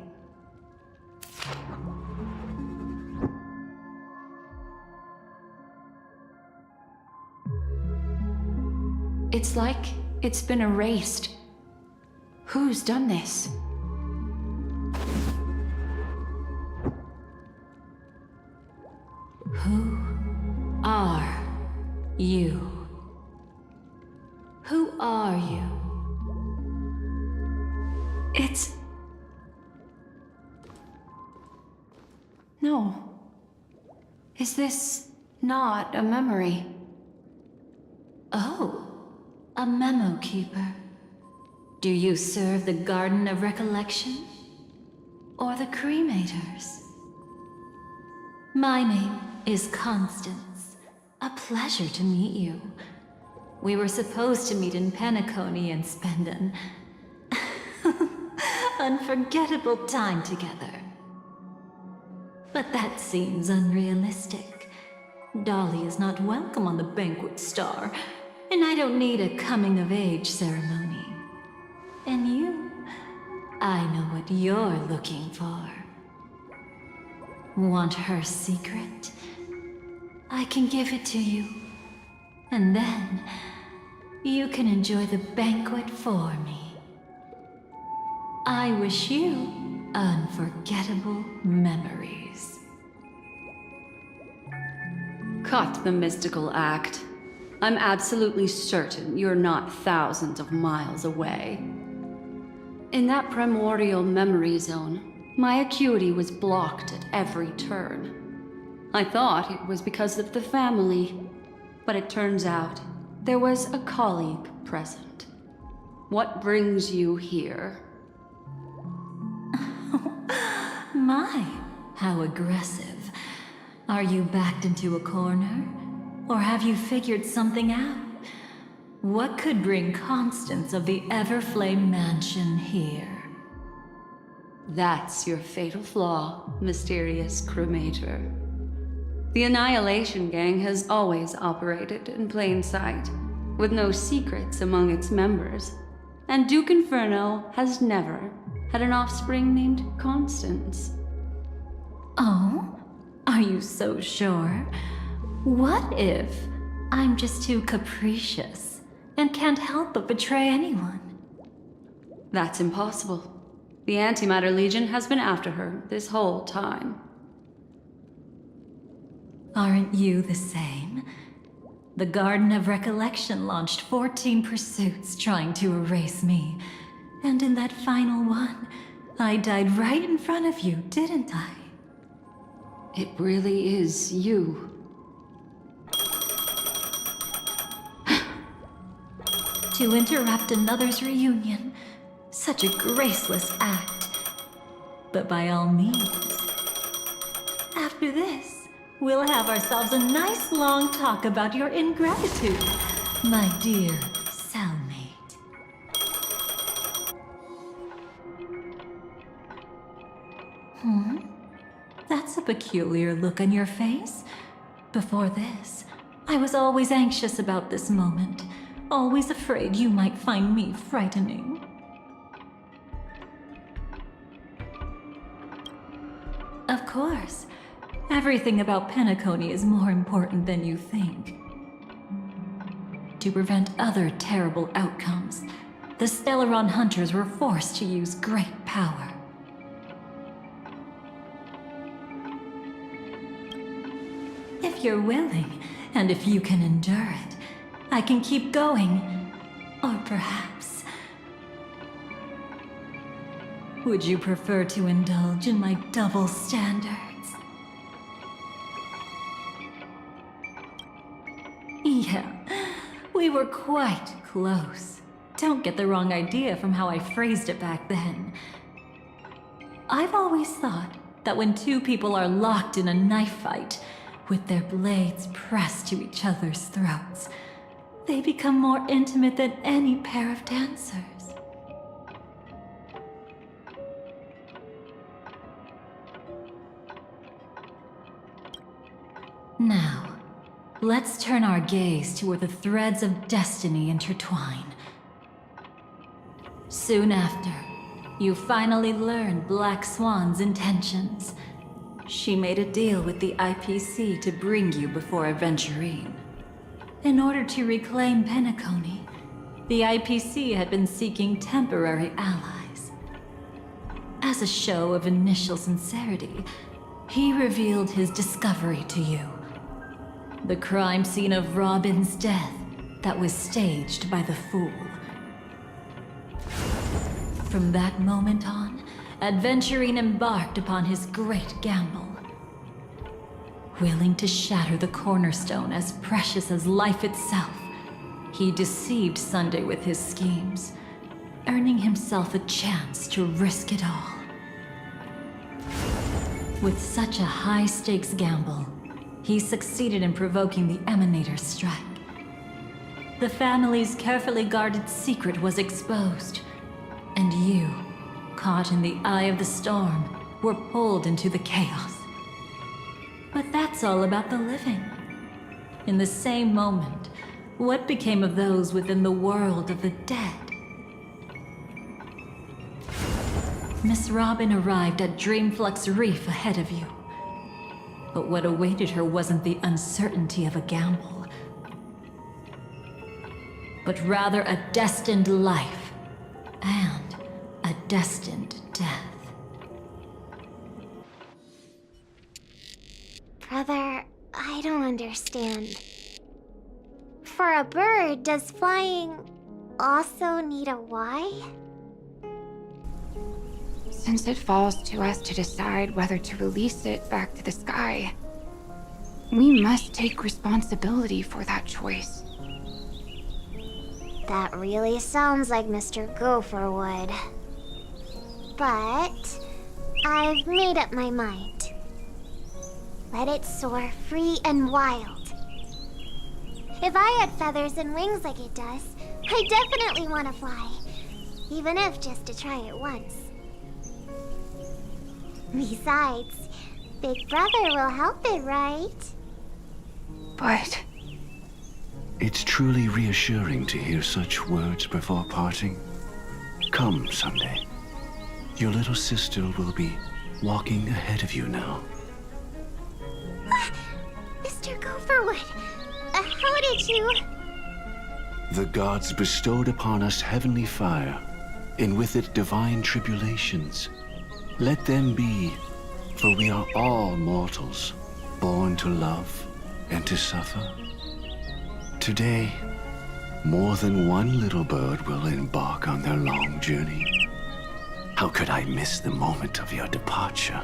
it's like it's been erased. Who's done this? Who are you? Who are you? No. Is this not a memory? Oh, a memo keeper. Do you serve the Garden of Recollection? Or the Cremators? My name is Constance. A pleasure to meet you. We were supposed to meet in Penacony and spend an unforgettable time together. But that seems unrealistic. Dolly is not welcome on the Banquet Star, and I don't need a coming-of-age ceremony. And you, I know what you're looking for. Want her secret? I can give it to you. And then, you can enjoy the banquet for me. I wish you unforgettable memories. Cut the mystical act. I'm absolutely certain you're not thousands of miles away. In that primordial memory zone, my acuity was blocked at every turn. I thought it was because of the family, but it turns out there was a colleague present. What brings you here? My, how aggressive. Are you backed into a corner? Or have you figured something out? What could bring Constance of the Everflame Mansion here? That's your fatal flaw, mysterious cremator. The Annihilation Gang has always operated in plain sight, with no secrets among its members. And Duke Inferno has never had an offspring named Constance. Oh? Are you so sure? What if I'm just too capricious and can't help but betray anyone? That's impossible. The Antimatter Legion has been after her this whole time. Aren't you the same? The Garden of Recollection launched 14 pursuits trying to erase me. And in that final one, I died right in front of you, didn't I? It really is you. To interrupt another's reunion. Such a graceless act. But by all means. After this, we'll have ourselves a nice long talk about your ingratitude, my dear cellmate. That's a peculiar look on your face. Before this, I was always anxious about this moment. Always afraid you might find me frightening. Of course. Everything about Penacony is more important than you think. To prevent other terrible outcomes, the Stellaron hunters were forced to use great power. If you're willing, and if you can endure it, I can keep going. Or perhaps... would you prefer to indulge in my double standards? Yeah, we were quite close. Don't get the wrong idea from how I phrased it back then. I've always thought that when two people are locked in a knife fight, with their blades pressed to each other's throats, they become more intimate than any pair of dancers. Now, let's turn our gaze to where the threads of destiny intertwine. Soon after, you finally learn Black Swan's intentions. She made a deal with the IPC to bring you before Aventurine. In order to reclaim Penacony, the IPC had been seeking temporary allies. As a show of initial sincerity, he revealed his discovery to you. The crime scene of Robin's death that was staged by the Fool. From that moment on, Aventurine embarked upon his great gamble. Willing to shatter the cornerstone as precious as life itself, he deceived Sunday with his schemes, earning himself a chance to risk it all. With such a high-stakes gamble, he succeeded in provoking the Emanator's strike. The family's carefully guarded secret was exposed, and you, caught in the eye of the storm, were pulled into the chaos. But that's all about the living. In the same moment, what became of those within the world of the dead? Miss Robin arrived at Dreamflux Reef ahead of you. But what awaited her wasn't the uncertainty of a gamble, but rather a destined life and a destined death. Brother, I don't understand. For a bird, does flying also need a why? Since it falls to us to decide whether to release it back to the sky, we must take responsibility for that choice. That really sounds like Mr. Gopher would. But I've made up my mind. Let it soar free and wild. If I had feathers and wings like it does, I definitely want to fly. Even if just to try it once. Besides, Big Brother will help it, right? But It's truly reassuring to hear such words before parting. Come, Sunday. Your little sister will be walking ahead of you now. Mr. Gopherwood, how did you... The gods bestowed upon us heavenly fire, and with it divine tribulations. Let them be, for we are all mortals, born to love and to suffer. Today, more than one little bird will embark on their long journey. How could I miss the moment of your departure?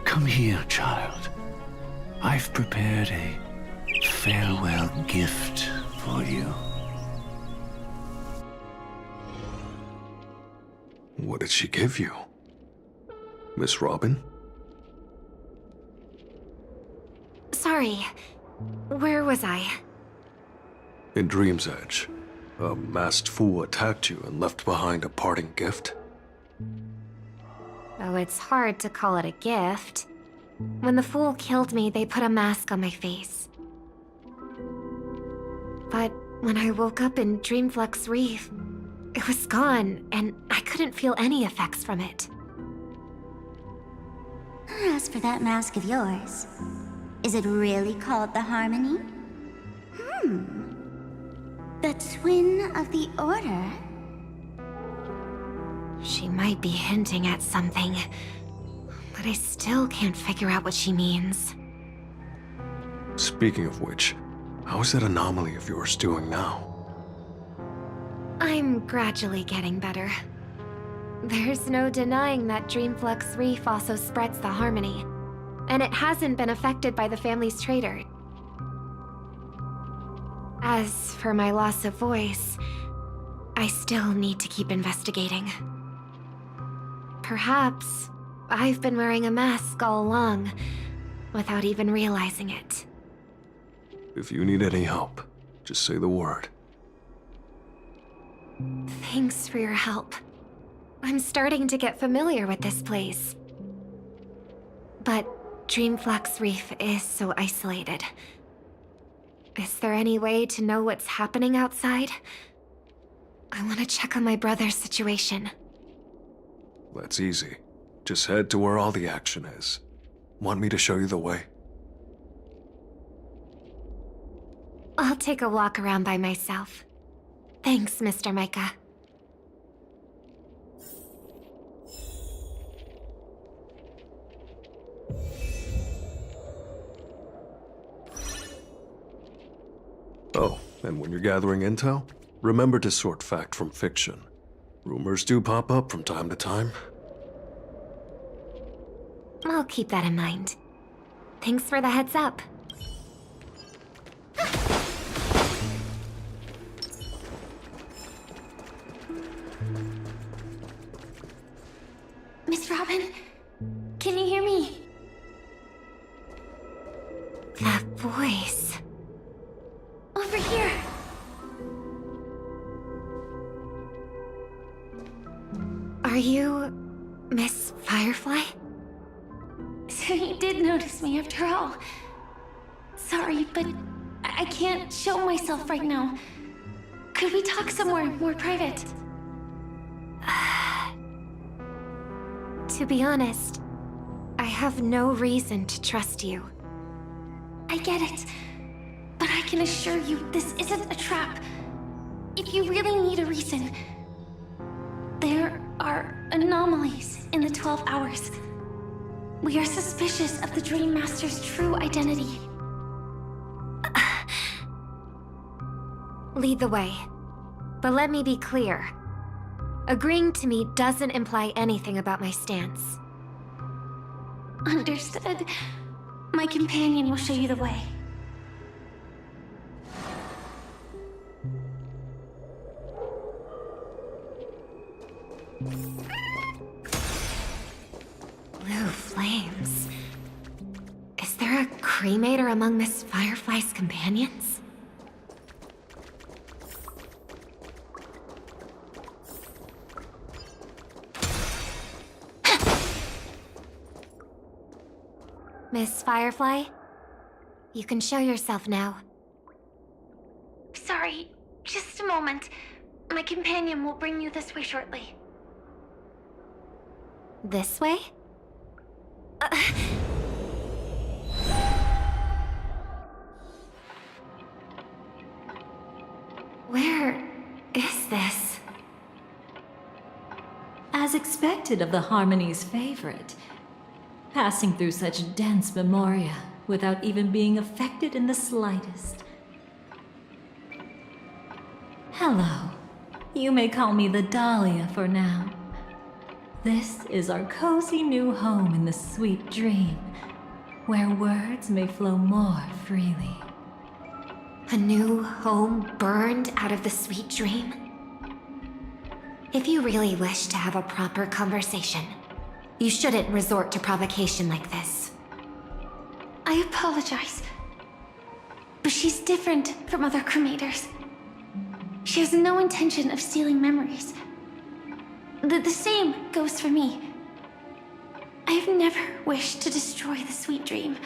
Come here, child. I've prepared a farewell gift for you. What did she give you? Miss Robin? sorry. Where was I? In Dream's Edge, a masked fool attacked you and left behind a parting gift. Oh, it's hard to call it a gift. When the fool killed me, they put a mask on my face. But when I woke up in Dreamflux Reef, it was gone, and I couldn't feel any effects from it. As for that mask of yours, is it really called the Harmony? The twin of the Order? She might be hinting at something, but I still can't figure out what she means. Speaking of which, how is that anomaly of yours doing now? I'm gradually getting better. There's no denying that Dreamflux Reef also spreads the Harmony, and it hasn't been affected by the family's traitor. As for my loss of voice, I still need to keep investigating. Perhaps I've been wearing a mask all along, without even realizing it. If you need any help, just say the word. Thanks for your help. I'm starting to get familiar with this place. But Dreamflux Reef is so isolated. Is there any way to know what's happening outside? I want to check on my brother's situation. That's easy. Just head to where all the action is. Want me to show you the way? I'll take a walk around by myself. Thanks, Mr. Micah. Oh, and when you're gathering intel, remember to sort fact from fiction. Rumors do pop up from time to time. I'll keep that in mind. Thanks for the heads up. Miss Robin, can you hear me? That voice. Over here. Are you Miss Firefly? So you did notice me after all. Sorry, but I can't show myself right now. Could we talk somewhere more private? To be honest, I have no reason to trust you. I get it. But I can assure you this isn't a trap. If you really need a reason, there are anomalies in the 12 hours. We are suspicious of the Dream Master's true identity. Lead the way. But let me be clear. Agreeing to me doesn't imply anything about my stance. Understood. My companion will show you the way. Blue flames. Is there a cremator among Miss Firefly's companions? Miss Firefly, you can show yourself now. Sorry, just a moment. My companion will bring you this way shortly. This way? Where is this? As expected of the Harmony's favorite, passing through such dense memoria without even being affected in the slightest. Hello. You may call me the Dahlia for now. This is our cozy new home in the sweet dream, where words may flow more freely. A new home burned out of the sweet dream? If you really wish to have a proper conversation, you shouldn't resort to provocation like this. I apologize. But she's different from other cremators. She has no intention of stealing memories. The same goes for me. I have never wished to destroy the sweet dream.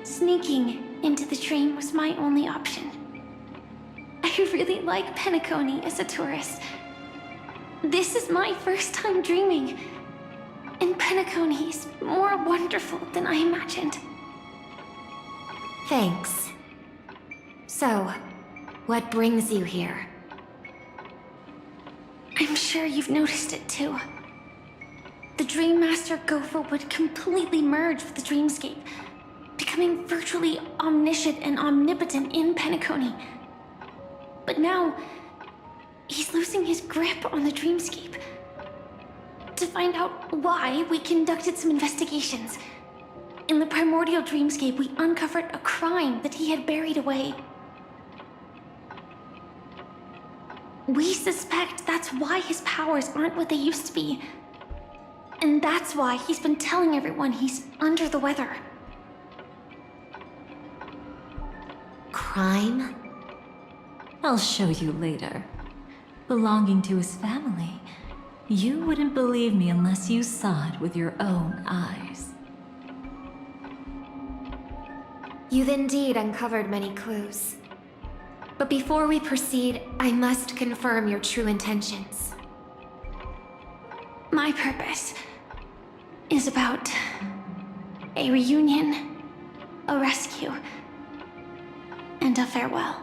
Sneaking into the dream was my only option. I really like Penacony as a tourist. This is my first time dreaming. And Penacony is more wonderful than I imagined. Thanks. So, what brings you here? I'm sure you've noticed it too. The Dream Master Gopher would completely merge with the dreamscape, becoming virtually omniscient and omnipotent in Penacony. But now, he's losing his grip on the dreamscape. To find out why, we conducted some investigations. In the primordial dreamscape, we uncovered a crime that he had buried away. We suspect that's why his powers aren't what they used to be. And that's why he's been telling everyone he's under the weather. Crime? I'll show you later. Belonging to his family, you wouldn't believe me unless you saw it with your own eyes. You've indeed uncovered many clues. But before we proceed, I must confirm your true intentions. My purpose is about a reunion, a rescue, and a farewell.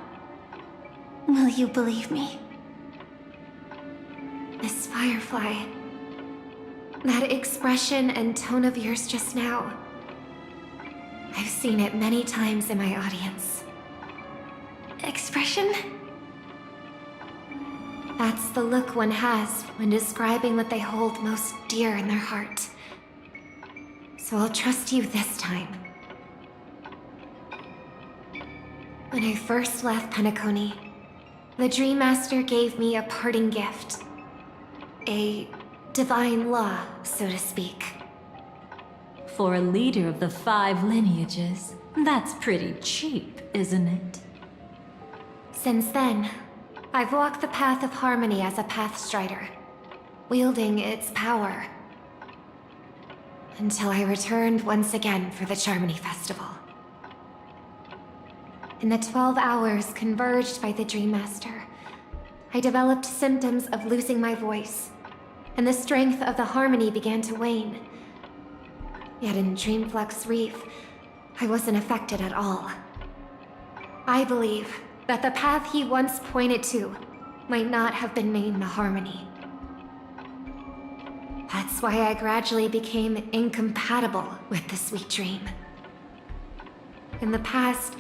Will you believe me? Miss Firefly, that expression and tone of yours just now, I've seen it many times in my audience. Expression? That's the look one has when describing what they hold most dear in their heart. so I'll trust you this time. When I first left Penacony, the Dream Master gave me a parting gift. A divine law, so to speak. For a leader of the 5 lineages, that's pretty cheap, isn't it? Since then, I've walked the path of harmony as a Pathstrider, wielding its power. Until I returned once again for the Charmony Festival. In the 12 hours converged by the Dream Master, I developed symptoms of losing my voice, and the strength of the harmony began to wane. Yet in Dreamflux Reef, I wasn't affected at all. I believe that the path he once pointed to might not have been named the Harmony. That's why I gradually became incompatible with the sweet dream. In the past,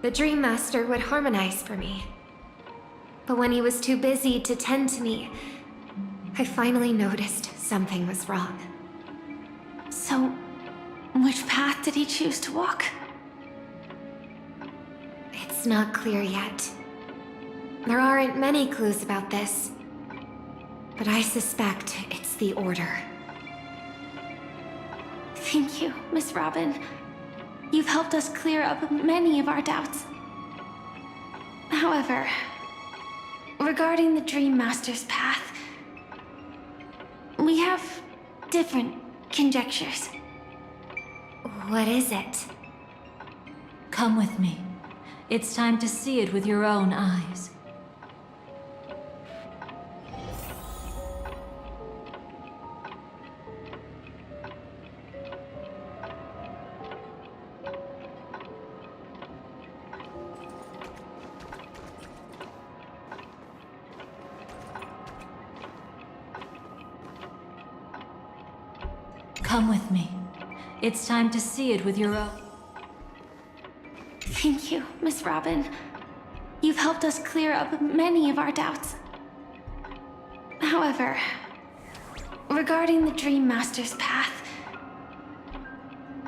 the Dream Master would harmonize for me. But when he was too busy to tend to me, I finally noticed something was wrong. So, which path did he choose to walk? It's not clear yet. There aren't many clues about this, but I suspect it's the Order. Thank you, Miss Robin. You've helped us clear up many of our doubts. However, regarding the Dream Master's path, we have different conjectures. What is it? Come with me. It's time to see it with your own eyes. Come with me. It's time to see it with your own... Thank you, Miss Robin. You've helped us clear up many of our doubts. However, regarding the Dream Master's path,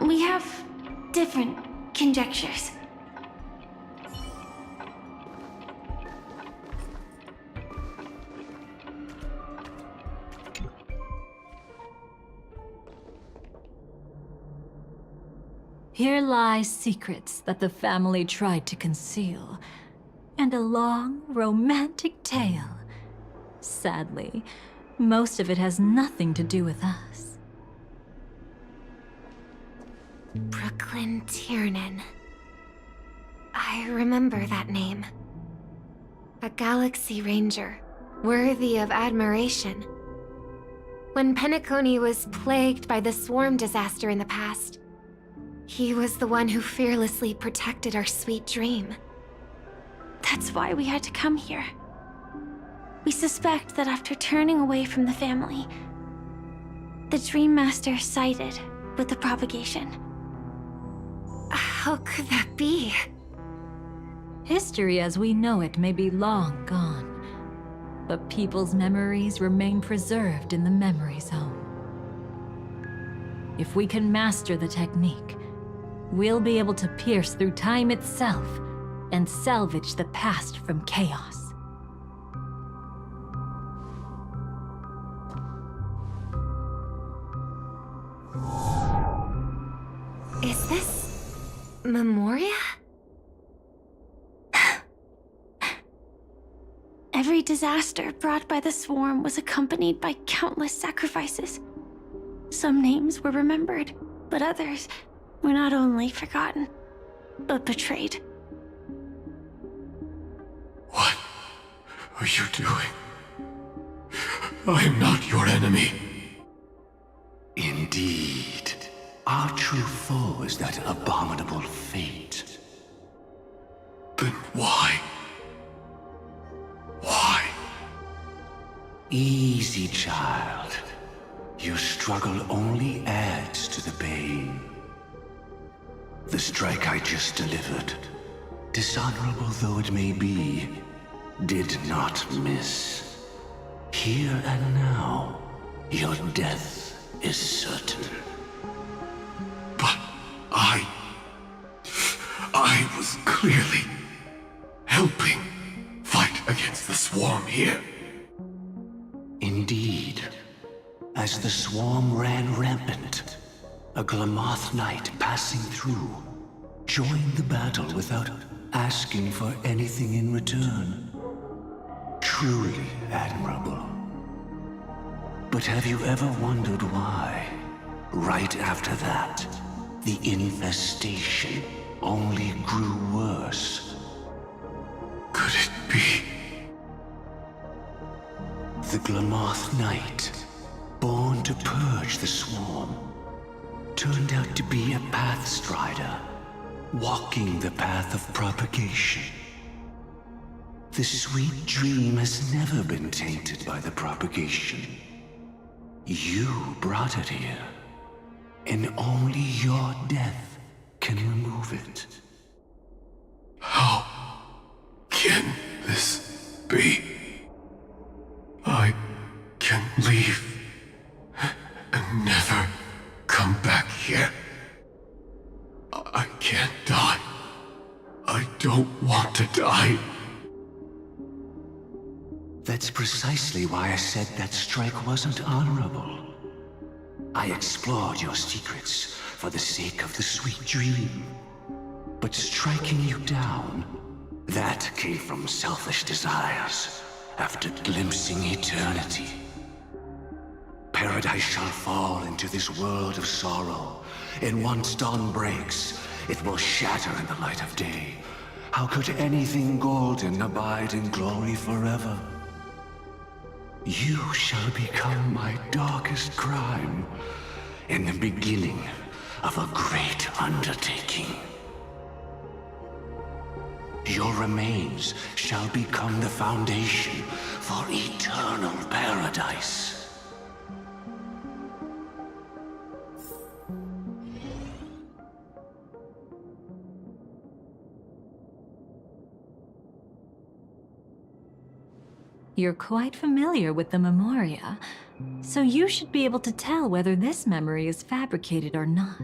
we have different conjectures. Here lie secrets that the family tried to conceal, and a long, romantic tale. Sadly, most of it has nothing to do with us. Brooklyn Tiernan. I remember that name. A Galaxy Ranger, worthy of admiration. When Penacony was plagued by the swarm disaster in the past, he was the one who fearlessly protected our sweet dream. That's why we had to come here. We suspect that after turning away from the family, the Dream Master sided with the propagation. How could that be? History as we know it may be long gone, but people's memories remain preserved in the memory zone. If we can master the technique, we'll be able to pierce through time itself and salvage the past from chaos. Is this Memoria? Every disaster brought by the swarm was accompanied by countless sacrifices. Some names were remembered, but others were not only forgotten, but betrayed. What are you doing? I am not your enemy. Indeed. Our true foe is that abominable fate. Then why? Why? Easy, child. Your struggle only adds to the pain. The strike I just delivered, dishonorable though it may be, did not miss. Here and now, your death is certain. was clearly helping fight against the swarm here. Indeed. As the swarm ran rampant, a Glamoth knight passing through joined the battle without asking for anything in return. Truly admirable. But have you ever wondered why, right after that, the infestation only grew worse? Could it be? The Glamoth Knight, born to purge the swarm, turned out to be a pathstrider, walking the path of propagation. The sweet dream has never been tainted by the propagation. You brought it here, and only your death can remove it. How can this be? I can leave and never come back here. I can't die. I don't want to die. That's precisely why I said that strike wasn't honorable. I explored your secrets for the sake of the sweet dream. But striking you down, that came from selfish desires after glimpsing eternity. Paradise shall fall into this world of sorrow, and once dawn breaks, it will shatter in the light of day. How could anything golden abide in glory forever? You shall become my darkest crime, and the beginning of a great undertaking. Your remains shall become the foundation for eternal paradise. You're quite familiar with the Memoria, so you should be able to tell whether this memory is fabricated or not.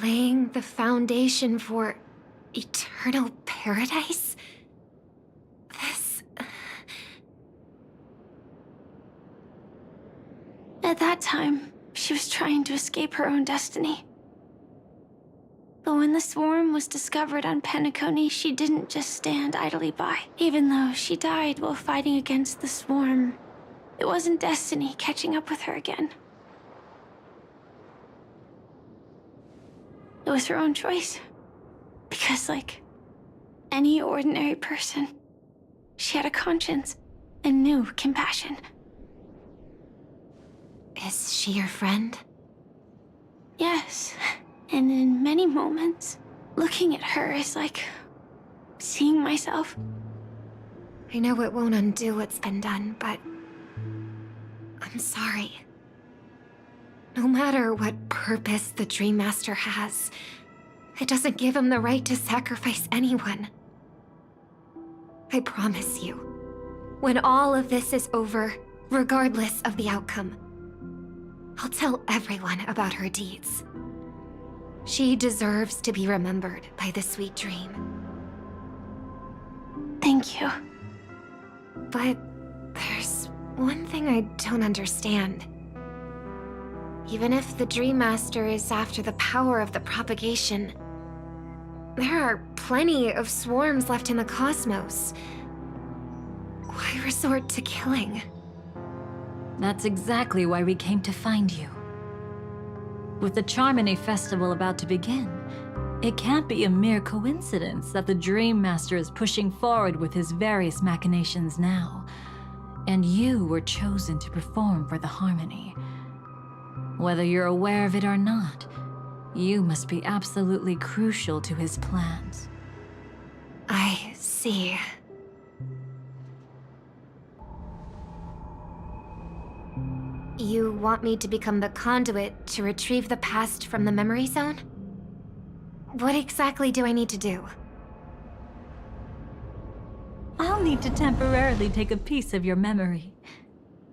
Laying the foundation for eternal paradise? This... At that time, she was trying to escape her own destiny. But when the swarm was discovered on Penacony, she didn't just stand idly by. Even though she died while fighting against the swarm, it wasn't destiny catching up with her again. It was her own choice. Because, like any ordinary person, she had a conscience and knew compassion. Is she your friend? Yes. And in many moments, looking at her is like seeing myself. I know it won't undo what's been done, but I'm sorry. No matter what purpose the Dream Master has, it doesn't give him the right to sacrifice anyone. I promise you, when all of this is over, regardless of the outcome, I'll tell everyone about her deeds. She deserves to be remembered by the sweet dream. Thank you. But there's one thing I don't understand. Even if the Dream Master is after the power of the propagation, there are plenty of swarms left in the cosmos. Why resort to killing? That's exactly why we came to find you. With the Charmony Festival about to begin, it can't be a mere coincidence that the Dream Master is pushing forward with his various machinations now, and you were chosen to perform for the Harmony. Whether you're aware of it or not, you must be absolutely crucial to his plans. I see. You want me to become the conduit to retrieve the past from the memory zone? What exactly do I need to do? I'll need to temporarily take a piece of your memory.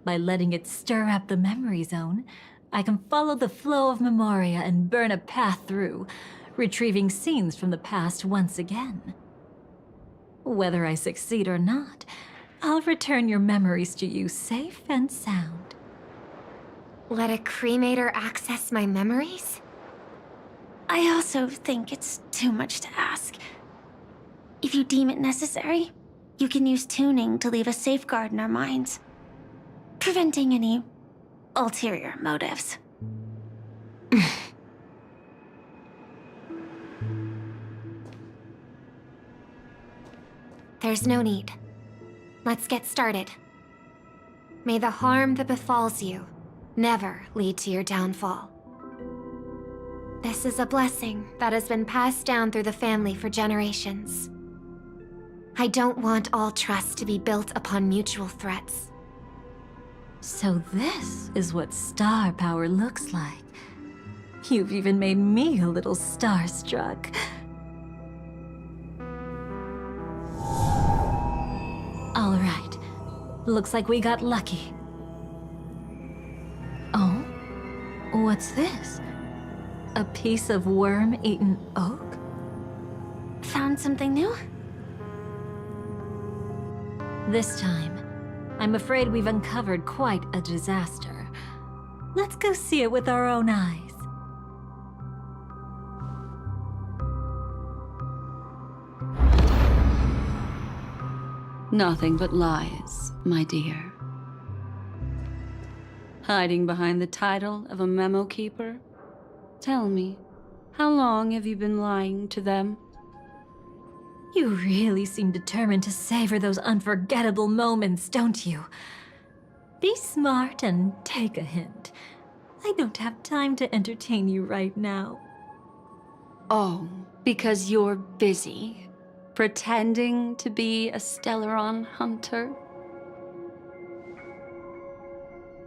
By letting it stir up the memory zone, I can follow the flow of Memoria and burn a path through, retrieving scenes from the past once again. Whether I succeed or not, I'll return your memories to you safe and sound. Let a cremator access my memories? I also think it's too much to ask. If you deem it necessary, you can use tuning to leave a safeguard in our minds, preventing any ulterior motives. There's no need. Let's get started. May the harm that befalls you never lead to your downfall. This is a blessing that has been passed down through the family for generations. I don't want all trust to be built upon mutual threats. So this is what star power looks like. You've even made me a little starstruck. All right. Looks like we got lucky. Oh? What's this? A piece of worm-eaten oak? Found something new? This time, I'm afraid we've uncovered quite a disaster. Let's go see it with our own eyes. Nothing but lies, my dear. Hiding behind the title of a memo keeper? Tell me, how long have you been lying to them? You really seem determined to savor those unforgettable moments, don't you? Be smart and take a hint. I don't have time to entertain you right now. Oh, because you're busy, pretending to be a Stellaron hunter?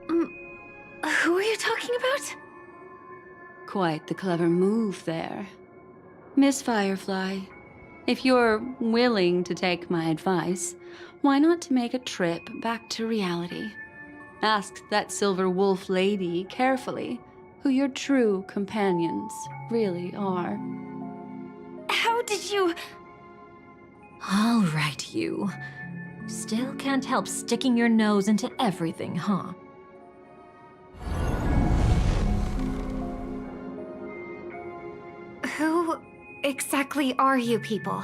Who are you talking about? Quite the clever move there. Miss Firefly, if you're willing to take my advice, why not to make a trip back to reality? Ask that Silver Wolf lady carefully who your true companions really are. How did you... All right, you. Still can't help sticking your nose into everything, huh? Who exactly are you people?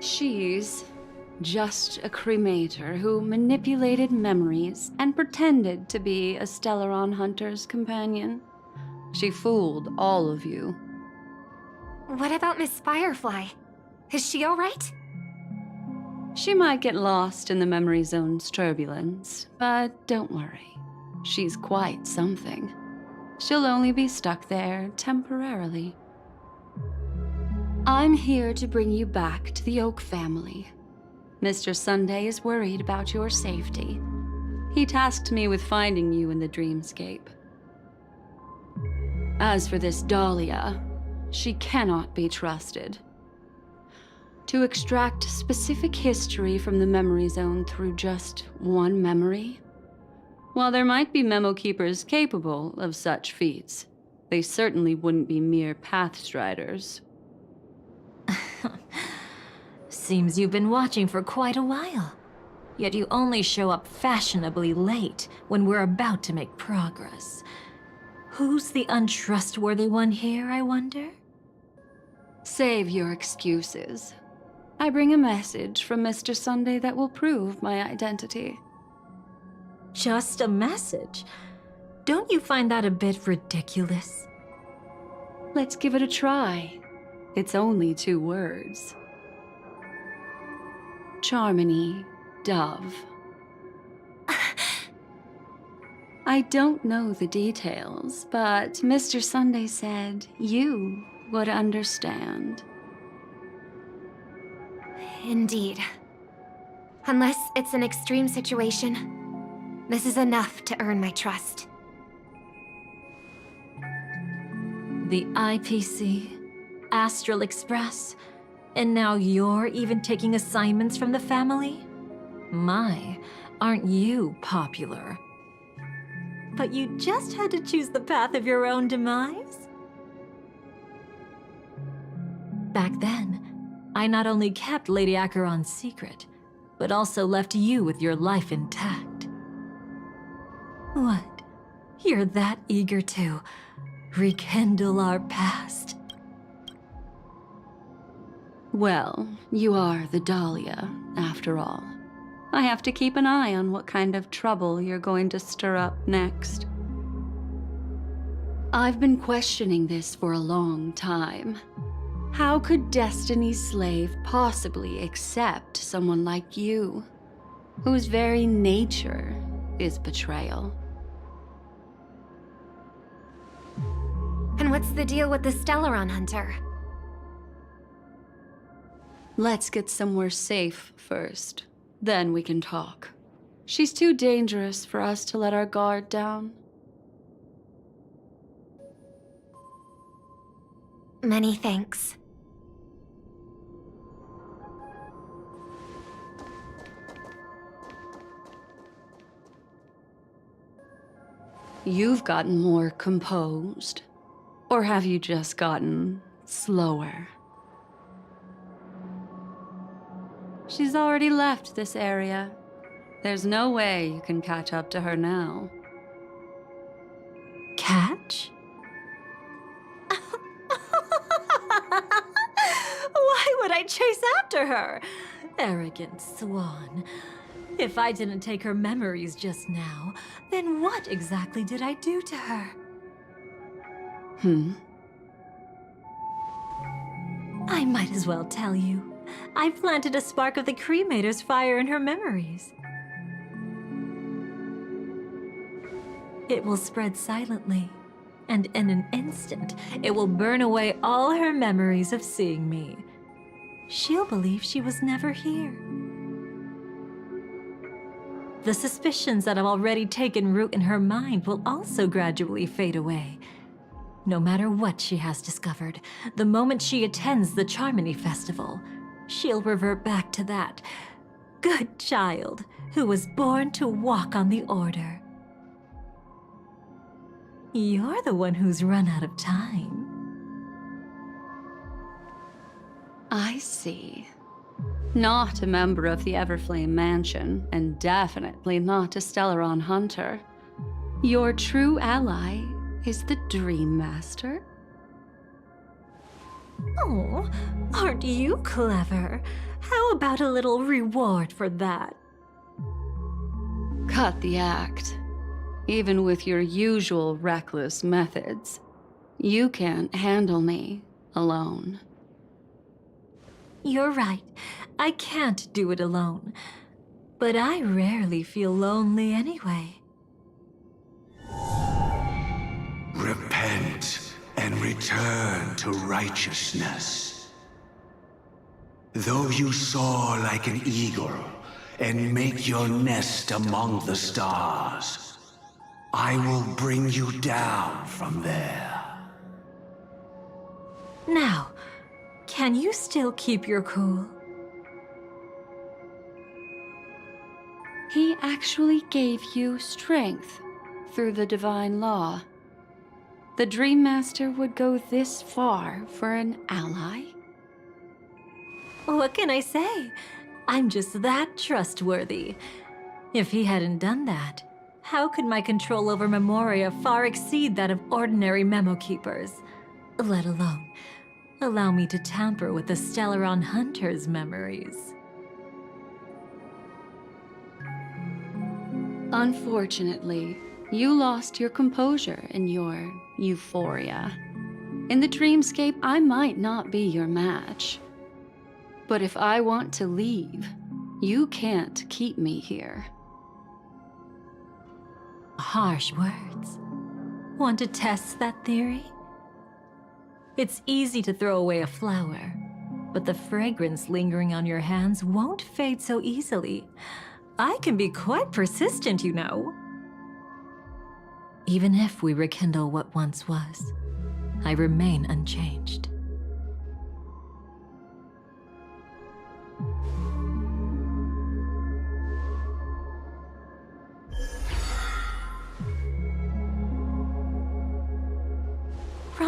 She's just a cremator who manipulated memories and pretended to be a Stellaron hunter's companion. She fooled all of you. What about Miss Firefly? Is she all right? She might get lost in the memory zone's turbulence, but don't worry. She's quite something. She'll only be stuck there temporarily. I'm here to bring you back to the Oak family. Mr. Sunday is worried about your safety. He tasked me with finding you in the dreamscape. As for this Dahlia, she cannot be trusted. To extract specific history from the memory zone through just one memory? While there might be memo keepers capable of such feats, they certainly wouldn't be mere pathstriders. Seems you've been watching for quite a while. Yet you only show up fashionably late when we're about to make progress. Who's the untrustworthy one here, I wonder? Save your excuses. I bring a message from Mr. Sunday that will prove my identity. Just a message? Don't you find that a bit ridiculous? Let's give it a try. It's only 2 words. Charmony, Dove. I don't know the details, but Mr. Sunday said you would understand. Indeed. Unless it's an extreme situation, this is enough to earn my trust. The IPC, Astral Express, and now you're even taking assignments from the family? My, aren't you popular? But you just had to choose the path of your own demise? Back then, I not only kept Lady Acheron's secret, but also left you with your life intact. What? You're that eager to rekindle our past? Well, you are the Dahlia, after all. I have to keep an eye on what kind of trouble you're going to stir up next. I've been questioning this for a long time. How could Destiny's slave possibly accept someone like you, whose very nature is betrayal? And what's the deal with the Stellaron Hunter? Let's get somewhere safe first. Then we can talk. She's too dangerous for us to let our guard down. Many thanks. You've gotten more composed. Or have you just gotten slower? She's already left this area. There's no way you can catch up to her now. Catch? Why would I chase after her? Arrogant swan. If I didn't take her memories just now, then what exactly did I do to her? I might as well tell you. I planted a spark of the cremator's fire in her memories. It will spread silently, and in an instant, it will burn away all her memories of seeing me. She'll believe she was never here. The suspicions that have already taken root in her mind will also gradually fade away. No matter what she has discovered, the moment she attends the Charmony Festival, she'll revert back to that good child who was born to walk on the Order. You're the one who's run out of time. I see. Not a member of the Everflame Mansion, and definitely not a Stellaron Hunter. Your true ally is the Dream Master? Oh, aren't you clever? How about a little reward for that? Cut the act. Even with your usual reckless methods, you can't handle me alone. You're right. I can't do it alone. But I rarely feel lonely anyway. Repent and return to righteousness. Though you soar like an eagle and make your nest among the stars, I will bring you down from there. Now, can you still keep your cool? He actually gave you strength through the divine law. The Dream Master would go this far for an ally? What can I say? I'm just that trustworthy. If he hadn't done that, how could my control over Memoria far exceed that of ordinary memo keepers? Let alone allow me to tamper with the Stellaron Hunter's memories. Unfortunately, you lost your composure in your euphoria. In the dreamscape, I might not be your match. But if I want to leave, you can't keep me here. Harsh words. Want to test that theory? It's easy to throw away a flower, but the fragrance lingering on your hands won't fade so easily. I can be quite persistent, you know. Even if we rekindle what once was, I remain unchanged.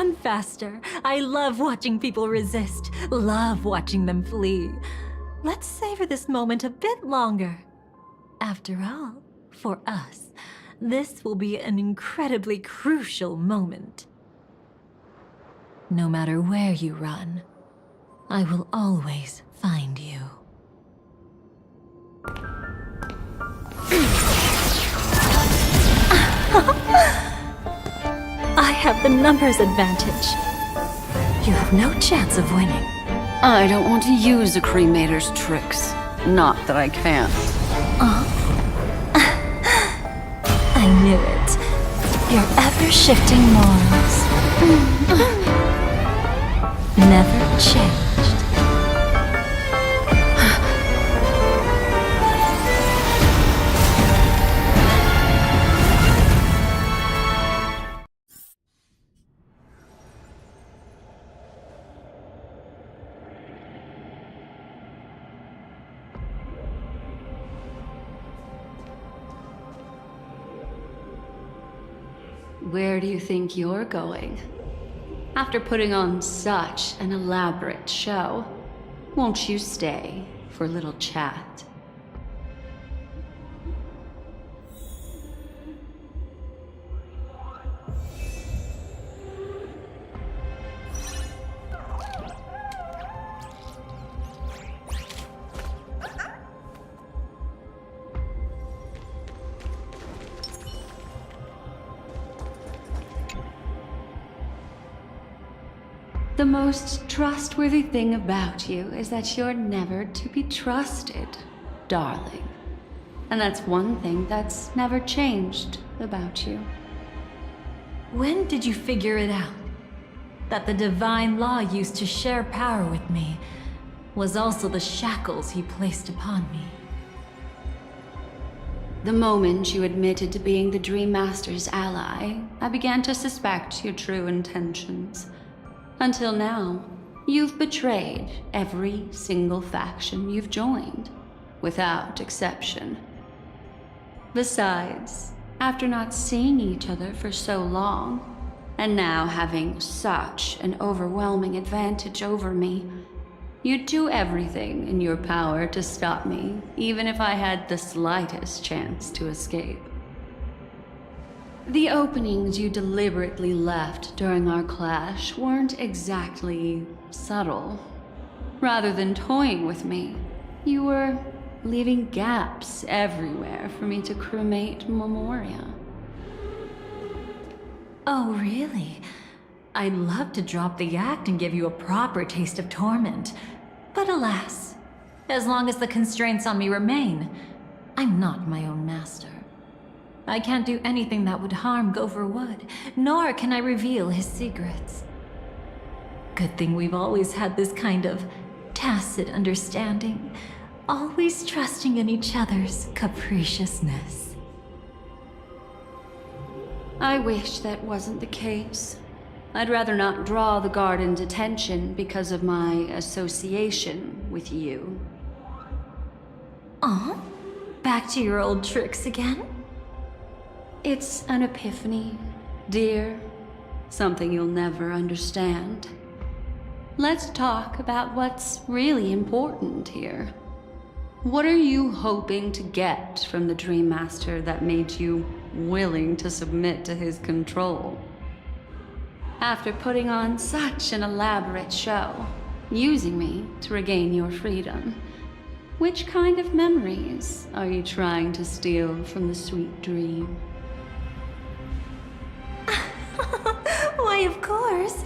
run faster. I love watching people resist, love watching them flee. Let's savor this moment a bit longer. After all, for us, this will be an incredibly crucial moment. No matter where you run, I will always find you. I have the numbers advantage. You have no chance of winning. I don't want to use the cremator's tricks. Not that I can't. I knew it. Your ever-shifting morals. Never changed. Where do you think you're going? After putting on such an elaborate show, won't you stay for a little chat? The most trustworthy thing about you is that you're never to be trusted, darling. And that's one thing that's never changed about you. When did you figure it out? That the divine law used to share power with me was also the shackles he placed upon me. The moment you admitted to being the Dream Master's ally, I began to suspect your true intentions. Until now, you've betrayed every single faction you've joined, without exception. Besides, after not seeing each other for so long, and now having such an overwhelming advantage over me, you'd do everything in your power to stop me, even if I had the slightest chance to escape. The openings you deliberately left during our clash weren't exactly subtle. Rather than toying with me, you were leaving gaps everywhere for me to cremate Memoria. Oh, really? I'd love to drop the act and give you a proper taste of torment. But alas, as long as the constraints on me remain, I'm not my own master. I can't do anything that would harm Gopher Wood, nor can I reveal his secrets. Good thing we've always had this kind of tacit understanding, always trusting in each other's capriciousness. I wish that wasn't the case. I'd rather not draw the Garden's attention because of my association with you. Aw, back to your old tricks again? It's an epiphany, dear. Something you'll never understand. Let's talk about what's really important here. What are you hoping to get from the Dream Master that made you willing to submit to his control? After putting on such an elaborate show, using me to regain your freedom, which kind of memories are you trying to steal from the sweet dream? Why, of course.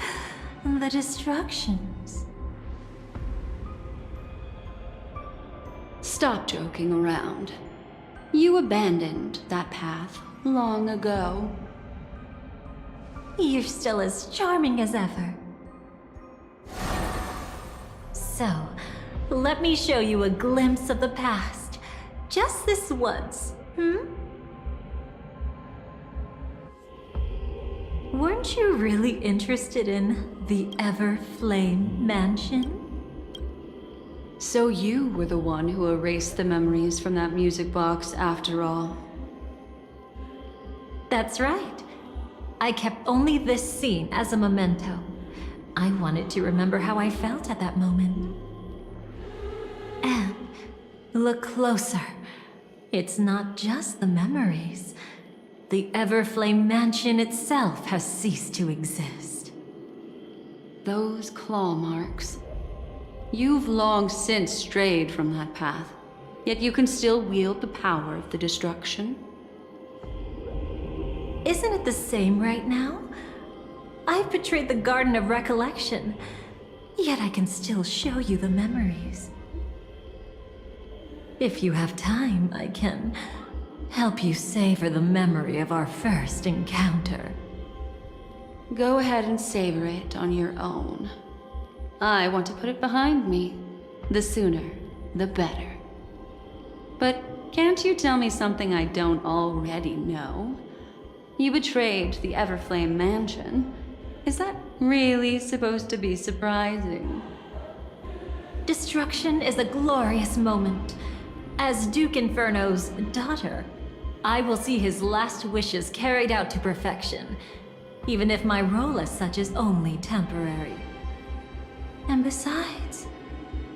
The destructions. Stop joking around. You abandoned that path long ago. You're still as charming as ever. So, let me show you a glimpse of the past. Just this once, Weren't you really interested in the Everflame Mansion? So you were the one who erased the memories from that music box after all. That's right. I kept only this scene as a memento. I wanted to remember how I felt at that moment. And look closer. It's not just the memories. The Everflame Mansion itself has ceased to exist. Those claw marks. You've long since strayed from that path, yet you can still wield the power of the destruction. Isn't it the same right now? I've betrayed the Garden of Recollection, yet I can still show you the memories. If you have time, I can help you savor the memory of our first encounter. Go ahead and savor it on your own. I want to put it behind me. The sooner, the better. But can't you tell me something I don't already know? You betrayed the Everflame Mansion. Is that really supposed to be surprising? Destruction is a glorious moment. As Duke Inferno's daughter, I will see his last wishes carried out to perfection, even if my role as such is only temporary. And besides,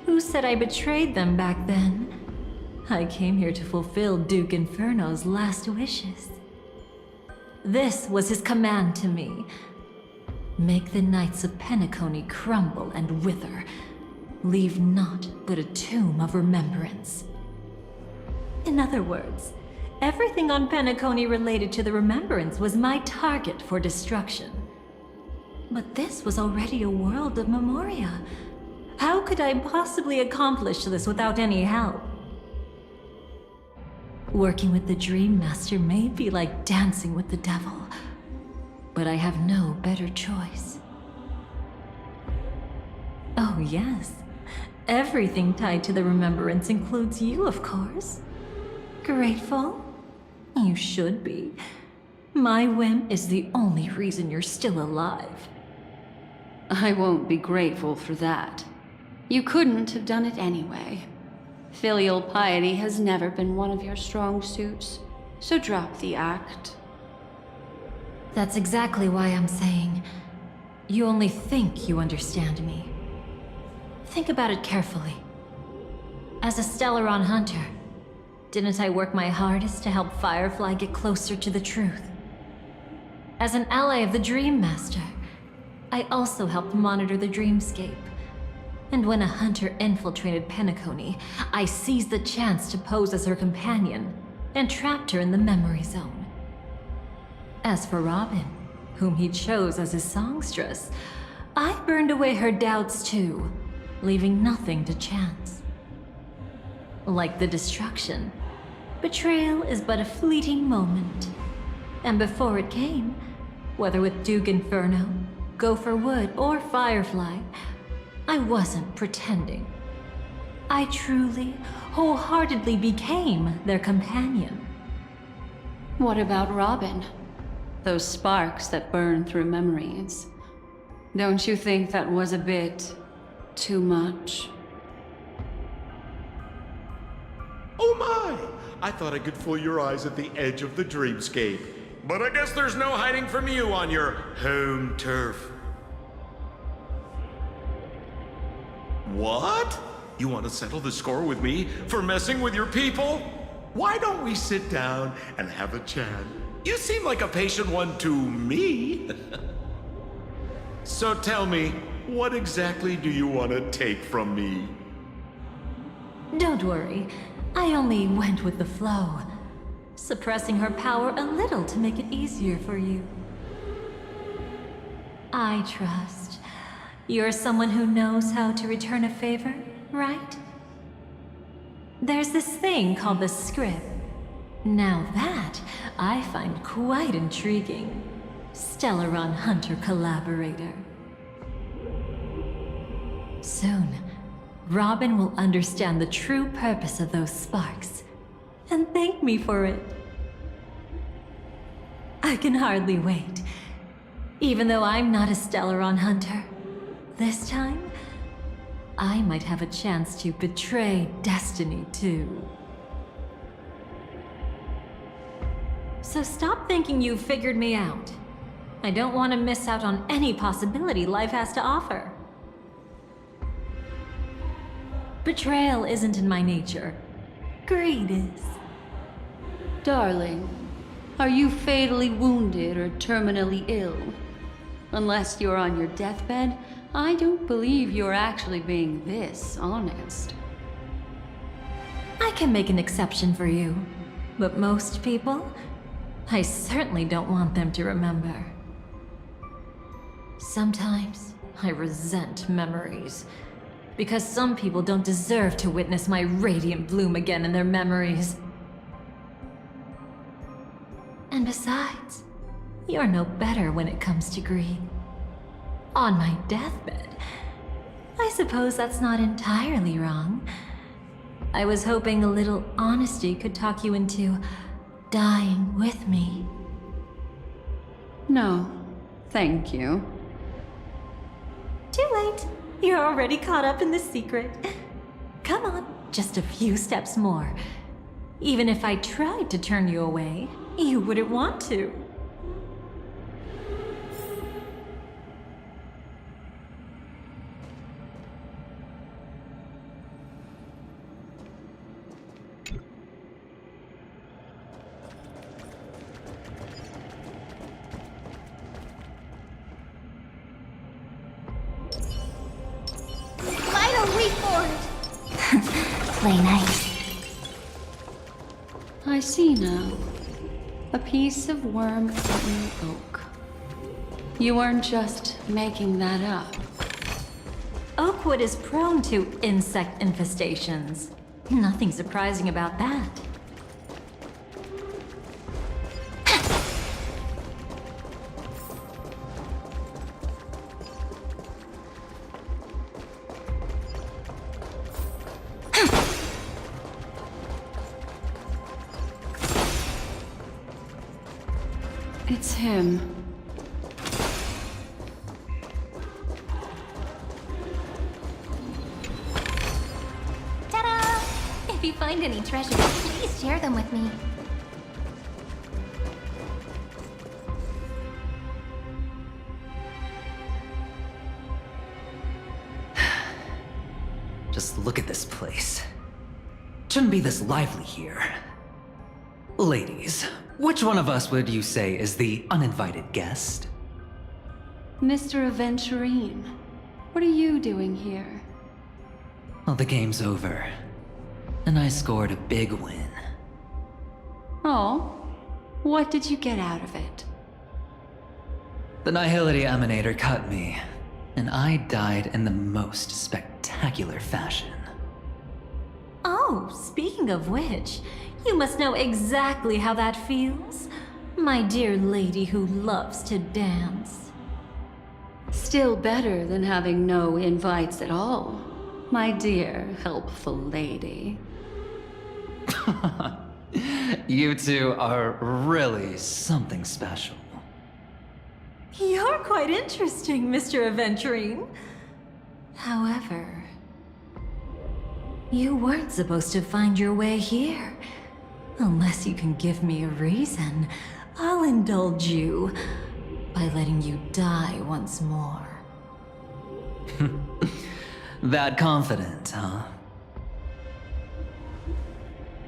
who said I betrayed them back then? I came here to fulfill Duke Inferno's last wishes. This was his command to me. Make the Knights of Penacony crumble and wither. Leave naught but a tomb of remembrance. In other words, everything on Penacony related to the Remembrance was my target for destruction. But this was already a world of Memoria. How could I possibly accomplish this without any help? Working with the Dream Master may be like dancing with the devil, but I have no better choice. Oh yes, everything tied to the Remembrance includes you, of course. Grateful? You should be. My whim is the only reason you're still alive. I won't be grateful for that. You couldn't have done it anyway. Filial piety has never been one of your strong suits, so drop the act. That's exactly why I'm saying, you only think you understand me. Think about it carefully. As a Stellaron hunter, didn't I work my hardest to help Firefly get closer to the truth? As an ally of the Dream Master, I also helped monitor the dreamscape. And when a hunter infiltrated Penacony, I seized the chance to pose as her companion and trapped her in the memory zone. As for Robin, whom he chose as his songstress, I burned away her doubts too, leaving nothing to chance. Like the destruction, betrayal is but a fleeting moment. And before it came, whether with Duke Inferno, Gopher Wood, or Firefly, I wasn't pretending. I truly, wholeheartedly became their companion. What about Robin? Those sparks that burn through memories. Don't you think that was a bit too much? Oh my! I thought I could fool your eyes at the edge of the dreamscape. But I guess there's no hiding from you on your home turf. What? You want to settle the score with me for messing with your people? Why don't we sit down and have a chat? You seem like a patient one to me. So tell me, what exactly do you want to take from me? Don't worry, I only went with the flow, suppressing her power a little to make it easier for you. I trust you're someone who knows how to return a favor, right? There's this thing called the script. Now that I find quite intriguing. Stellaron Hunter collaborator. Soon, Robin will understand the true purpose of those sparks and thank me for it. I can hardly wait. Even though I'm not a Stellaron hunter, this time, I might have a chance to betray destiny too. So stop thinking you've figured me out, I don't want to miss out on any possibility life has to offer. Betrayal isn't in my nature. Greed is. Darling, are you fatally wounded or terminally ill? Unless you're on your deathbed, I don't believe you're actually being this honest. I can make an exception for you, but most people, I certainly don't want them to remember. Sometimes I resent memories, because some people don't deserve to witness my radiant bloom again in their memories. And besides, you're no better when it comes to greed. On my deathbed, I suppose that's not entirely wrong. I was hoping a little honesty could talk you into dying with me. No, thank you. Too late. You're already caught up in the secret. Come on, just a few steps more. Even if I tried to turn you away, you wouldn't want to. Play nice. I see now. A piece of worm-eaten oak. You weren't just making that up. Oakwood is prone to insect infestations. Nothing surprising about that. It's him. Ta-da! If you find any treasures, please share them with me. Just look at this place. Shouldn't be this lively here. Ladies, which one of us would you say is the uninvited guest? Mr. Aventurine, what are you doing here? Well, the game's over. And I scored a big win. Oh, what did you get out of it? The Nihility Emanator cut me, and I died in the most spectacular fashion. Oh, speaking of which, you must know exactly how that feels. My dear lady who loves to dance. Still better than having no invites at all, my dear helpful lady. You two are really something special. You're quite interesting, Mr. Aventurine. However, you weren't supposed to find your way here. Unless you can give me a reason, I'll indulge you by letting you die once more. That confident, huh?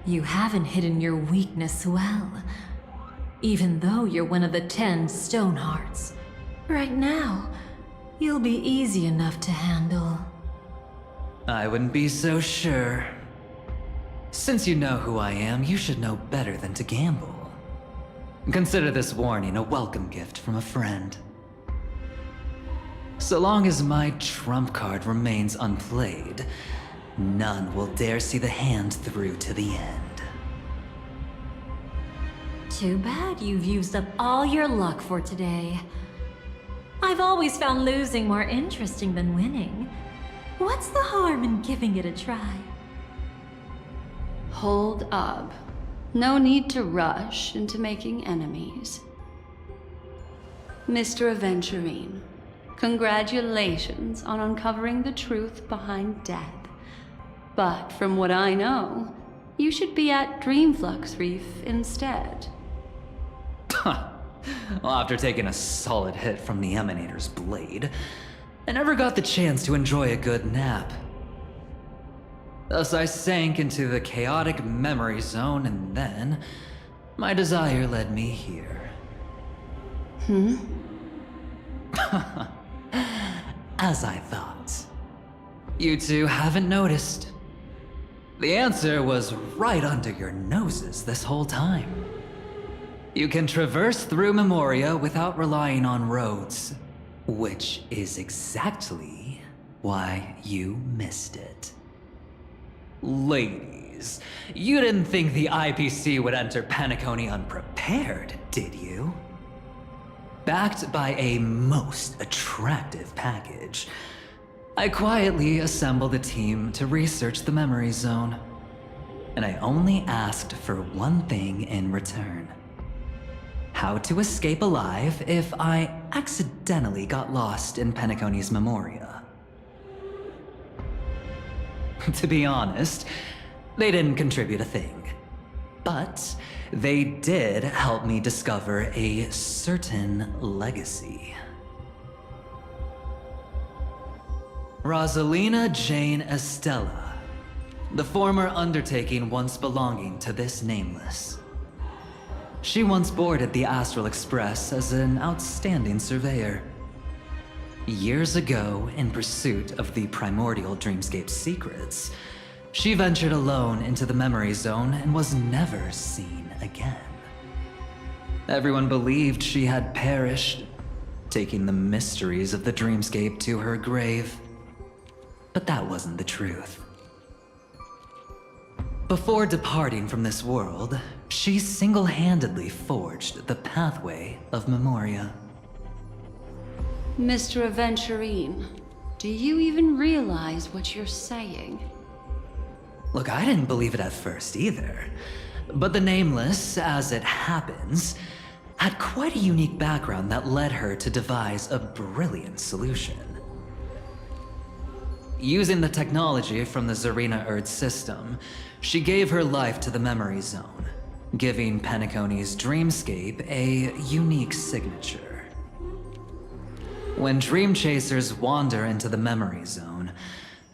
You haven't hidden your weakness well, even though you're one of the 10 Stonehearts. Right now, you'll be easy enough to handle. I wouldn't be so sure. Since you know who I am, you should know better than to gamble. Consider this warning a welcome gift from a friend. So long as my trump card remains unplayed, none will dare see the hand through to the end. Too bad you've used up all your luck for today. I've always found losing more interesting than winning. What's the harm in giving it a try? Hold up. No need to rush into making enemies. Mr. Aventurine, congratulations on uncovering the truth behind death. But from what I know, you should be at Dreamflux Reef instead. Well, after taking a solid hit from the Emanator's blade, I never got the chance to enjoy a good nap. Thus, I sank into the chaotic memory zone, and then my desire led me here. As I thought. You two haven't noticed. The answer was right under your noses this whole time. You can traverse through Memoria without relying on roads, which is exactly why you missed it. Ladies, you didn't think the IPC would enter Penacony unprepared, did you? Backed by a most attractive package, I quietly assembled a team to research the memory zone. And I only asked for one thing in return. How to escape alive if I accidentally got lost in Penacony's Memoria. To be honest, they didn't contribute a thing. But they did help me discover a certain legacy. Rosalina Jane Estella, the former undertaking once belonging to this nameless. She once boarded the Astral Express as an outstanding surveyor. Years ago, in pursuit of the primordial dreamscape secrets, she ventured alone into the memory zone and was never seen again. Everyone believed she had perished, taking the mysteries of the dreamscape to her grave. But that wasn't the truth. Before departing from this world, she single-handedly forged the pathway of Memoria. Mr. Aventurine, do you even realize what you're saying? Look, I didn't believe it at first either. But the Nameless, as it happens, had quite a unique background that led her to devise a brilliant solution. Using the technology from the Zarina Erd system, she gave her life to the memory zone, giving Penacony's dreamscape a unique signature. When dream chasers wander into the memory zone,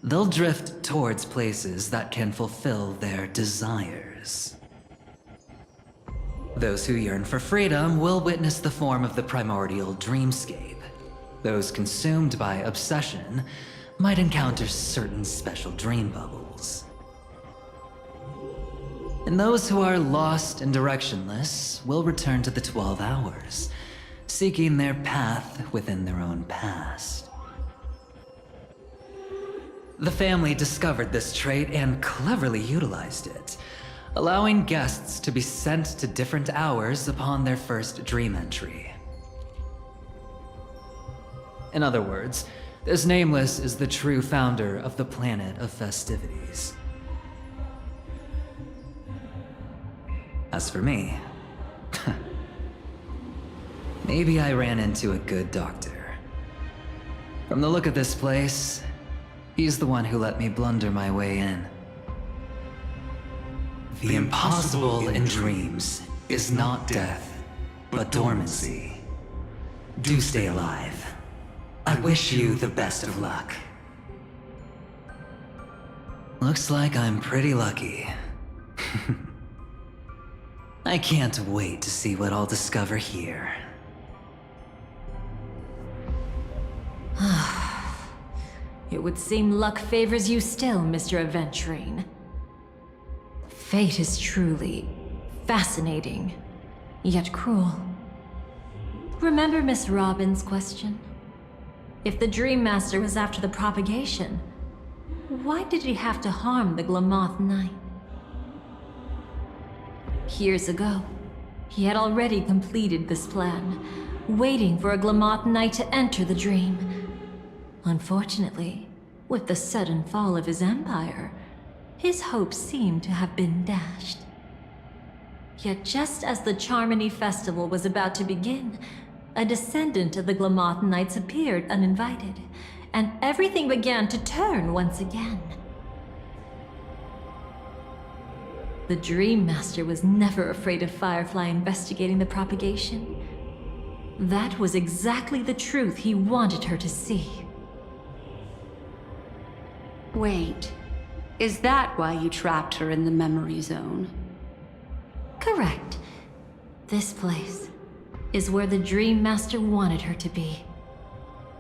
they'll drift towards places that can fulfill their desires. Those who yearn for freedom will witness the form of the primordial dreamscape. Those consumed by obsession might encounter certain special dream bubbles. And those who are lost and directionless will return to the 12 hours, seeking their path within their own past. The family discovered this trait and cleverly utilized it, allowing guests to be sent to different hours upon their first dream entry. In other words, this Nameless is the true founder of the planet of festivities. As for me, maybe I ran into a good doctor. From the look of this place, he's the one who let me blunder my way in. The impossible in dreams is not death, but dormancy. Do stay alive. I wish you the best of luck. Looks like I'm pretty lucky. I can't wait to see what I'll discover here. It would seem luck favors you still, Mr. Aventurine. Fate is truly fascinating, yet cruel. Remember Miss Robin's question? If the Dream Master was after the propagation, why did he have to harm the Glamoth Knight? Years ago, he had already completed this plan, waiting for a Glamoth Knight to enter the dream. Unfortunately, with the sudden fall of his empire, his hopes seemed to have been dashed. Yet just as the Charmony Festival was about to begin, a descendant of the Glamoth Knights appeared uninvited, and everything began to turn once again. The Dream Master was never afraid of Firefly investigating the propagation. That was exactly the truth he wanted her to see. Wait, is that why you trapped her in the memory zone? Correct. This place is where the Dream Master wanted her to be.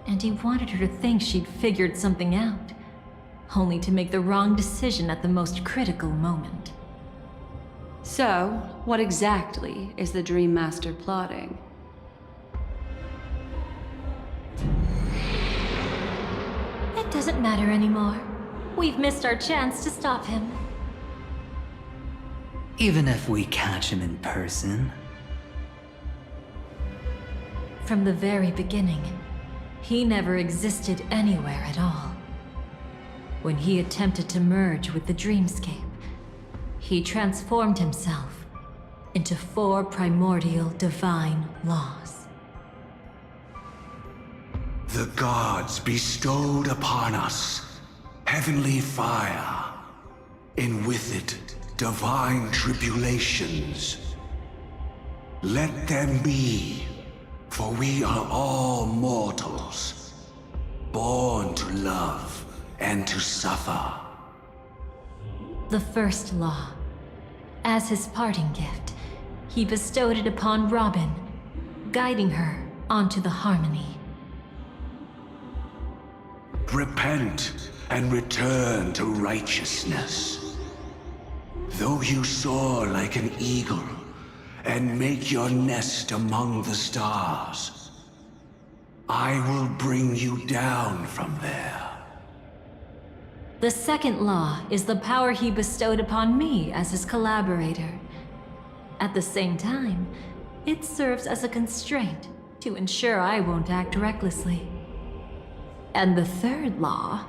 And he wanted her to think she'd figured something out, only to make the wrong decision at the most critical moment. So, what exactly is the Dream Master plotting? It doesn't matter anymore. We've missed our chance to stop him. Even if we catch him in person. From the very beginning, he never existed anywhere at all. When he attempted to merge with the dreamscape, he transformed himself into 4 primordial divine laws. The gods bestowed upon us heavenly fire, and with it divine tribulations. Let them be, for we are all mortals, born to love and to suffer. The first law. As his parting gift, he bestowed it upon Robin, guiding her onto the harmony. Repent and return to righteousness. Though you soar like an eagle and make your nest among the stars, I will bring you down from there. The second law is the power he bestowed upon me as his collaborator. At the same time, it serves as a constraint to ensure I won't act recklessly. And the third law...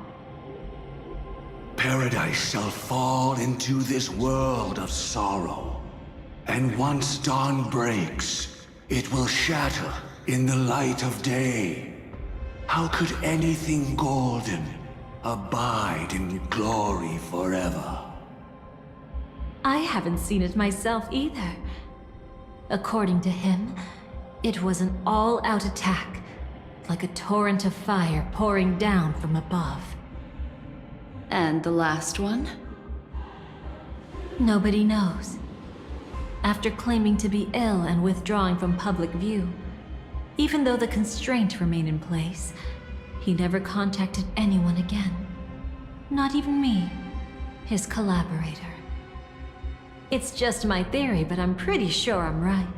Paradise shall fall into this world of sorrow, and once dawn breaks, it will shatter in the light of day. How could anything golden abide in glory forever? I haven't seen it myself either. According to him, it was an all-out attack, like a torrent of fire pouring down from above. And the last one? Nobody knows. After claiming to be ill and withdrawing from public view, even though the constraint remained in place, he never contacted anyone again. Not even me, his collaborator. It's just my theory, but I'm pretty sure I'm right.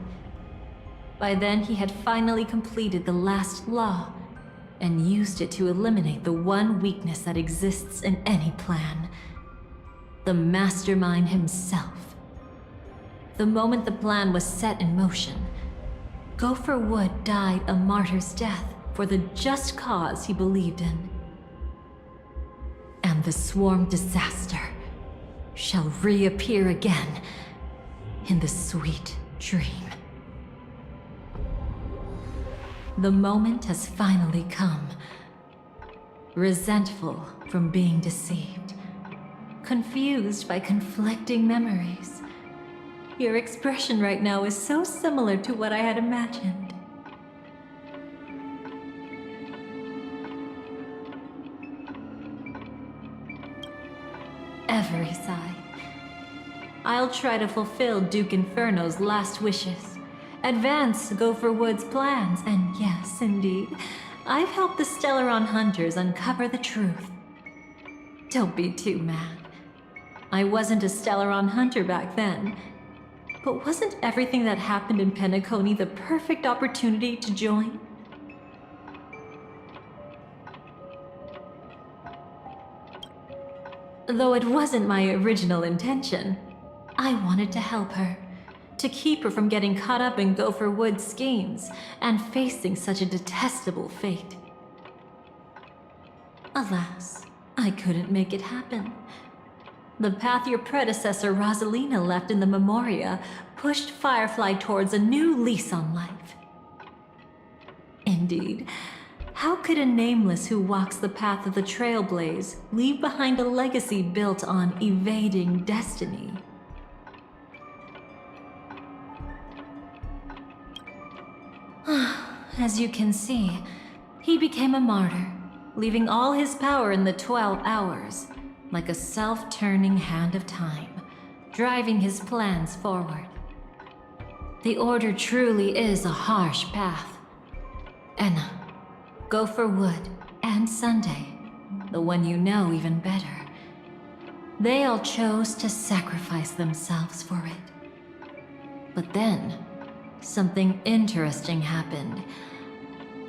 By then, he had finally completed the last law, and used it to eliminate the one weakness that exists in any plan. The mastermind himself. The moment the plan was set in motion, Gopher Wood died a martyr's death for the just cause he believed in. And the swarm disaster shall reappear again in the sweet dream. The moment has finally come. Resentful from being deceived. Confused by conflicting memories. Your expression right now is so similar to what I had imagined. Every sigh. I'll try to fulfill Duke Inferno's last wishes. Advance Gopher Wood's plans, and yes, indeed, I've helped the Stellaron hunters uncover the truth. Don't be too mad. I wasn't a Stellaron hunter back then, but wasn't everything that happened in Penacony the perfect opportunity to join? Though it wasn't my original intention, I wanted to help her. To keep her from getting caught up in Gopher Wood's schemes and facing such a detestable fate. Alas, I couldn't make it happen. The path your predecessor Rosalina left in the Memoria pushed Firefly towards a new lease on life. Indeed, how could a nameless who walks the path of the Trailblaze leave behind a legacy built on evading destiny? as you can see, he became a martyr, leaving all his power in the 12 hours, like a self-turning hand of time, driving his plans forward. The Order truly is a harsh path. Enna, Gopher Wood, and Sunday, the one you know even better, they all chose to sacrifice themselves for it. But then, something interesting happened.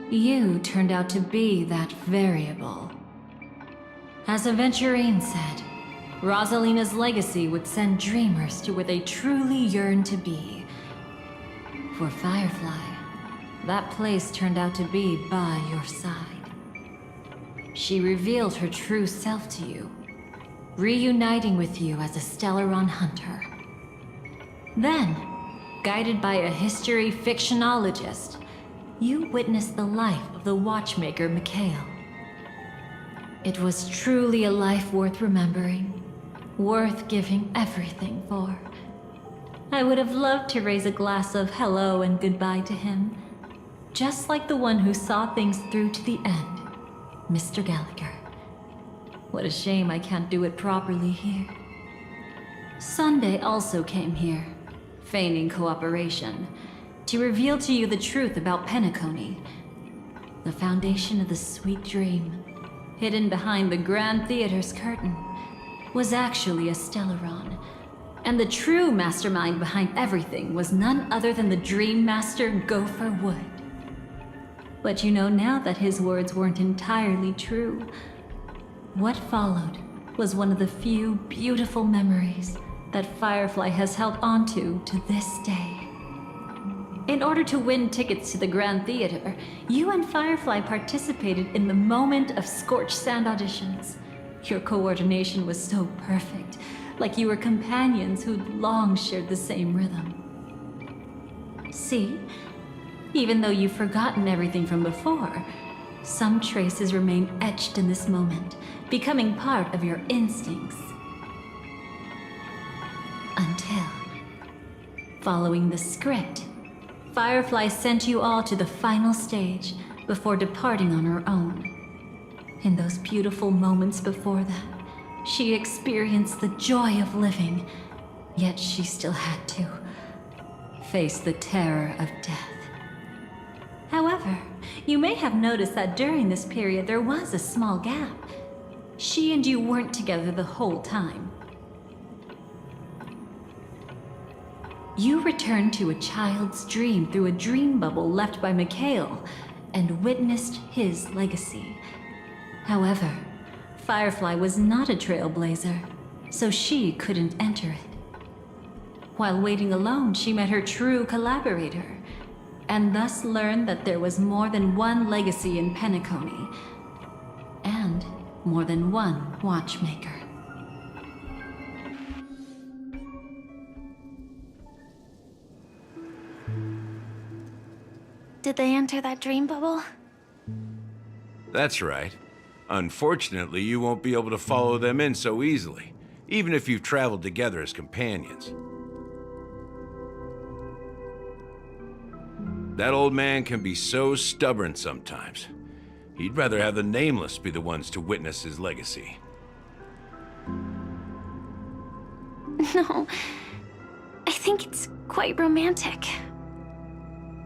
You turned out to be that variable. As Aventurine said, Rosalina's legacy would send dreamers to where they truly yearn to be. For Firefly, that place turned out to be by your side. She revealed her true self to you, reuniting with you as a Stellaron hunter. Then, guided by a history fictionologist, you witnessed the life of the watchmaker Mikhail. It was truly a life worth remembering, worth giving everything for. I would have loved to raise a glass of hello and goodbye to him, just like the one who saw things through to the end, Mr. Gallagher. What a shame I can't do it properly here. Sunday also came here, feigning cooperation, to reveal to you the truth about Penacony, the foundation of the sweet dream, hidden behind the Grand Theater's curtain, was actually a Stellaron, and the true mastermind behind everything was none other than the Dream Master Gopher Wood. But you know now that his words weren't entirely true. What followed was one of the few beautiful memories that Firefly has held onto to this day. In order to win tickets to the Grand Theater, you and Firefly participated in the moment of scorched sand auditions. Your coordination was so perfect, like you were companions who'd long shared the same rhythm. See? Even though you've forgotten everything from before, some traces remain etched in this moment, becoming part of your instincts. Until, following the script, Firefly sent you all to the final stage before departing on her own. In those beautiful moments before that, she experienced the joy of living, yet she still had to face the terror of death. However, you may have noticed that during this period there was a small gap. She and you weren't together the whole time. You returned to a child's dream through a dream bubble left by Mikhail and witnessed his legacy. However, Firefly was not a trailblazer, so she couldn't enter it. While waiting alone, she met her true collaborator, and thus learned that there was more than one legacy in Penacony, and more than one watchmaker. Did they enter that dream bubble? That's right. Unfortunately, you won't be able to follow them in so easily, even if you've traveled together as companions. That old man can be so stubborn sometimes. He'd rather have the Nameless be the ones to witness his legacy. No, I think it's quite romantic.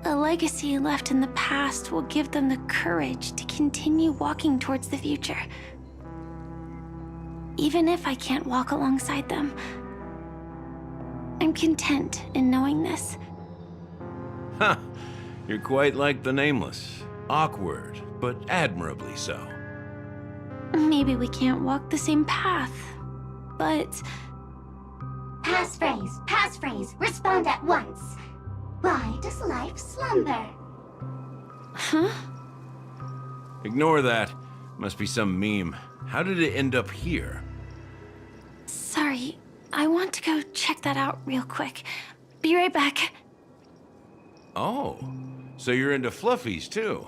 A legacy left in the past will give them the courage to continue walking towards the future. Even if I can't walk alongside them, I'm content in knowing this. Huh. You're quite like the Nameless. Awkward, but admirably so. Maybe we can't walk the same path, but... Passphrase, respond at once. Why does life slumber? Huh? Ignore that. Must be some meme. How did it end up here? Sorry, I want to go check that out real quick. Be right back. Oh, so you're into fluffies too.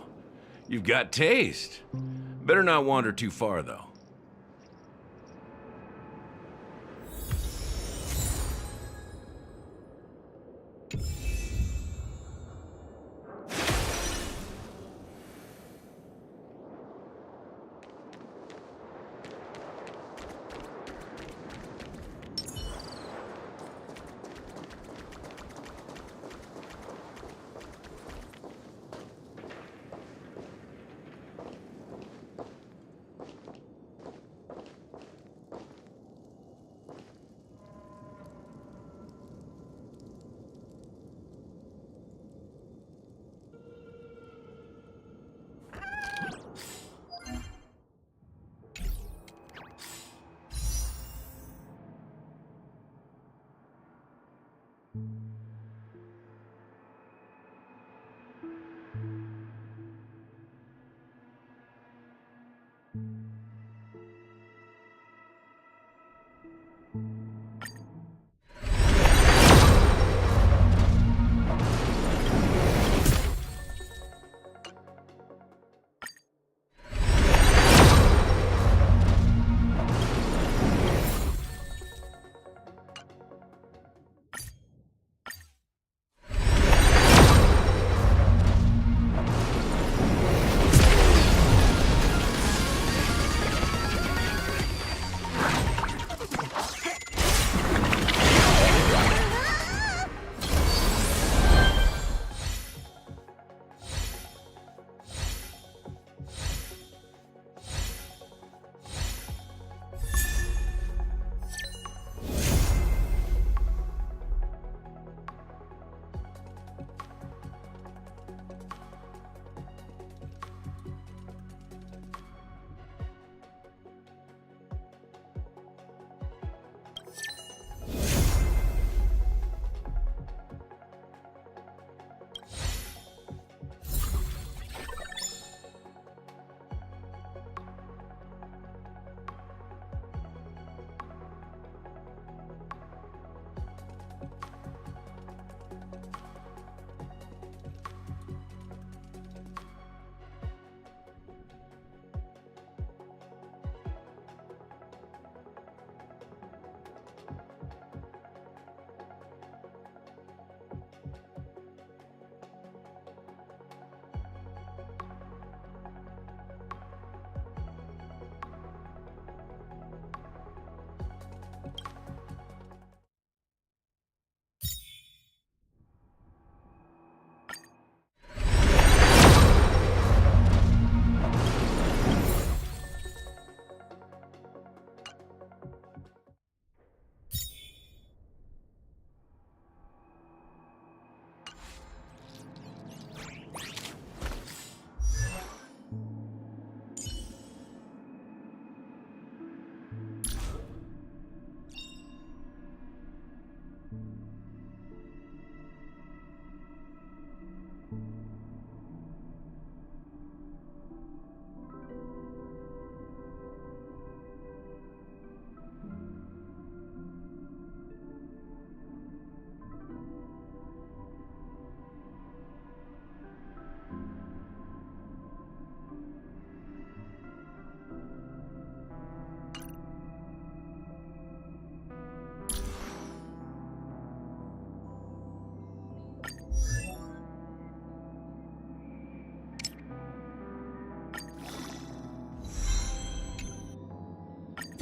You've got taste. Better not wander too far though.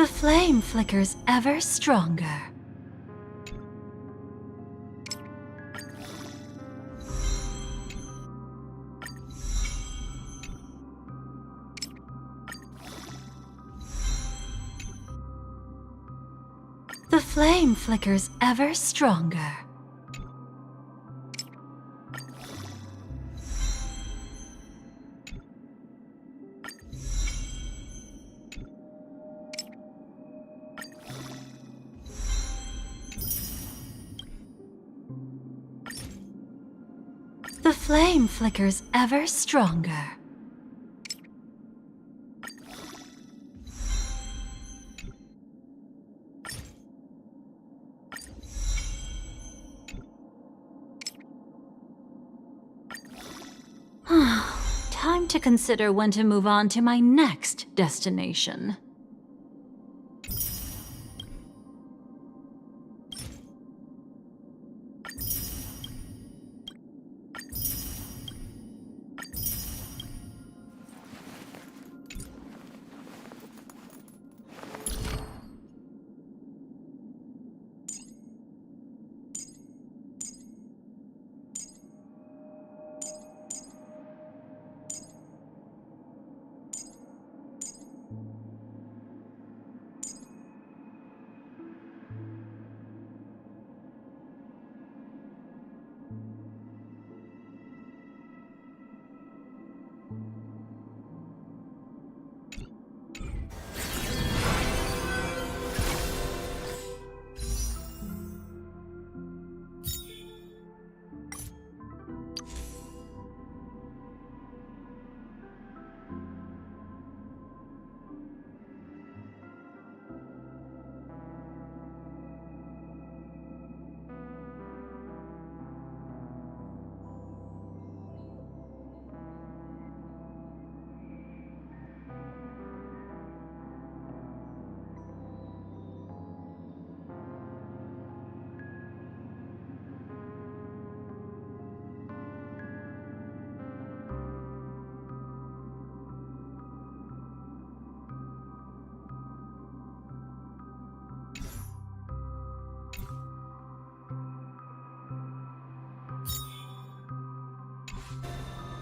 The flame flickers ever stronger. The flame flickers ever stronger. The flame flickers ever stronger. Time to consider when to move on to my next destination.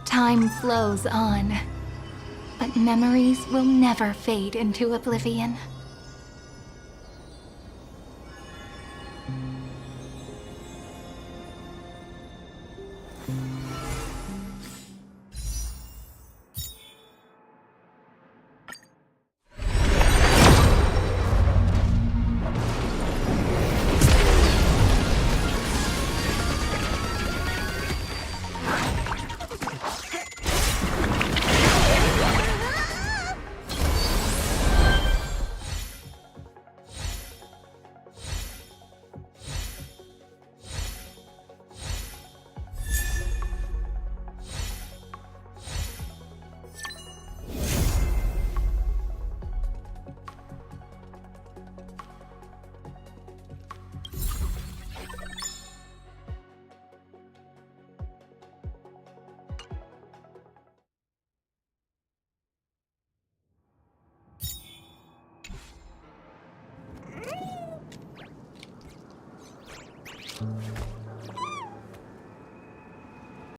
Time flows on, but memories will never fade into oblivion.